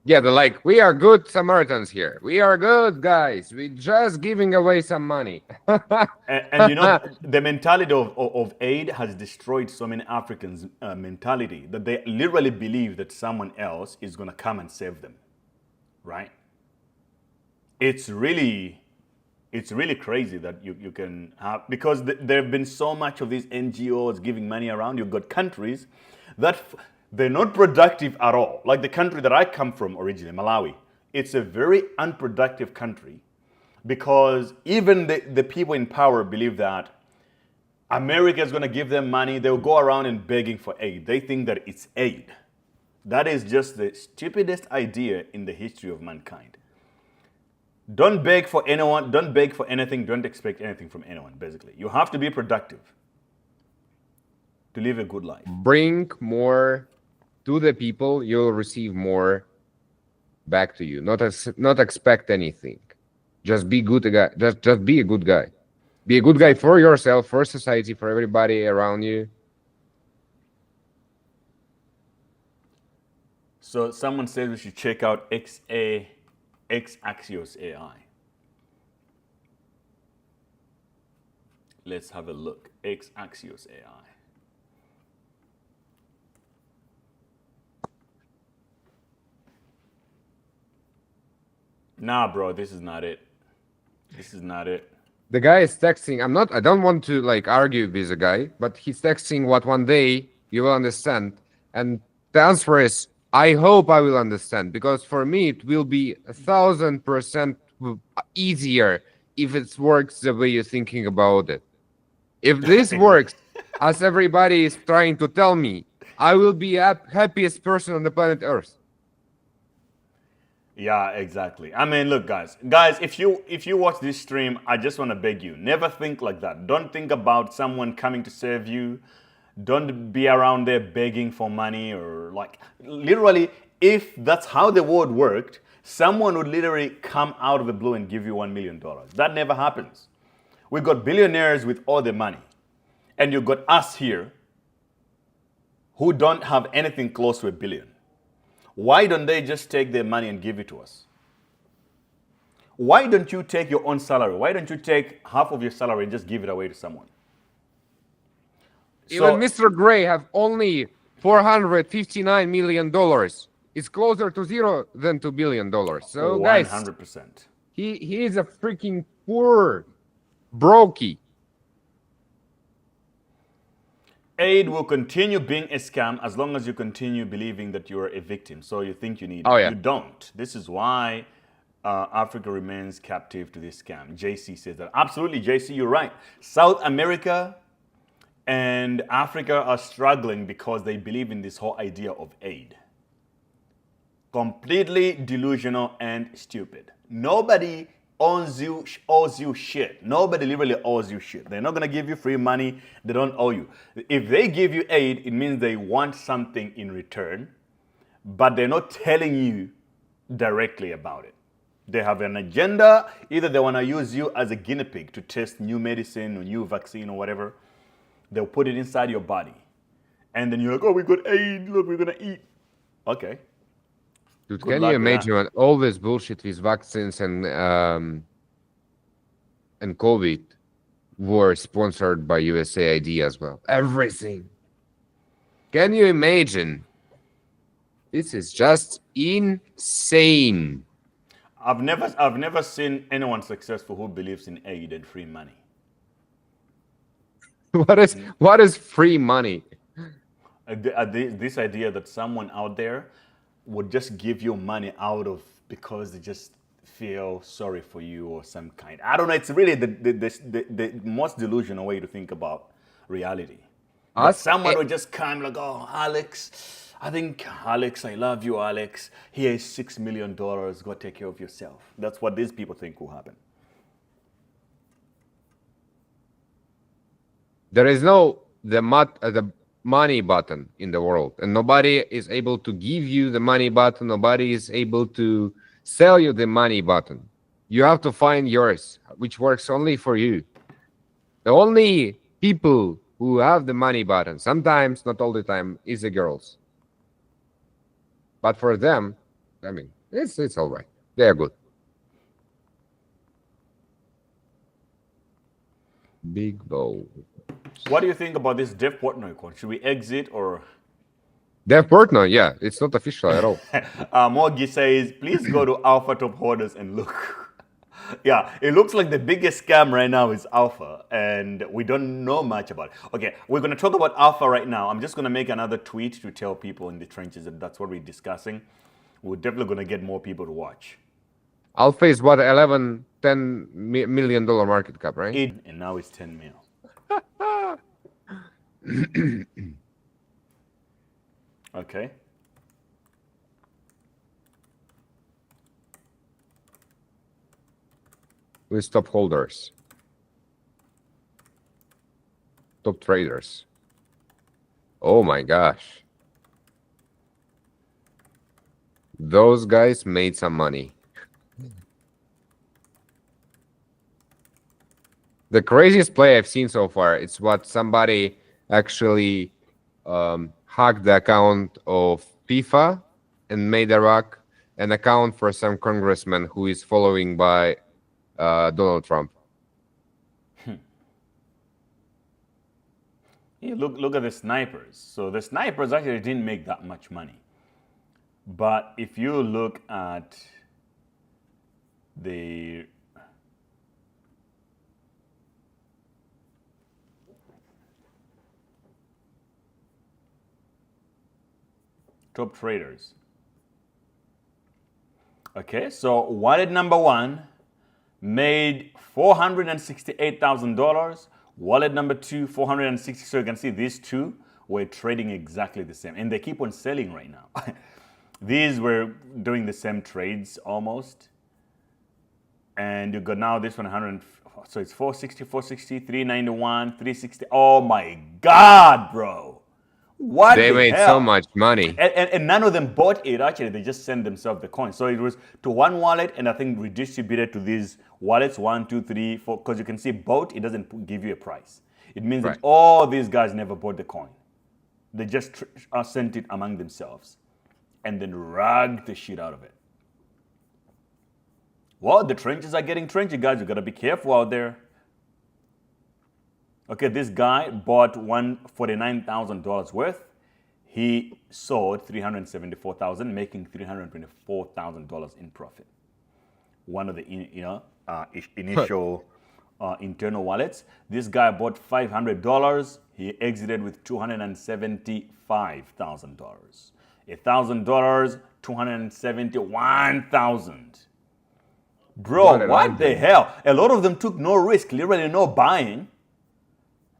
Yeah, they're like, we are good Samaritans here. We are good guys. We're just giving away some money. and you know, the mentality of aid has destroyed so many Africans' mentality that they literally believe that someone else is going to come and save them, right? It's really crazy that you can have, because there have been so much of these NGOs giving money around. You've got countries that they're not productive at all. Like the country that I come from originally, Malawi. It's a very unproductive country because even the people in power believe that America is going to give them money. They'll go around and begging for aid. They think that it's aid. That is just the stupidest idea in the history of mankind. Don't beg for anyone. Don't beg for anything. Don't expect anything from anyone, basically. You have to be productive to live a good life. Bring more to the people, you'll receive more back to you. Not expect anything. Just be good guy. Just be a good guy. Be a good guy for yourself, for society, for everybody around you. So someone says we should check out X Axios AI. Let's have a look. X Axios AI. Nah, bro, this is not it. This is not it. The guy is texting. I don't want to like argue with the guy, but he's texting what one day you will understand. And the answer is, I hope I will understand, because for me it will be 1,000% easier if it works the way you're thinking about it. If this works as everybody is trying to tell me, I will be happiest person on the planet Earth. Yeah, exactly. I mean, look, guys, if you watch this stream, I just want to beg you, never think like that. Don't think about someone coming to serve you. Don't be around there begging for money, or like literally, if that's how the world worked, someone would literally come out of the blue and give you $1 million. That never happens. We've got billionaires with all the money, and you've got us here who don't have anything close to $1 billion. Why don't they just take their money and give it to us? Why don't you take your own salary? Why don't you take half of your salary and just give it away to someone? Even Mr. Gray have only $459 million. It's closer to zero than $2 billion. So 100%. guys, he is a freaking poor brokey. Aid will continue being a scam as long as you continue believing that you're a victim. So you think you need Oh, it. yeah. You don't. This is why Africa remains captive to this scam. JC says that. Absolutely, JC, you're right. South America and Africa are struggling because they believe in this whole idea of aid. Completely delusional and stupid. Nobody owes you shit. Nobody literally owes you shit. They're not going to give you free money. They don't owe you. If they give you aid, it means they want something in return, but they're not telling you directly about it. They have an agenda. Either they want to use you as a guinea pig to test new medicine or new vaccine or whatever. They'll put it inside your body. And then you're like, oh, we got aid. Look, we're going to eat. Okay. Dude, Good can luck you with that. imagine when all this bullshit with vaccines and COVID were sponsored by USAID as well? Everything. Can you imagine? This is just insane. I've never seen anyone successful who believes in aid and free money. What is free money? This idea that someone out there would just give you money out of because they just feel sorry for you or some kind. I don't know. It's really the most delusional way to think about reality. That someone would just come like, oh, Alex, I love you, Alex. Here is $6 million. Go take care of yourself. That's what these people think will happen. There is no the money button in the world, and nobody is able to give you the money button. Nobody is able to sell you the money button. You have to find yours, which works only for you. The only people who have the money button, sometimes, not all the time, is the girls. But for them, I mean, it's all right. They're good. Big bowl. What do you think about this Dev Portnoy coin? Should we exit or? Dev Portnoy, yeah, it's not official at all. Morgi says, please go to Alpha Top Holders and look. Yeah, it looks like the biggest scam right now is Alpha, and we don't know much about it. Okay, we're going to talk about Alpha right now. I'm just going to make another tweet to tell people in the trenches that that's what we're discussing. We're definitely going to get more people to watch. Alpha is what, $10 million market cap, right? And now it's 10 mil. Okay. With top holders, top traders. Oh my gosh. Those guys made some money. The craziest play I've seen so far, it's what somebody actually hacked the account of FIFA and made an account for some congressman who is following by Donald Trump. Yeah, look at the snipers. So the snipers actually didn't make that much money. But if you look at the top traders. Okay, so wallet number one made $468,000. Wallet number two, 460. So you can see these two were trading exactly the same. And they keep on selling right now. These were doing the same trades almost. And you got now this one, 100. So it's 460, 460, 391, 360. Oh my God, bro. What they made hell? So much money. And none of them bought it. Actually, they just sent themselves the coin. So it was to one wallet, and I think redistributed to these wallets, 1, 2, 3, 4. Because you can see bought, it doesn't give you a price. It means that all these guys never bought the coin. They just sent it among themselves and then ragged the shit out of it. Well, the trenches are getting trenchy, guys. You got to be careful out there. Okay, this guy bought $149,000 worth. He sold $374,000, making $324,000 in profit. One of the initial internal wallets. This guy bought $500. He exited with $275,000. $1,000, $271,000. Bro, what the hell? A lot of them took no risk, literally no buying.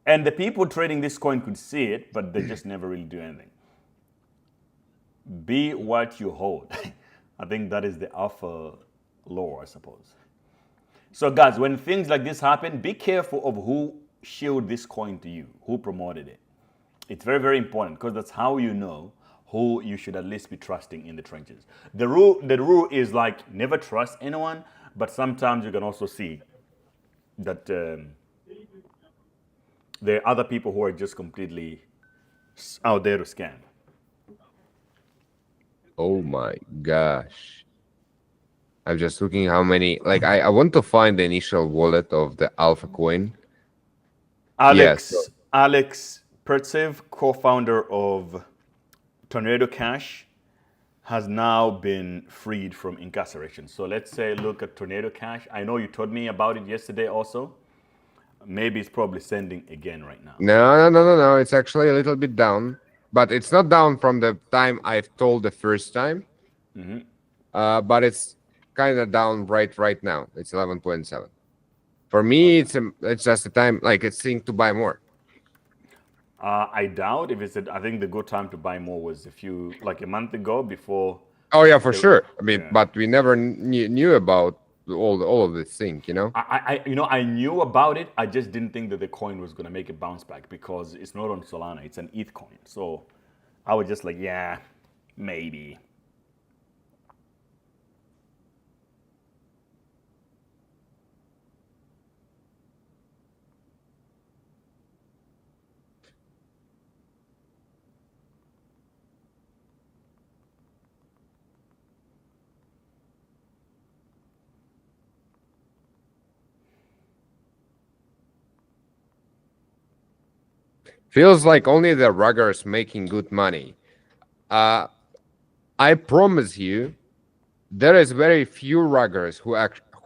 And the people trading this coin could see it, but they just never really do anything. Be what you hold. I think that is the alpha law, I suppose. So guys, when things like this happen, be careful of who showed this coin to you, who promoted it. It's very, very important because that's how you know who you should at least be trusting in the trenches. The rule is like never trust anyone, but sometimes you can also see that there are other people who are just completely out there to scam. Oh my gosh. I'm just looking how many, like I want to find the initial wallet of the Alpha coin. Alex Pertsev, co-founder of Tornado Cash, has now been freed from incarceration. So let's say look at Tornado Cash. I know you told me about it yesterday also. Maybe it's probably sending again right now. No. It's actually a little bit down, but it's not down from the time I've told the first time. But it's kind of down right now. It's 11.7. For me, it's just a time, like it's thing to buy more. I doubt if it's. I think the good time to buy more was like a month ago before. Oh yeah, for sure. I mean, but we never knew about all of this thing, you know. I knew about it. I just didn't think that the coin was gonna make a bounce back because it's not on Solana. It's an ETH coin. So I was just like, yeah, maybe. Feels like only the ruggers making good money. I promise you, there is very few ruggers who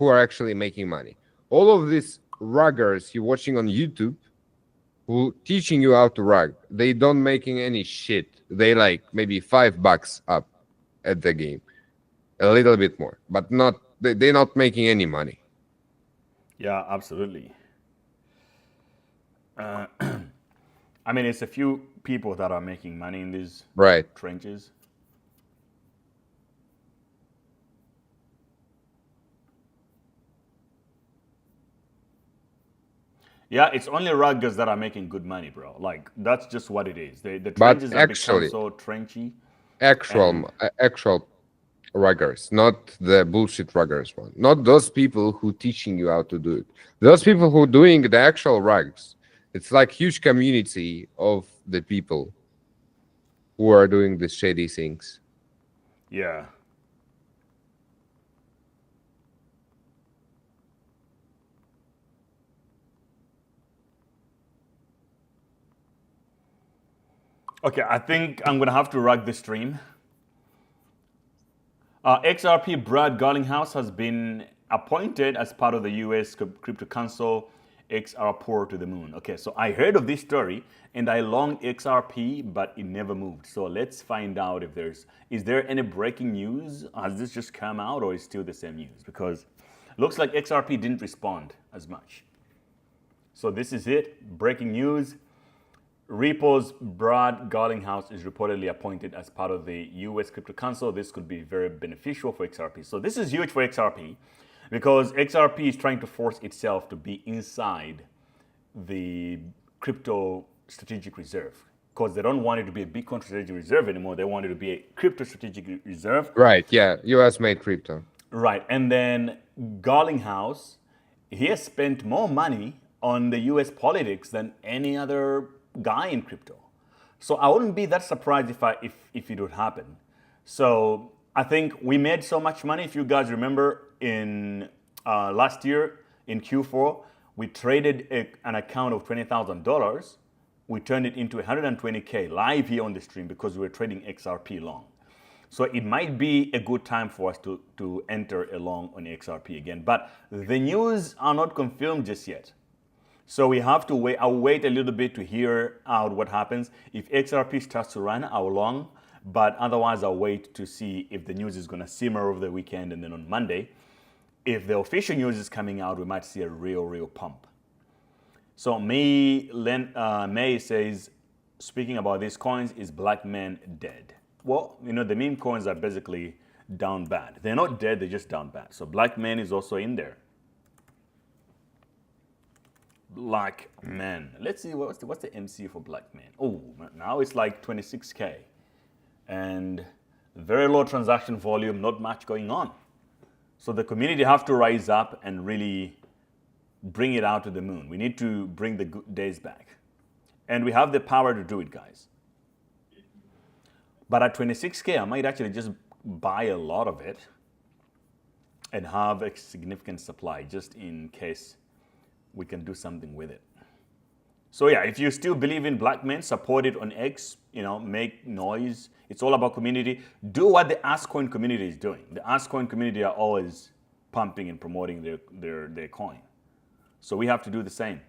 are actually making money. All of these ruggers you're watching on YouTube, who teaching you how to rug, they don't making any shit. They like maybe $5 up at the game, a little bit more, but not they're not making any money. Yeah, absolutely. I mean, it's a few people that are making money in these trenches. Yeah, it's only ruggers that are making good money, bro. Like, that's just what it is. The trenches have become so trenchy. Actual ruggers, not the bullshit ruggers one. Not those people who teaching you how to do it. Those people who doing the actual rugs. It's like huge community of the people who are doing the shady things. Yeah. Okay, I think I'm going to have to rug the stream. XRP Brad Garlinghouse has been appointed as part of the US Crypto Council XR to the moon. Okay, so I heard of this story and I longed XRP, but it never moved. So let's find out if is there any breaking news? Has this just come out or is still the same news? Because looks like XRP didn't respond as much. So this is it, breaking news. Repo's Brad Garlinghouse is reportedly appointed as part of the US Crypto Council. This could be very beneficial for XRP. So this is huge for XRP. Because XRP is trying to force itself to be inside the crypto strategic reserve. Because they don't want it to be a Bitcoin strategic reserve anymore. They want it to be a crypto strategic reserve. Right, yeah. US made crypto. Right. And then Garlinghouse, he has spent more money on the US politics than any other guy in crypto. So I wouldn't be that surprised if it would happen. So I think we made so much money. If you guys remember, in last year in Q4, we traded an account of $20,000. We turned it into 120K live here on the stream because we were trading XRP long. So it might be a good time for us to enter along on XRP again. But the news are not confirmed just yet. So we have to wait. I'll wait a little bit to hear out what happens. If XRP starts to run, I'll long. But otherwise, I'll wait to see if the news is going to simmer over the weekend. And then on Monday, if the official news is coming out, we might see a real pump. So May says, speaking about these coins, is Black Man dead? Well, you know, the meme coins are basically down bad. They're not dead, they're just down bad. So Black Man is also in there. Black Man. Let's see, what's the MC for Black Man? Oh, now it's like 26K. And very low transaction volume, not much going on. So the community have to rise up and really bring it out to the moon. We need to bring the good days back. And we have the power to do it, guys. But at 26K, I might actually just buy a lot of it and have a significant supply just in case we can do something with it. So yeah, if you still believe in Black Men, support it on X, you know, make noise. It's all about community. Do what the AskCoin community is doing. The AskCoin community are always pumping and promoting their coin. So we have to do the same.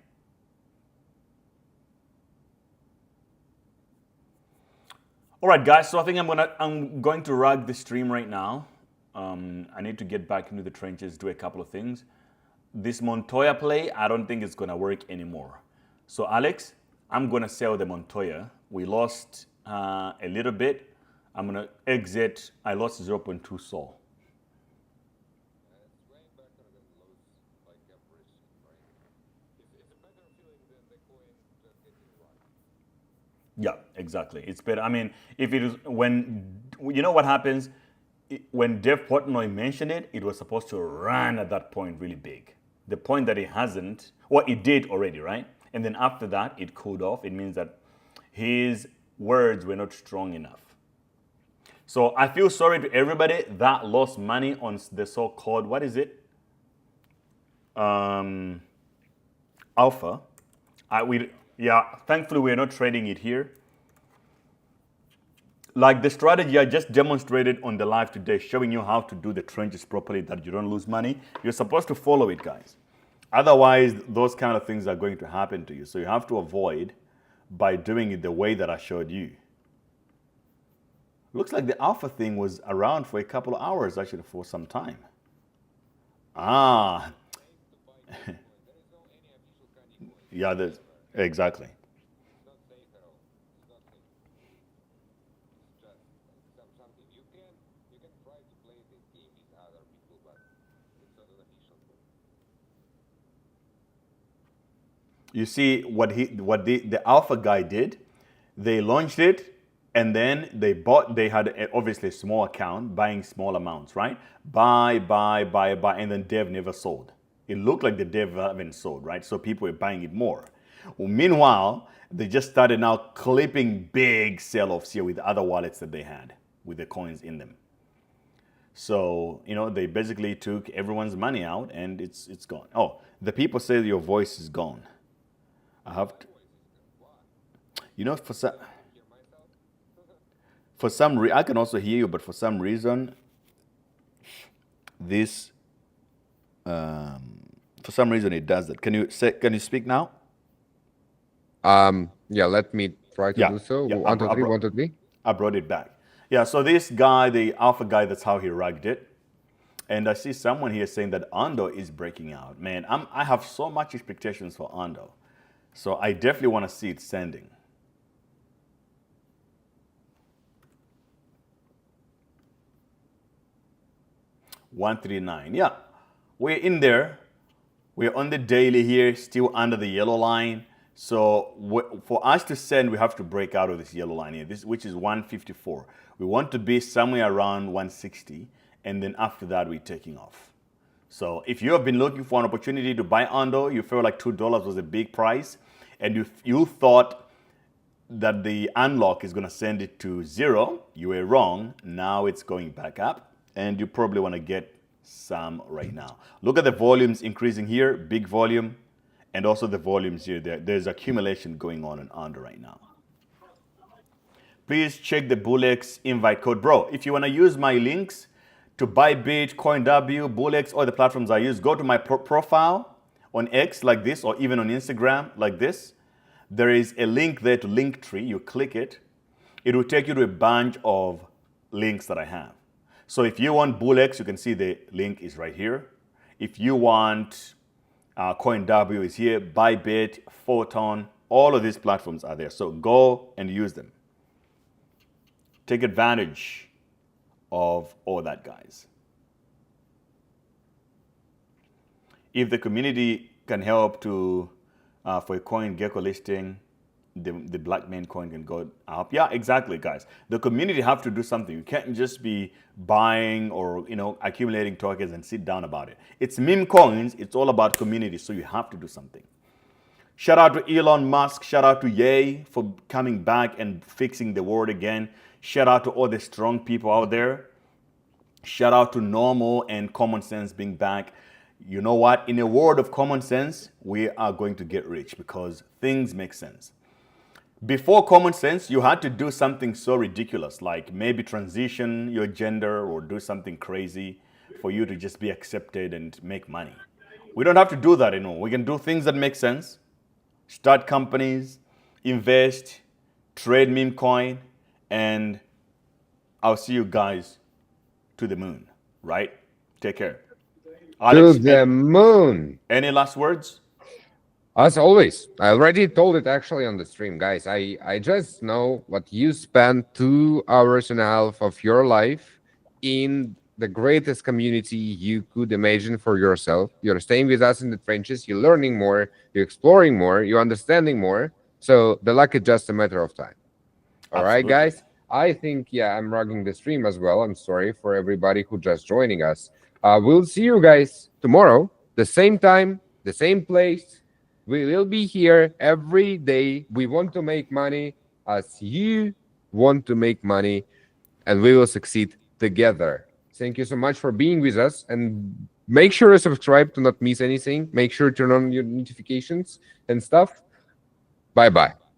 All right, guys, so I think I'm going to rug the stream right now. I need to get back into the trenches, do a couple of things. This Montoya play, I don't think it's going to work anymore. So, Alex, I'm going to sell the Montoya. We lost a little bit. I'm going to exit. I lost 0.2 Sol. Yeah, exactly. It's better. I mean, if it is when, you know what happens? When Dev Portnoy mentioned it, it was supposed to run at that point really big. The point that it hasn't, well, it did already, right? And then after that, it cooled off. It means that his words were not strong enough. So I feel sorry to everybody that lost money on the so-called, what is it? Alpha. Yeah, thankfully we're not trading it here. Like the strategy I just demonstrated on the live today, showing you how to do the trenches properly that you don't lose money. You're supposed to follow it, guys. Otherwise, those kind of things are going to happen to you. So you have to avoid by doing it the way that I showed you. Looks like the alpha thing was around for a couple of hours, actually, for some time. Ah. Yeah, there's, exactly. You see what the alpha guy did? They launched it and then they had obviously a small account buying small amounts, right? Buy, and then Dev never sold. It looked like the Dev haven't sold, right? So people were buying it more. Well, meanwhile, they just started now clipping big sell-offs here with other wallets that they had with the coins in them. So, you know, they basically took everyone's money out and it's gone. Oh, the people say your voice is gone. I have to, you know, for some reason, I can also hear you, but for some reason, this, for some reason it does that. Can you speak now? Yeah, let me try to do so. Yeah, 1, 2, 3, 1, 2, 3. I brought it back. Yeah, so this guy, the alpha guy, that's how he rugged it. And I see someone here saying that Ando is breaking out. Man, I have so much expectations for Ando. So I definitely want to see it sending. $139. Yeah, we're in there. We're on the daily here, still under the yellow line. So for us to send, we have to break out of this yellow line here, which is 154. We want to be somewhere around 160, and then after that, we're taking off. So if you have been looking for an opportunity to buy Ando, you feel like $2 was a big price, and you thought that the unlock is going to send it to 0, you were wrong. Now it's going back up, and you probably want to get some right now. Look at the volumes increasing here, big volume, and also the volumes here. There's accumulation going on in Ando right now. please check the BullX invite code. Bro, if you want to use my links to Bybit, CoinW, BullX, all the platforms I use, go to my profile on X like this, or even on Instagram like this. There is a link there to Linktree. You click it. It will take you to a bunch of links that I have. So if you want BullX, you can see the link is right here. If you want CoinW, is here. Bybit, Photon, all of these platforms are there. So go and use them. Take advantage of all that, guys. If the community can help to for a CoinGecko listing, the black Mem coin can go up. Yeah, exactly, guys. The community have to do something. You can't just be buying or accumulating tokens and sit down about it. It's Mem Coins. It's all about community, so you have to do something. Shout out to Elon Musk. Shout out to Ye for coming back and fixing the world again. Shout out to all the strong people out there. Shout out to Normal and Common Sense being back. You know what? In a world of common sense, we are going to get rich because things make sense. Before common sense, you had to do something so ridiculous, like maybe transition your gender or do something crazy for you to just be accepted and make money. We don't have to do that anymore. We can do things that make sense. Start companies, invest, trade meme coin, and I'll see you guys to the moon, right? Take care. Alex, to the moon. Any last words? As always, I already told it actually on the stream, guys. I just know what you spent 2.5 hours of your life in the greatest community you could imagine for yourself. You're staying with us in the trenches. You're learning more. You're exploring more. You're understanding more. So the luck is just a matter of time. All right, guys. I think, yeah, I'm rugging the stream as well. I'm sorry for everybody who just joining us. We'll see you guys tomorrow, the same time, the same place. We will be here every day. We want to make money as you want to make money, and we will succeed together. Thank you so much for being with us, and make sure to subscribe to not miss anything. Make sure to turn on your notifications and stuff. Bye-bye.